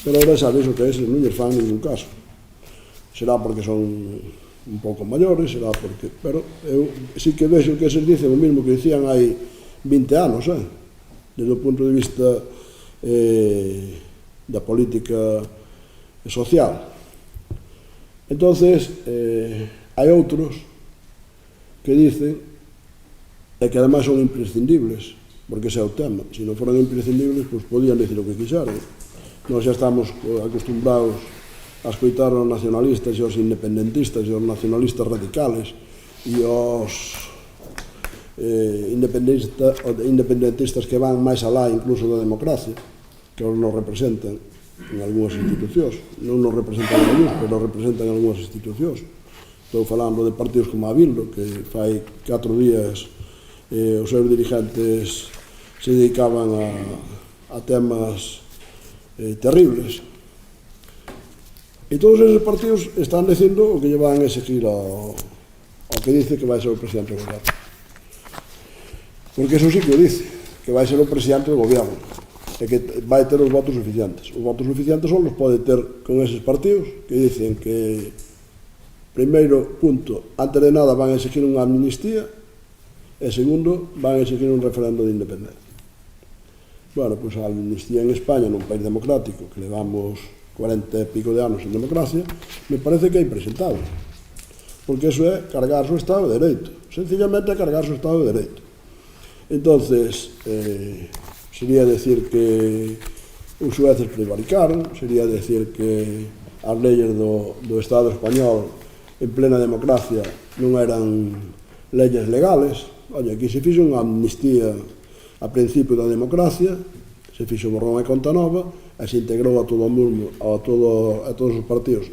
Pero agora sabes o que eses non lle fan ningún caso. Será porque son un pouco maiores, será porque... Pero eu sí que vexo que eses dicen o mesmo que dicían hai 20 anos, desde o punto de vista da política social. Entonces, hai outros que dicen que ademais son imprescindibles, porque ese é o tema. Se non foran imprescindibles, pois podían dicir o que quixeran. Nós xa estamos acostumbrados a escoitar aos nacionalistas e aos independentistas e aos nacionalistas radicales e aos independentistas que van máis alá incluso da democracia, que nos representan en algunhas institucións. Non nos representan en algúns, pero representan en algunhas institucións. Estou falando de partidos como a Bildo, que fai 4 días os seus dirigentes se dedicaban a temas terribles. E todos esos partidos están dicindo o que lle van a exigir ao que dice que vai ser o presidente do goberno. Porque eso sí que o dice, que vai ser o presidente do goberno e que vai ter os votos suficientes. Os votos suficientes só os pode ter con eses partidos que dicen que, primeiro punto, antes de nada van a exigir unha amnistía e segundo, van a exigir un referendo de independencia. Bueno, pois a amnistía en España, nun país democrático, que levamos 40 e pico de anos en democracia, me parece que é impresentable. Porque eso é cargar o Estado de Dereito. Sencillamente é cargar o Estado de Dereito. Entonces, sería decir que os xueces prevaricaron, sería decir que as leyes do Estado español en plena democracia non eran leyes legales. Oye, aquí se fixo unha amnistía a principio da democracia, se fixo borrón e conta nova, e se integrou a todo o mundo, a todos os partidos,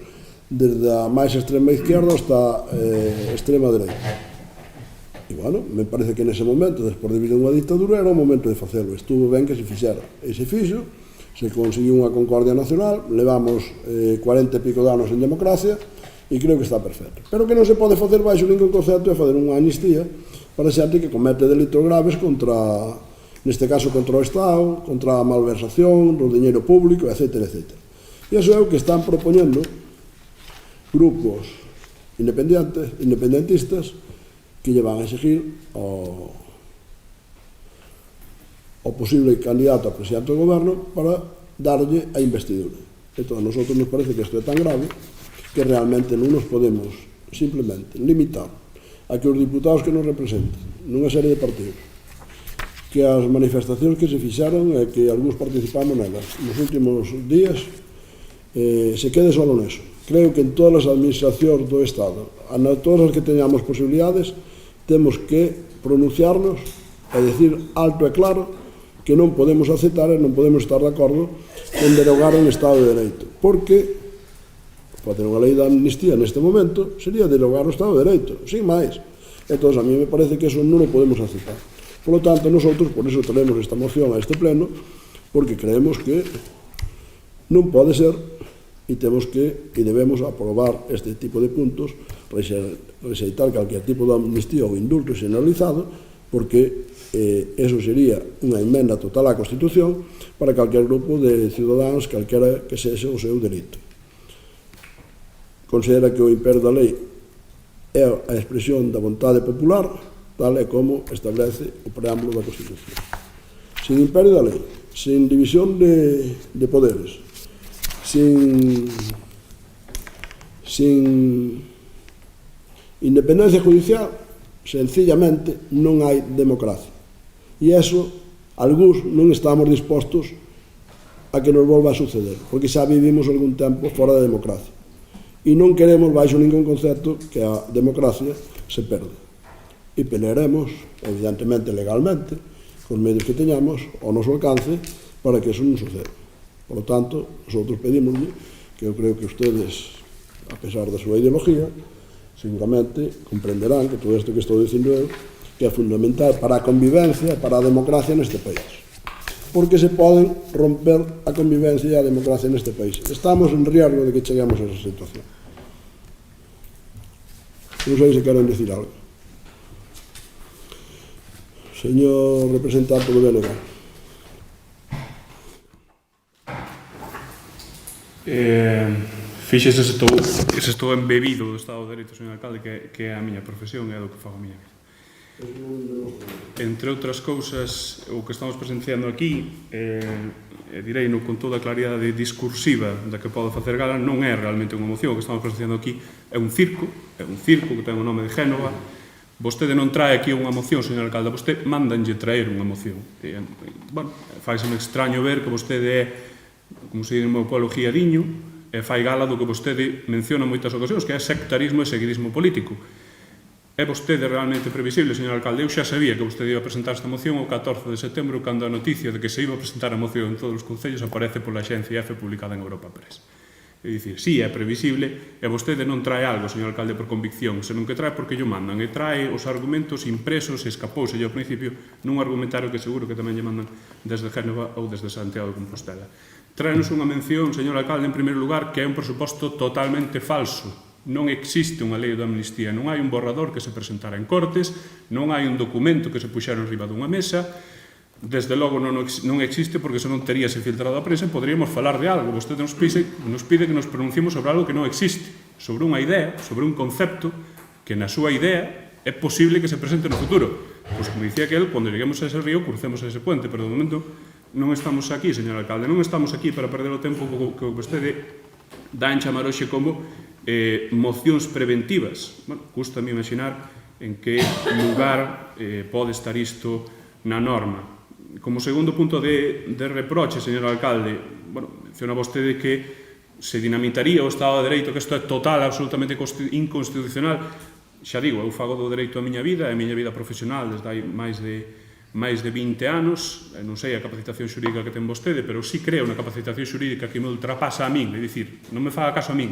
desde a máis extrema izquierda hasta extrema dereita. E, bueno, me parece que nese momento, despois de vir unha dictadura, era o momento de facelo. Estuvo ben que se fixera. E se fixo, se conseguiu unha concordia nacional, levamos 40 e pico de anos en democracia, e creo que está perfecto. Pero que non se pode facer baixo ningún concepto é fazer unha amnistía para xente que comete delitos graves contra, neste caso, contra o Estado, contra a malversación do diñeiro público, etc. E iso é o que están propoñendo grupos independentistas que lle van a exigir ao posible candidato a presidente do goberno para darlle a investidura. Entón, a nosotros nos parece que isto é tan grave que realmente non nos podemos simplemente limitar a que os diputados que nos representan nunha serie de partidos, que as manifestacións que se fixaron e que algúns participamos nelas nos últimos días se quede solo neso. Creo que en todas as administracións do Estado, todas as que teñamos posibilidades, temos que pronunciarnos e decir alto e claro que non podemos aceptar e non podemos estar de acordo en derogar un Estado de Dereito, porque facer unha lei de amnistía neste momento sería derogar o Estado de Dereito, sin máis. Entón, a mí me parece que eso non o podemos aceptar. Por lo tanto, nosotros, por eso traemos esta moción a este pleno, porque creemos que non pode ser e temos que e debemos aprobar este tipo de puntos, rexeitar calquer tipo de amnistía ou indulto generalizado, porque eso sería unha emenda total á Constitución para calquer grupo de cidadáns, calquera que sexa o seu delito. Considera que o imperio da lei é a expresión da vontade popular, tal e como establece o preámbulo da Constitución. Sin imperio da lei, sin división de poderes, sin independencia judicial, sencillamente non hai democracia. E eso, algúns non estamos dispostos a que nos volva a suceder, porque xa vivimos algún tempo fora da democracia. E non queremos, baixo ningún concepto, que a democracia se perda. E pelearemos, evidentemente legalmente, con os medios que teñamos ao noso alcance, para que eso non suceda. Por lo tanto, nosotros pedimosle que eu creo que ustedes, a pesar da súa ideología, seguramente comprenderán que todo isto que estou dicindo eu que é fundamental para a convivencia e para a democracia neste país. Porque se poden romper a convivencia e a democracia neste país. Estamos en riesgo de que cheguemos a esa situación. Non sei se queren decir algo. Señor representante do BNG. Fíxese se estou embebido do Estado de Dereito, señor alcalde, que é a miña profesión e é do que fago a miña vida. Entre outras cousas, o que estamos presenciando aquí, direi con toda a claridade discursiva da que pode facer gala, non é realmente unha moción. O que estamos presenciando aquí é un circo que ten o nome de Génova. Vostede non trae aquí unha moción, señor alcalde, vostede mandanlle traer unha moción. Bueno, faiseme extraño ver que vostede é, como se dice no meu pueblo, guiadiño, e fai gala do que vostede menciona en moitas ocasións, que é sectarismo e seguidismo político. É vostede realmente previsible, señor alcalde? Eu xa sabía que vostede iba a presentar esta moción o 14 de setembro, cando a noticia de que se iba a presentar a moción en todos os concellos aparece pola axencia EFE publicada en Europa Press. É dicir, sí, é previsible, e vostede non trae algo, señor alcalde, por convicción, senón que trae porque lle mandan, e trae os argumentos impresos, e escapouse ao principio nun argumentario que seguro que tamén lle mandan desde Génova ou desde Santiago de Compostela. Traenos unha mención, señor alcalde, en primeiro lugar, que é un presuposto totalmente falso. Non existe unha lei de amnistía, non hai un borrador que se presentara en Cortes, non hai un documento que se puxera enriba dunha mesa, desde logo non existe porque senón teríase filtrado a prensa e poderíamos falar de algo. Vostede nos pide que nos pronunciemos sobre algo que non existe, sobre unha idea, sobre un concepto que na súa idea é posible que se presente no futuro. Pois como dicía aquel, cando lleguemos a ese río, crucemos ese puente, pero de momento non estamos aquí, señor alcalde, non estamos aquí para perder o tempo que vostede dá en chamar hoxe como mocións preventivas. Bueno, custa me imaginar en que lugar pode estar isto na norma. Como segundo punto de reproche, señor alcalde, bueno, menciona vostede que se dinamitaría o Estado de Dereito, que isto é total, absolutamente inconstitucional. Xa digo, eu fago do dereito a miña vida, a miña vida profesional desde hai máis de 20 anos, non sei a capacitación xurídica que ten vostede, pero sí creo na capacitación xurídica que me ultrapasa a min, é dicir, non me faga caso a min,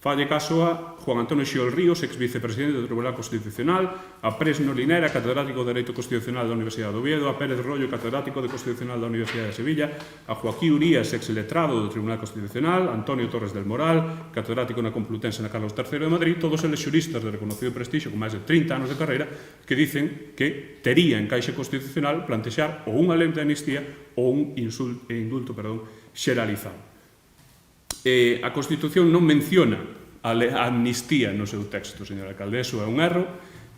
falle caso a Juan Antonio Xiol Ríos, ex-vicepresidente do Tribunal Constitucional, a Presno Linera, catedrático de Dereito Constitucional da Universidade de Oviedo, a Pérez Rollo, catedrático de Constitucional da Universidade de Sevilla, a Joaquín Urías, ex-letrado do Tribunal Constitucional, Antonio Torres del Moral, catedrático na Complutense na Carlos III de Madrid, todos eles xuristas de reconocido prestixio con máis de 30 anos de carreira que dicen que tería en caixe constitucional plantexar ou unha lei de amnistía ou un indulto xeralizado. A Constitución non menciona a amnistía no seu texto, señor alcalde. Eso é un erro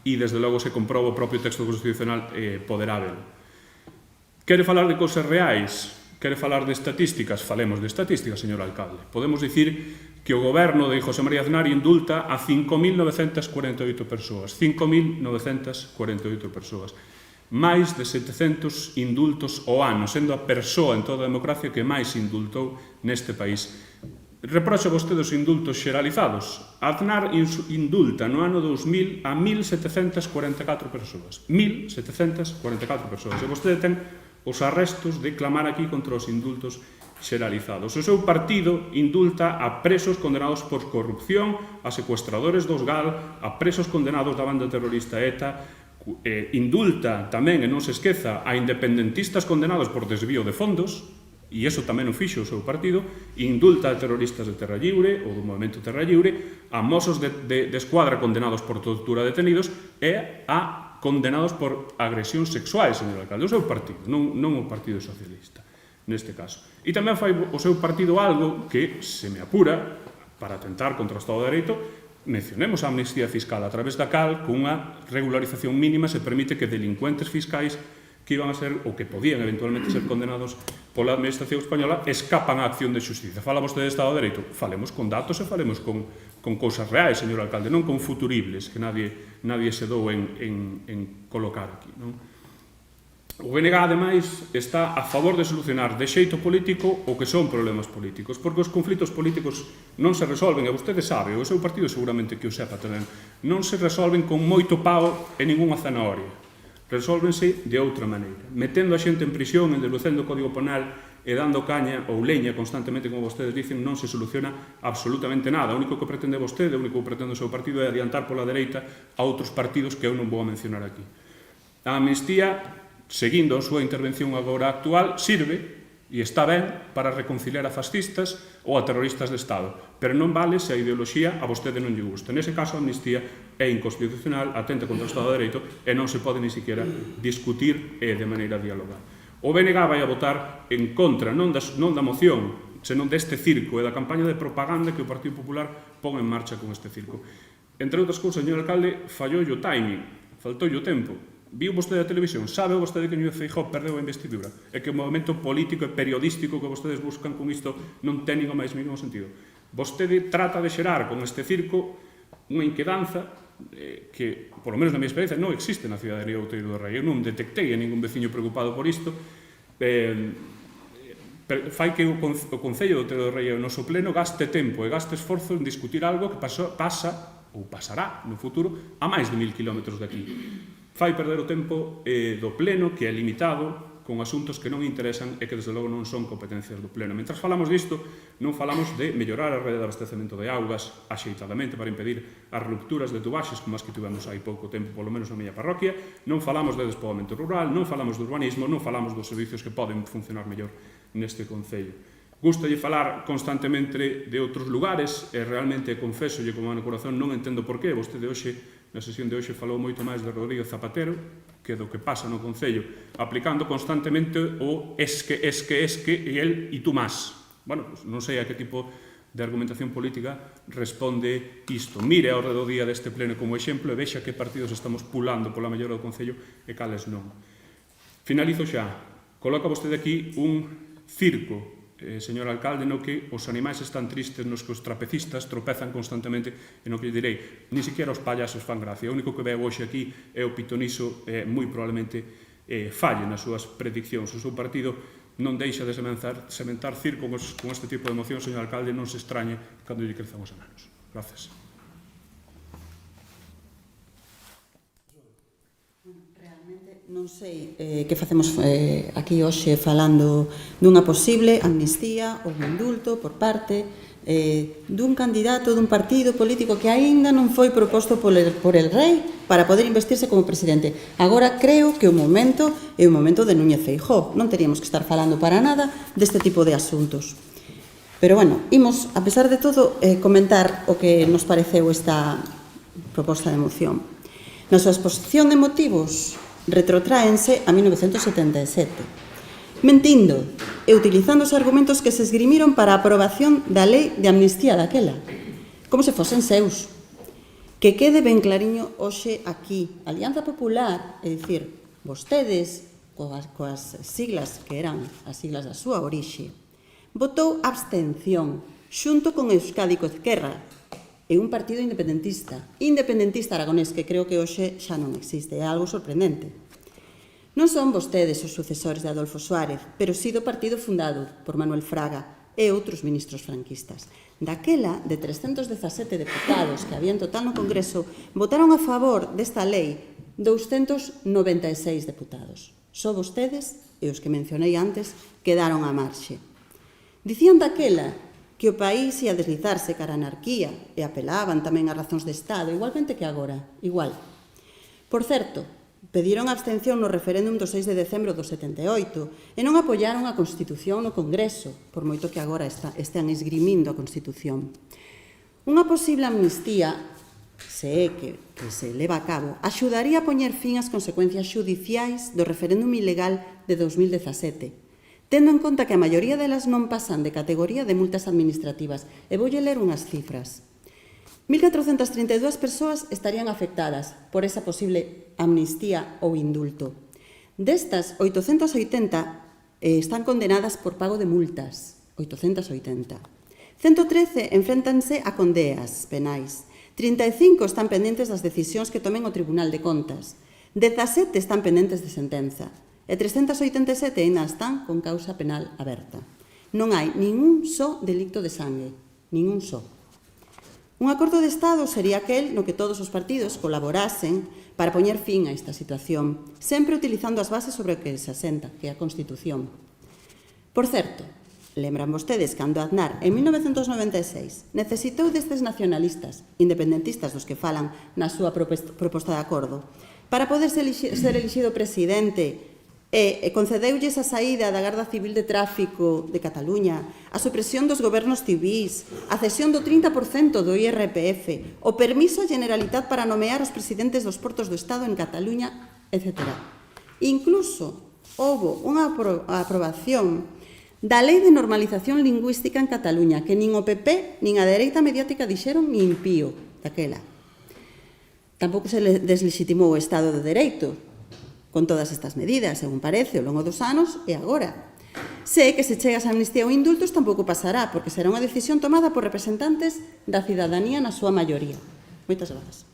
e, desde logo, se comproba o propio texto constitucional poderá velo. Quere falar de cousas reais? Quere falar de estatísticas? Falemos de estatísticas, señor alcalde. Podemos dicir que o goberno de José María Aznar indulta a 5.948 persoas. 5.948 persoas. Máis de 700 indultos ao ano, sendo a persoa en toda a democracia que máis indultou neste país. Reprocha vostede os indultos xeralizados. Aznar indulta no ano 2000 a 1.744 persoas. 1.744 persoas. E vostede ten os arrestos de clamar aquí contra os indultos xeralizados. O seu partido indulta a presos condenados por corrupción, a secuestradores dos GAL, a presos condenados da banda terrorista ETA, indulta tamén, e non se esqueza, a independentistas condenados por desvío de fondos, e iso tamén o fixo o seu partido, indulta a terroristas de Terra Lliure ou do movimento Terra Lliure, a mozos de escuadra condenados por tortura detenidos e a condenados por agresións sexuais, señor alcalde, o seu partido, non o Partido Socialista, neste caso. E tamén fai o seu partido algo que, se me apura, para atentar contra o Estado de Dereito, mencionemos a amnistía fiscal, a través da cal, cunha regularización mínima, se permite que delincuentes fiscais que iban a ser, ou que podían eventualmente ser condenados pola administración española, escapan á acción de xustiza. Fala vostede de Estado de Dereito? Falemos con datos e falemos con cousas reais, señor alcalde, non con futuribles que nadie se dou en colocar aquí. O BNG, ademais, está a favor de solucionar de xeito político o que son problemas políticos, porque os conflitos políticos non se resolven, e vostede sabe, o seu partido seguramente que o sepa tamén, non se resolven con moito pao e ningunha zanahoria. Resolvense de outra maneira, metendo a xente en prisión, endurecendo o Código Penal e dando caña ou leña constantemente, como vostedes dicen, non se soluciona absolutamente nada. O único que pretende vostede, o único que pretende o seu partido é adiantar pola dereita a outros partidos que eu non vou a mencionar aquí. A amnistía, seguindo a súa intervención agora actual, sirve e está ben para reconciliar a fascistas ou a terroristas de Estado, pero non vale se a ideoloxía a vostede non lle gusta. Nese caso, a amnistía é inconstitucional, atenta contra o Estado de Dereito e non se pode ni siquiera discutir de maneira dialogada. O BNG vai a votar en contra non da moción, senón deste circo e da campaña de propaganda que o Partido Popular pon en marcha con este circo. Entre outras cousas, señor alcalde, fallou o timing, faltou o tempo. Viu vostede a televisión? Sabe vostede que Núñez Feijóo perdeu a investidura e que o movimento político e periodístico que vostedes buscan con isto non ten nin o máis mínimo sentido. Vostede trata de xerar con este circo unha inquedanza que, por lo menos na minha experiencia, non existe na cidade de Outeiro do Rei. Eu non detectei a ningún veciño preocupado por isto. Fai que o Concello de Outeiro do Rei e o noso pleno gaste tempo e gaste esforzo en discutir algo que pasa ou pasará no futuro a máis de 1000 kilómetros de aquí. Fai perder o tempo do pleno, que é limitado, con asuntos que non interesan e que, desde logo, non son competencias do pleno. Mentras falamos disto, non falamos de mellorar a rede de abastecemento de augas axeitadamente para impedir as rupturas de tubaxes, como as que tivemos hai pouco tempo, polo menos na miña parroquia, non falamos de despoboamento rural, non falamos de urbanismo, non falamos dos servicios que poden funcionar mellor neste concello. Gústalle falar constantemente de outros lugares e realmente, confesolle como no corazón, non entendo por qué. Vostede hoxe, na sesión de hoxe, falou moito máis de Rodríguez Zapatero que do que pasa no Concello, aplicando constantemente o esque e el e tú más. Bueno, pues non sei a que tipo de argumentación política responde isto. Mire ao redor do día deste pleno como exemplo e vexa que partidos estamos pulando pola mellora do Concello e cales non. Finalizo xa. Coloca vostede aquí un circo, señor alcalde, no que os animais están tristes, nos que os trapecistas tropezan constantemente, e no que lle direi, ni siquiera os payasos fan gracia. O único que veo hoxe aquí é o pitoniso, moi probablemente falle nas súas prediccións. O seu partido non deixa de sementar circo con este tipo de emoción, señor alcalde, non se extrañe cando lle crezan os enanos. Gracias. Non sei que facemos aquí hoxe falando dunha posible amnistía ou indulto por parte dun candidato dun partido político que aínda non foi proposto por el rei para poder investirse como presidente. Agora creo que o momento é o momento de Núñez Feijóo. Non teríamos que estar falando para nada deste tipo de asuntos. Pero, bueno, imos, a pesar de todo, comentar o que nos pareceu esta proposta de moción. Na súa exposición de motivos retrotráense a 1977, mentindo e utilizando os argumentos que se esgrimiron para a aprobación da lei de amnistía daquela, como se fosen seus. Que quede ben clariño hoxe aquí. Alianza Popular, é dicir, vostedes, coas siglas que eran as siglas da súa orixe, votou abstención xunto con Euskadi Ezkerra, é un partido independentista aragonés, que creo que hoxe xa non existe, é algo sorprendente. Non son vostedes os sucesores de Adolfo Suárez, pero sí do partido fundado por Manuel Fraga e outros ministros franquistas. Daquela, de 317 deputados que había en total no Congreso, votaron a favor desta lei 296 deputados. Só vostedes e os que mencionei antes quedaron á marxe. Dicían daquela que o país ia deslizarse cara a anarquía e apelaban tamén a razóns de Estado, igualmente que agora, igual. Por certo, pediron abstención no referéndum do 6 de decembro do 78 e non apoiaron a Constitución no Congreso, por moito que agora estean esgrimindo a Constitución. Unha posible amnistía, se é que se leva a cabo, axudaría a poñer fin ás consecuencias xudiciais do referéndum ilegal de 2017, tendo en conta que a maioría delas non pasan de categoría de multas administrativas. E voulle ler unhas cifras. 1.432 persoas estarían afectadas por esa posible amnistía ou indulto. Destas, 880 están condenadas por pago de multas. 880. 113 enfréntanse a condeas penais. 35 están pendentes das decisións que tomen o Tribunal de Contas. 17 están pendentes de sentenza. E 387 ainda están con causa penal aberta. Non hai ningún só delicto de sangue, ningún só. Un acordo de Estado sería aquel no que todos os partidos colaborasen para poñer fin a esta situación, sempre utilizando as bases sobre o que se asenta, que é a Constitución. Por certo, lembran vostedes cando Aznar, en 1996, necesitou destes nacionalistas, independentistas dos que falan na súa proposta de acordo, para poder ser elixido presidente e concedeulles a saída da Garda Civil de Tráfico de Cataluña, a supresión dos gobernos civís, a cesión do 30% do IRPF, o permiso á Generalitat para nomear os presidentes dos portos do Estado en Cataluña, etc. Incluso houbo unha aprobación da Lei de Normalización Lingüística en Cataluña, que nin o PP nin a dereita mediática dixeron ni impío daquela. Tampouco se deslegitimou o Estado de Dereito, con todas estas medidas, según parece, ao longo dos anos e agora. Sei que se chegas a amnistía ou indultos tampouco pasará, porque será unha decisión tomada por representantes da cidadanía na súa maioría. Moitas grazas.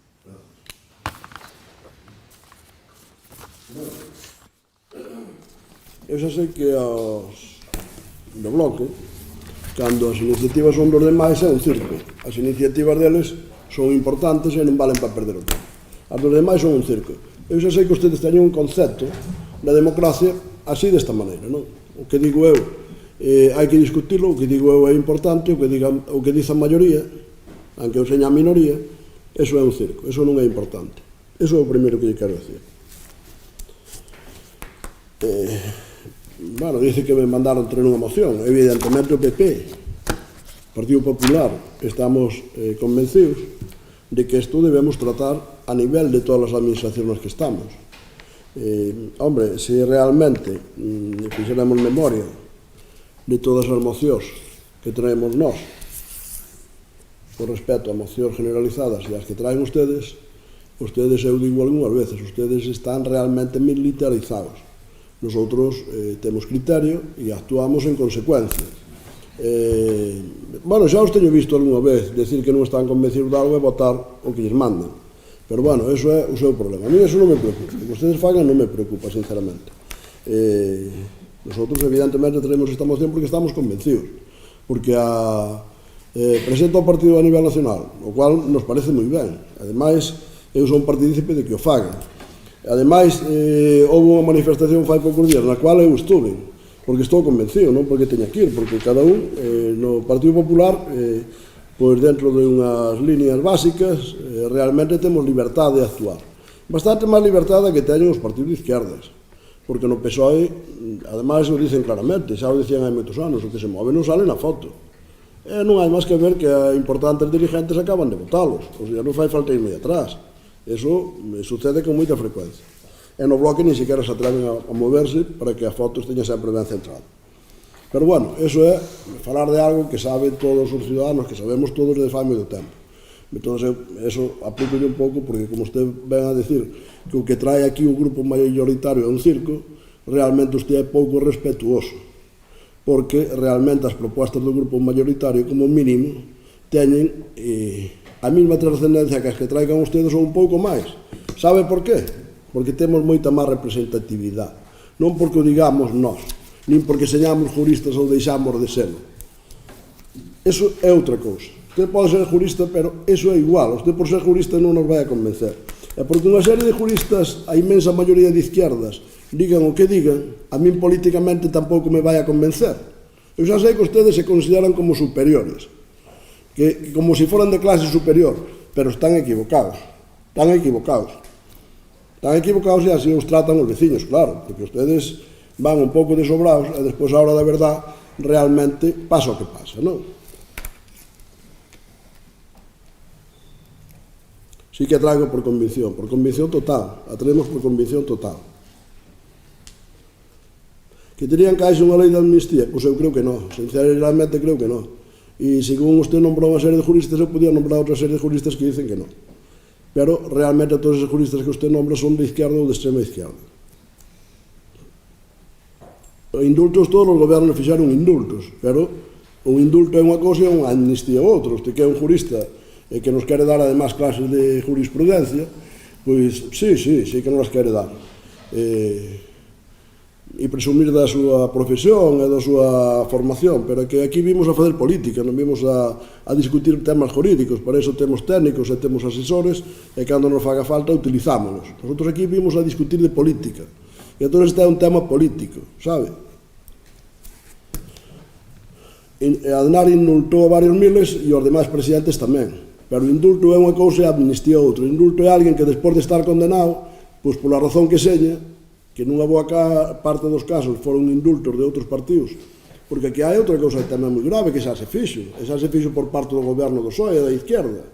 Eu xa sei que aos do bloque, cando as iniciativas son dos demais, é un circo. As iniciativas deles son importantes e non valen para perder o tempo. As dos demais son un circo. Eu xa sei que ustedes teñen un concepto da democracia así desta maneira, non? O que digo eu hai que discutirlo, o que digo eu é importante, o que dice a maioría, aunque eu seña a minoría, eso é un circo, eso non é importante. Eso é o primeiro que lle quero decir. Bueno, dice que me mandaron traer unha moción. Evidentemente o PP, Partido Popular, estamos convencidos de que isto debemos tratar a nivel de todas as administracións nas que estamos. Hombre, se realmente fixéramos memoria de todas as mocións que traemos nós con respecto a mocións generalizadas e as que traen ustedes, eu digo algunhas veces, ustedes están realmente militarizados. Nosotros temos criterio e actuamos en consecuencia. Bueno, xa os teño visto algunha vez decir que non están convencidos de algo e votar o que lles mandan. Pero, bueno, eso é o seu problema. A mí eso non me preocupa. O que vostedes fagan non me preocupa, sinceramente. Nosotros, evidentemente, traemos esta moción porque estamos convencidos. Porque presenta o partido a nivel nacional, o cual nos parece moi ben. Ademais, eu son partícipe de que o fagan. Ademais, houve unha manifestación fai poucos días na cual eu estuve, porque estou convencido, non porque teña que ir, porque cada un no Partido Popular, pois dentro de unhas líneas básicas, realmente temos libertade de actuar. Bastante máis libertade que teñen os partidos de izquierdas, porque no PSOE, ademais, o dicen claramente, xa o dicían hai moitos anos, o que se move non sale na foto. Non hai máis que ver que importantes dirigentes acaban de votalos, ou sea, non fai falta ir moi atrás. Eso sucede con moita frecuencia. E no bloque ni siquiera se atreven a moverse para que a foto esteña sempre ben centrada. Pero, bueno, eso é falar de algo que saben todos os ciudadanos, que sabemos todos desde fai moito tempo. Entón, eso aplícolle un pouco, porque como usted ven a decir que o que trae aquí o grupo mayoritario é un circo, realmente usted é pouco respetuoso, porque realmente as propostas do grupo mayoritario, como mínimo, teñen a mesma trascendencia que as que traigan ustedes ou un pouco máis. Sabe por qué? Porque temos moita máis representatividade. Non porque o digamos nós, nin porque señamos juristas ou deixamos de serlo. Eso é outra cousa. Usted pode ser jurista, pero eso é igual. Usted por ser jurista non nos vai a convencer. E porque unha serie de juristas, a inmensa maioría de izquierdas, digan o que digan, a min políticamente tampouco me vai a convencer. Eu xa sei que ustedes se consideran como superiores, que como se foran de clase superior, pero están equivocados. Están equivocados. Están equivocados e así os tratan os veciños, claro, porque ustedes van un pouco desobrados e despois a hora da verdad realmente pasa o que pasa, non? Sí que traigo por convicción total, a traemos por convicción total. Que terían que haxe unha lei de amnistía? Pois eu creo que non, sinceramente creo que non. E según usted nombrou unha serie de juristas, eu podía nombrar outra serie de juristas que dicen que non. Pero realmente todos os juristas que usted nombra son de izquierda ou de extrema izquierda. Indultos, todos os gobernos fixaron indultos, pero un indulto é unha cousa e unha amnistía é outra. Usted que é un jurista e que nos quere dar además clases de jurisprudencia, pois sí que nos las quere dar. E presumir da súa profesión e da súa formación, pero que aquí vimos a fazer política, non vimos a discutir temas jurídicos. Para iso temos técnicos e temos asesores, e cando nos faga falta utilizámonos. Nosotros aquí vimos a discutir de política, e entón este é un tema político, sabe? Aznar indultou a varios miles e os demais presidentes tamén, pero o indulto é unha cousa e a amnistía outra. O indulto é alguén que despois de estar condenado, pois pola razón que seña, que nunha boa parte dos casos foron indultos de outros partidos, porque aquí hai outra cousa tamén moi grave que xa se fixo por parte do goberno do PSOE e da izquierda,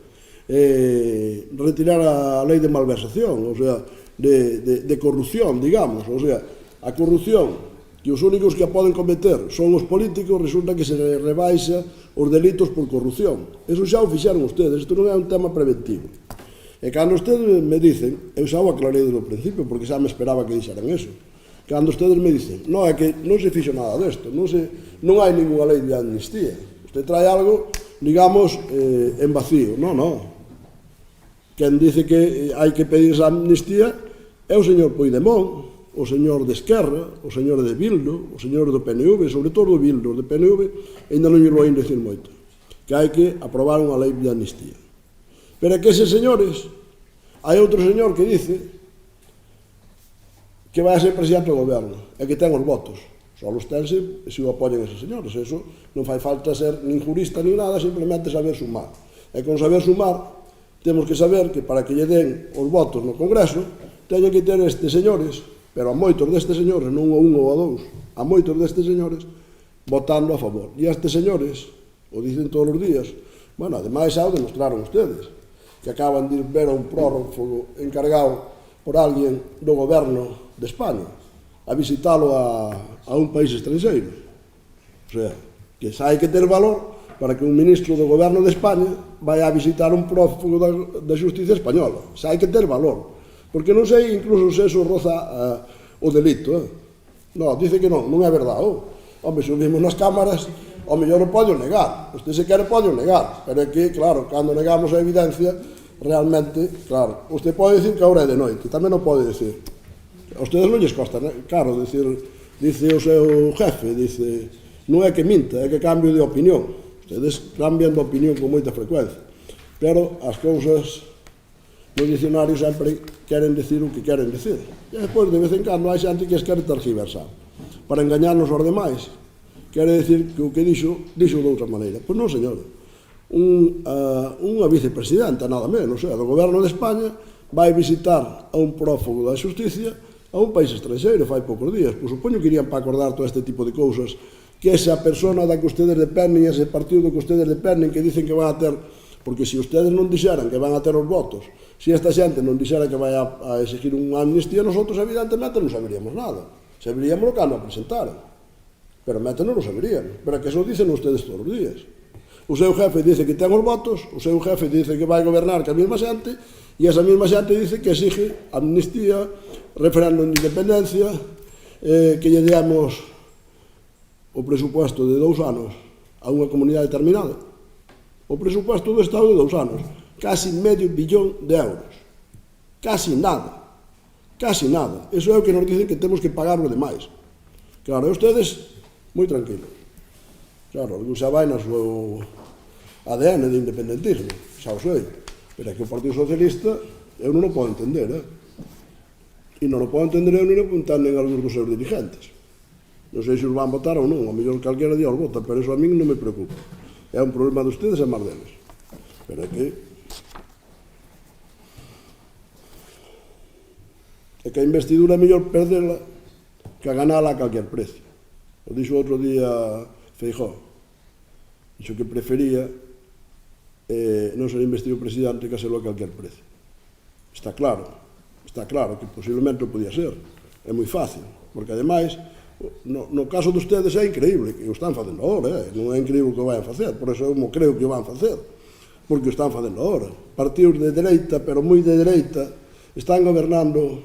retirar a lei de malversación, o sea, de corrupción, digamos, o sea, a corrupción que os únicos que a poden cometer son os políticos, resulta que se rebaixa os delitos por corrupción. Eso xa o fixeron ustedes, isto non é un tema preventivo. E cando ustedes me dicen, eu xa o aclarei desde o principio, porque xa me esperaba que dixeran eso, cando ustedes me dicen, non, é que non se fixo nada desto, non hai ninguna lei de amnistía, usted trae algo, digamos, en vacío. Non. Quen dice que hai que pedir esa amnistía é o señor Puigdemont, o señor de Esquerra, o señor de Bildu, o señor do PNV, sobre todo o Bildu, de PNV, ainda non lle vou dicir moito, que hai que aprobar unha lei de amnistía. Pero é que eses señores, hai outro señor que dice que vai a ser presidente do goberno e que ten os votos. Só os tense se o apoyan eses señores. Eso non fai falta ser nin jurista nin nada, simplemente saber sumar. E con saber sumar, temos que saber que para que lle den os votos no Congreso, teñen que ter estes señores, pero a moitos destes señores, non a un ou a dous, a moitos destes señores, votando a favor. E estes señores, o dicen todos os días, bueno, ademais xa o demostraron ustedes, que acaban de ver a un prófugo encargado por alguén do goberno de España a visitalo a un país estranxeiro. O sea, que xa hai que ter valor para que un ministro do goberno de España vai a visitar un prófugo da justicia española. Xa hai que ter valor, porque non sei incluso se eso roza o delito. No, dice que non é verdade. Home, se o vimos nas cámaras, ao mellor o pode negar. Usted se quere pode negar, pero é que, claro, cando negamos a evidencia, realmente, claro, usted pode dicir que ahora é de noite, tamén non pode dicir. A ustedes non lles costa, claro, dice o seu jefe, dice, non é que minta, é que cambio de opinión. Ustedes cambian de opinión con moita frecuencia, pero as cousas no dicionario sempre queren dicir o que queren dicir. E despois, de vez en cando, hai xente que as quere tergiversar para engañarnos aos demais. Quere dicir que o que dixo de outra maneira. Pois non, señor. Unha vicepresidenta, nada menos, do goberno de España, vai visitar a un prófugo da xusticia a un país estranxeiro fai poucos días. Pois supoño que irían para acordar todo este tipo de cousas, que esa persona da que ustedes dependen, ese partido do que ustedes dependen, que dicen que van a ter, porque se ustedes non dixeran que van a ter os votos, se esta xente non dixera que vai a exigir unha amnistía, nosotros evidentemente non saberíamos nada. Saberíamos o que non presentaran. Pero mete non o saberíamos. Pero que eso dicen ustedes todos os días. O seu jefe dice que ten os votos, o seu jefe dice que vai gobernar que a mesma xente, e esa mesma xente dice que exige amnistía, referéndum de independencia, que lle demos o presupuesto de 2 anos a unha comunidade determinada. O presupuesto do Estado de 2 anos, casi medio billón de euros. Casi nada. Casi nada. Eso é o que nos dicen que temos que pagar o demais. Claro, e ustedes, moi tranquilos. Claro, xa vai na súa ADN de independentismo, xa o sei. Pero é que o Partido Socialista, eu non o podo entender, E non o podo entender eu non o entenden algúns dos seus dirigentes. Non sei se os van votar ou non, a mellor calquera día os vota, pero eso a min non me preocupa. É un problema de ustedes e máis deles. Pero é que a investidura é mellor perderla que a ganala a calquer precio. O dixo outro día Feijóo. Dixo que prefería non ser investido presidente que serlo a calquer precio. Está claro que posiblemente o podía ser. É moi fácil, porque ademais, no caso de ustedes é increíble, que o están facendo ahora, non é increíble que o vayan facer, por eso eu creo que o van facer, porque o están facendo ahora. Partidos de dereita, pero moi de dereita, están gobernando,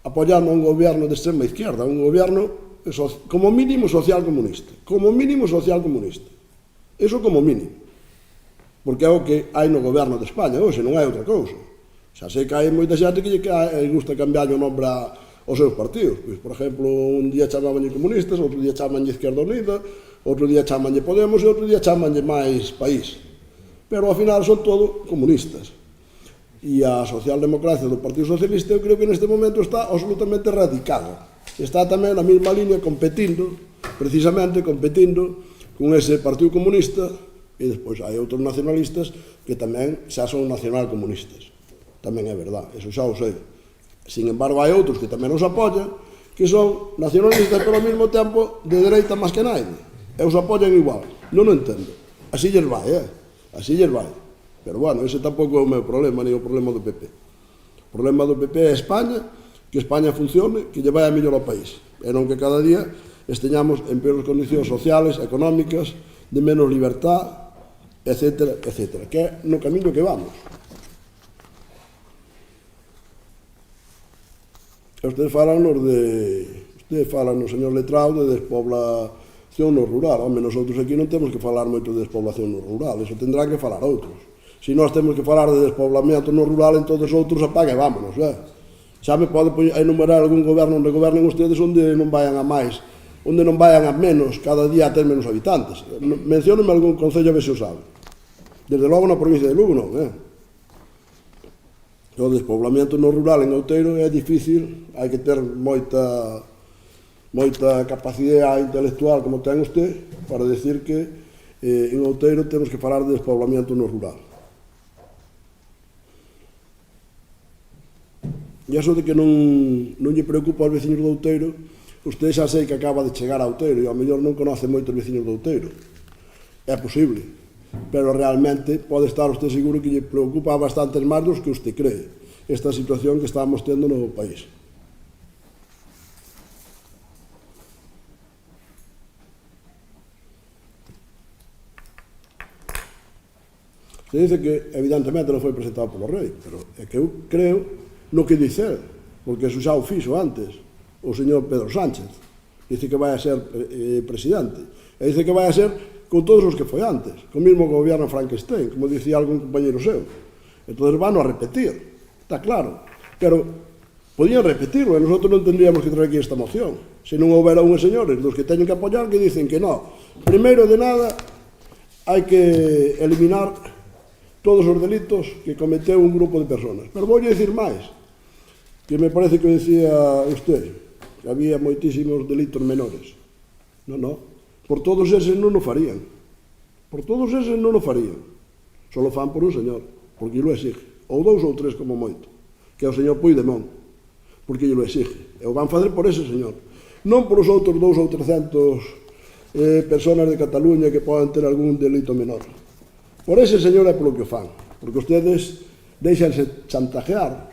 apoiando un goberno de extrema izquierda, un goberno como mínimo social comunista. Como mínimo social comunista. Eso como mínimo. Porque é o que hai no goberno de España hoxe, non hai outra cousa. Xa sei que hai moita xente que lle gusta cambiar o nombre aos seus partidos. Pois, por exemplo, un día chamabanlle comunistas, outro día chamanlle Izquierda Unida, outro día chamanlle Podemos e outro día chamanlle Máis País. Pero ao final son todo comunistas. E a socialdemocracia do Partido Socialista eu creo que neste momento está absolutamente radicada. Está tamén na mesma línea competindo, precisamente competindo con ese Partido Comunista, e despois hai outros nacionalistas que tamén xa son nacionalcomunistas. Tamén é verdade, eso xa o sei. Sin embargo, hai outros que tamén os apoian, que son nacionalistas, pero ao mesmo tempo de dereita máis que naide. E os apoian igual. Non o entendo. Así lles vai, Así lles vai. Pero, bueno, ese tampouco é o meu problema, nem o problema do PP. O problema do PP é España, que España funcione, que lle vai a mellor ao país. E non que cada día esteñamos en peores condicións sociales, económicas, de menos libertad, etcétera, etcétera, que é no camiño que vamos. Ustedes falanos señor letrado, de despoblación no rural. Home, nosotros aquí non temos que falar moito de despoblación no rural, eso tendrán que falar outros. Se nós temos que falar de despoblamento no rural, entón outros apaga e vámonos, Xa me pode enumerar algún goberno onde gobernen ustedes onde non vayan a máis, onde non vayan a menos, cada día a ter menos habitantes. Mencióneme algún concello a ver se o sabe. Desde logo na provincia de Lugo non, O despoblamento no rural en Outeiro é difícil, hai que ter moita capacidade intelectual como ten usted para decir que en Outeiro temos que falar de despoblamento no rural. E iso de que non lle preocupa aos veciños do Outeiro, usted xa sei que acaba de chegar a Outeiro e ao mellor non conoce moitos veciños do Outeiro. É posible, pero realmente pode estar usted seguro que lle preocupa bastantes máis dos que usted cree esta situación que estamos tendo no país. Se dice que evidentemente non foi presentado polo rei, pero é que eu creo no que dice, porque eso xa o fixo antes o señor Pedro Sánchez. dice que vai a ser presidente, e dice que vai a ser con todos os que foi antes, con mismo gobierno Frankenstein, como dicía algún compañero seu. Entón van a repetir, está claro, pero podían repetirlo e nosotros non tendríamos que traer aquí esta moción se non houbera unhos señores dos que teñen que apoiar que dicen que no, primeiro de nada hai que eliminar todos os delitos que cometeu un grupo de personas. Pero vou dicir máis, que me parece que decía usted, que había moitísimos delitos menores. Non. Por todos eses non o farían. Por todos eses non o farían. Só lo fan por un señor, porque lo exige. Ou dous ou tres como moito, que é o señor Puigdemont, porque lo exige. E o van fazer por ese señor. Non por os outros 200 ou 300 personas de Cataluña que poden ter algún delito menor. Por ese señor é polo que o fan, porque ustedes deixanse chantajear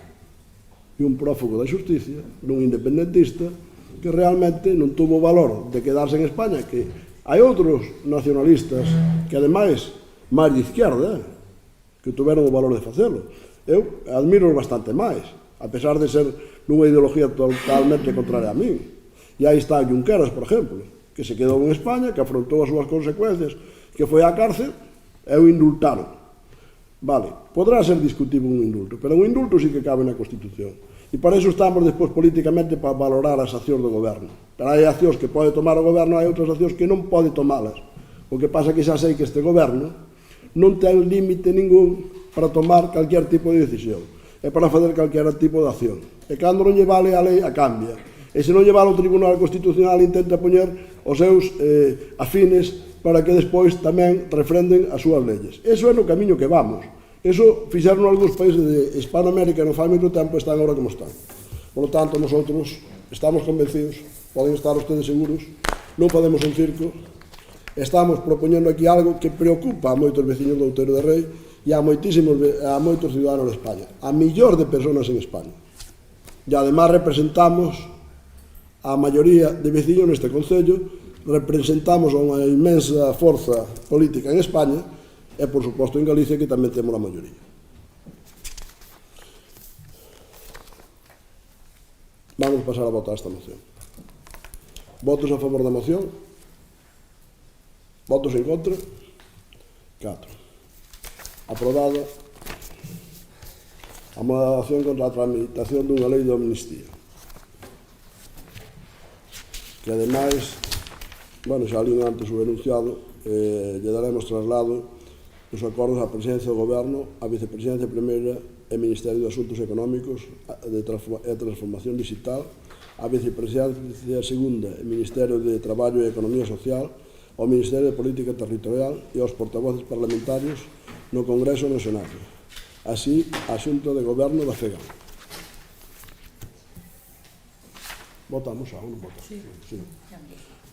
de un prófugo da xusticia, dun independentista, que realmente non tuvo valor de quedarse en España, que hai outros nacionalistas que, ademais, máis de izquierda, que tuveron o valor de facelo. Eu admiro bastante máis, a pesar de ser nunha ideología totalmente contraria a min. E aí está Junqueras, por exemplo, que se quedou en España, que afrontou as súas consecuencias, que foi á cárcel, e o indultaron. Vale, podrá ser discutible un indulto, pero un indulto sí que cabe na Constitución. E para iso estamos despois políticamente para valorar as accións do goberno. Pero hai accións que pode tomar o goberno, hai outras accións que non pode tomalas. O que pasa que xa sei que este goberno non ten límite ningún para tomar calquer tipo de decisión. É para fazer calquer tipo de acción. E cando non lle vale a lei, a cambia. E se non lle vale o Tribunal Constitucional, intenta poñer os seus afines para que despois tamén refrenden as súas leyes. Eso é no camiño que vamos. Eso fixeron algúns países de Hispanoamérica non fai moito tempo e están agora como están. Por lo tanto, nosotros estamos convencidos, poden estar ustedes seguros, non podemos un circo, estamos propoñendo aquí algo que preocupa a moitos veciños do Outeiro de Rei e a moitos ciudadanos de España, a millóns de personas en España. E además representamos a maioría de veciños neste concello, representamos a unha inmensa forza política en España e, por suposto, en Galicia, que tamén temos a maioría. Vamos a pasar a votar esta moción. Votos a favor da moción? Votos en contra? 4. Aprobada a moción contra a tramitación dunha lei de amnistía, que, ademais, xa lín antes o enunciado, lle daremos traslado os acordos á Presidencia do Goberno, á Vicepresidencia Primeira e Ministerio de Asuntos Económicos e Transformación Digital, á Vicepresidencia Segunda e Ministerio de Traballo e Economía Social, ao Ministerio de Política Territorial e aos portavoces parlamentarios no Congreso e no Senado, así a Xunta de Goberno da FEGA. Votamos a non votamos? Sí.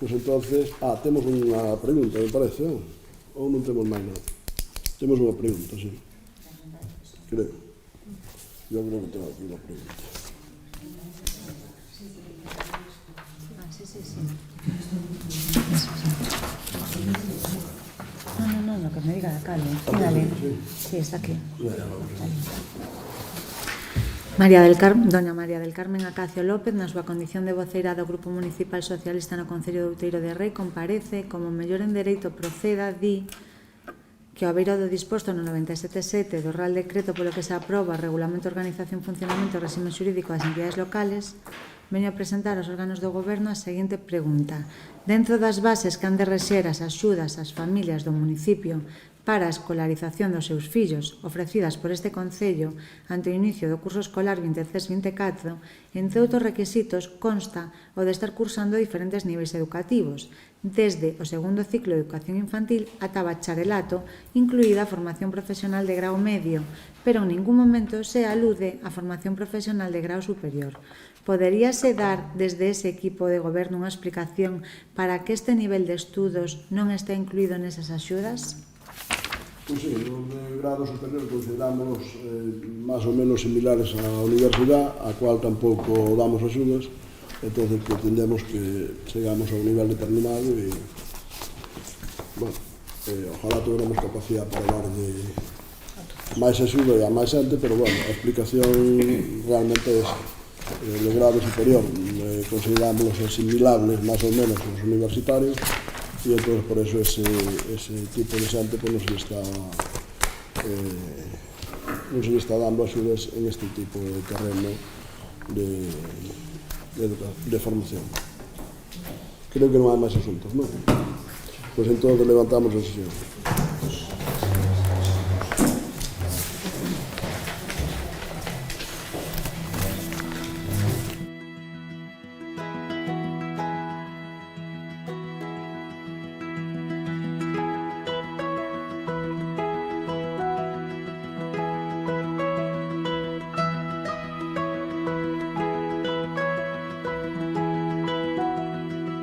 Pois entonces, temos unha pregunta, me parece, non? Ou non temos máis nada? Temos unha pregunta, sí. Creo. Yo creo que tengo aquí unha pregunta. Sí. No, que me diga la Cale. Dale. Sí, está aquí. Doña María del Carmen Acacio López, na súa condición de voceira do Grupo Municipal Socialista no Concello de Outeiro de Rei, comparece como mellor en dereito proceda, di que ao beiro do disposto no 97.7 do Real Decreto polo que se aproba o Regulamento de Organización, Funcionamento e Réxime Xurídico das Entidades Locales, veño a presentar aos órganos do Goberno a seguinte pregunta. Dentro das bases que han de rexer as axudas ás familias do municipio para a escolarización dos seus fillos ofrecidas por este Concello ante o inicio do curso escolar 23-24, entre outros requisitos consta o de estar cursando diferentes niveis educativos, desde o segundo ciclo de educación infantil ata bacharelato, incluída a formación profesional de grau medio, pero en ningún momento se alude a formación profesional de grau superior. Poderíase dar desde ese equipo de goberno unha explicación para que este nivel de estudos non este incluído nesas axudas? Pois sí, os de grado superior consideramos máis ou menos similares á universidade, a cual tampouco damos axudas, entón pretendemos que chegamos a un nivel determinado e, ojalá tuviéramos capacidade para dar de máis axuda e a máis xente, pero, a explicación realmente é esa. De grado superior, consideramos asimilables más o menos con los universitarios, y entonces por eso ese tipo de xente pues, non se está dando axudas en este tipo de terreno de formación. Creo que non hai máis asuntos, non? Pois entón levantamos a sesión.